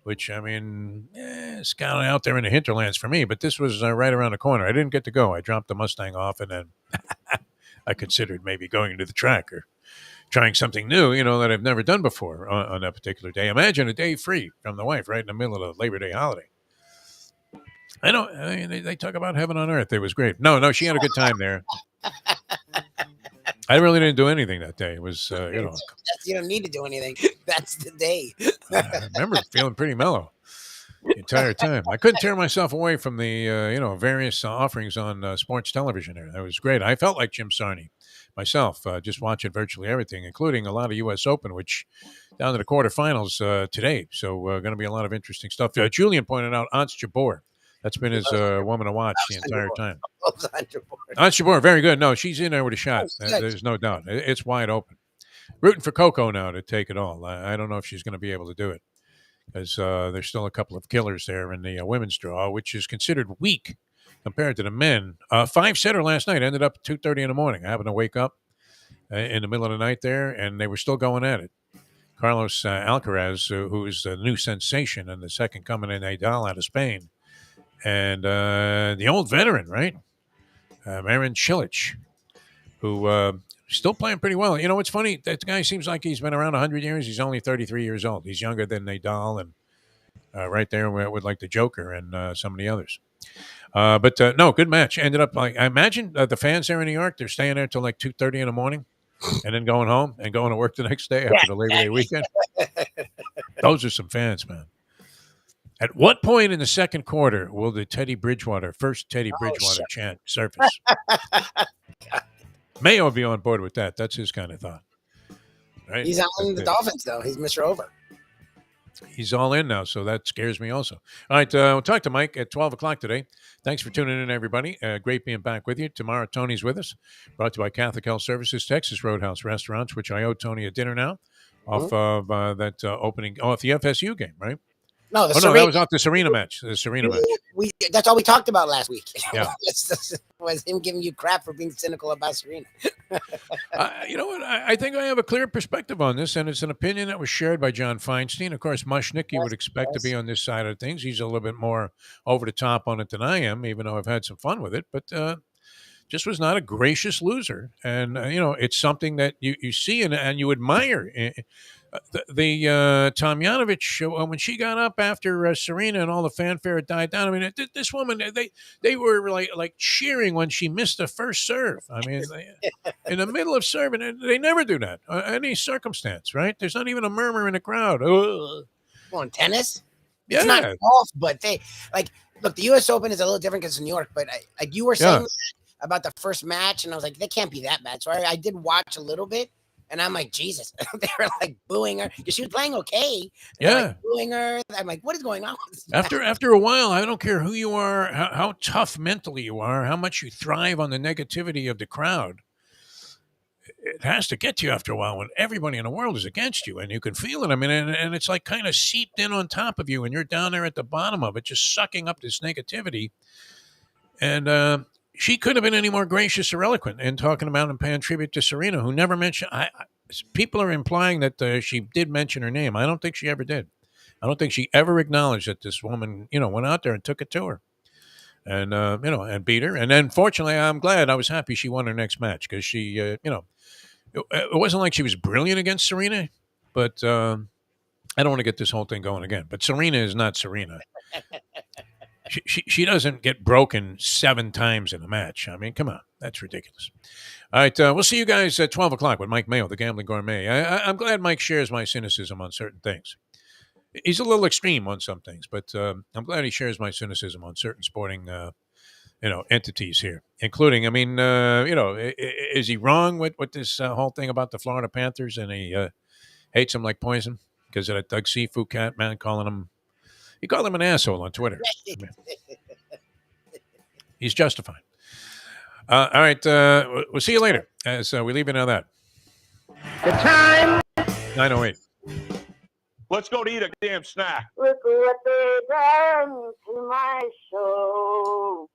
which, I mean, it's kind of out there in the hinterlands for me. But this was right around the corner. I didn't get to go. I dropped the Mustang off, and then I considered maybe going to the track or trying something new, that I've never done before on that particular day. Imagine a day free from the wife right in the middle of the Labor Day holiday. I mean, they talk about heaven on earth. It was great. No, she had a good time there. I really didn't do anything that day. It was, You don't need to do anything. That's the day. I remember feeling pretty mellow the entire time. I couldn't tear myself away from the, various offerings on sports television there. That was great. I felt like Jim Sarney myself, just watching virtually everything, including a lot of U.S. Open, which down to the quarterfinals today. So going to be a lot of interesting stuff. Julian pointed out Ants Jabor. That's been his woman to watch the entire time. Ants Jabor, very good. No, she's in there with a shot. There's no doubt. It's wide open. Rooting for Coco now to take it all. I don't know if she's going to be able to do it, because there's still a couple of killers there in the women's draw, which is considered weak compared to the men. 5-setter last night ended up at 2:30 in the morning. I happened to wake up in the middle of the night there, and they were still going at it. Carlos Alcaraz, who is the new sensation and the second coming in Nadal out of Spain, And the old veteran, right? Marin Cilic, who still playing pretty well. You know, what's funny? That guy seems like he's been around 100 years. He's only 33 years old. He's younger than Nadal and right there with like the Joker and some of the others. But no, good match. Ended up like I imagine the fans there in New York. They're staying there till like 2:30 in the morning, and then going home and going to work the next day after the Labor Day weekend. Those are some fans, man. At what point in the second quarter will the first Teddy Bridgewater chant surface? Mayo will be on board with that. That's his kind of thought. Right? He's on the Dolphins, though. He's Mr. Over. He's all in now, so that scares me also. All right, we'll talk to Mike at 12 o'clock today. Thanks for tuning in, everybody. Great being back with you. Tomorrow, Tony's with us. Brought to you by Catholic Health Services, Texas Roadhouse Restaurants, which I owe Tony a dinner now off of that opening, off the FSU game, right? No, that was off the Serena match. The Serena match. That's all we talked about last week. Yeah. was him giving you crap for being cynical about Serena. You know what? I think I have a clear perspective on this, and it's an opinion that was shared by John Feinstein. Of course, Mushnick, you would expect to be on this side of things. He's a little bit more over the top on it than I am, even though I've had some fun with it. But just was not a gracious loser. And, it's something that you see and you admire. The Tomljanovic, when she got up after Serena and all the fanfare died down, I mean, this woman, they were like cheering when she missed the first serve. I mean, in the middle of serving, they never do that. Any circumstance, right? There's not even a murmur in the crowd. On tennis? Yeah. It's not golf, but look, the U.S. Open is a little different because it's New York, but like you were saying about the first match, and I was like, they can't be that bad. So I did watch a little bit. And I'm like, Jesus, they were like booing her because she was playing okay. Like booing her. I'm like, what is going on? After a while, I don't care who you are, how tough mentally you are, how much you thrive on the negativity of the crowd. It has to get to you after a while when everybody in the world is against you and you can feel it. I mean, and it's like kind of seeped in on top of you and you're down there at the bottom of it, just sucking up this negativity. And she couldn't have been any more gracious or eloquent in talking about and paying tribute to Serena, who never mentioned. People are implying that she did mention her name. I don't think she ever did. I don't think she ever acknowledged that this woman, went out there and took it to her, and and beat her. And then, fortunately, I'm glad. I was happy she won her next match because she, it wasn't like she was brilliant against Serena, but I don't want to get this whole thing going again. But Serena is not Serena. She doesn't get broken 7 times in a match. I mean, come on. That's ridiculous. All right. We'll see you guys at 12 o'clock with Mike Mayo, the Gambling Gourmet. I'm glad Mike shares my cynicism on certain things. He's a little extreme on some things, but I'm glad he shares my cynicism on certain sporting, entities here, including, I mean, is he wrong with this whole thing about the Florida Panthers and he hates them like poison because of that Doug Seafood cat, man, he called him an asshole on Twitter. He's justified. All right. We'll see you later as we leave it on that. The time. 9:08. Let's go to eat a damn snack. Look what they done to my soul.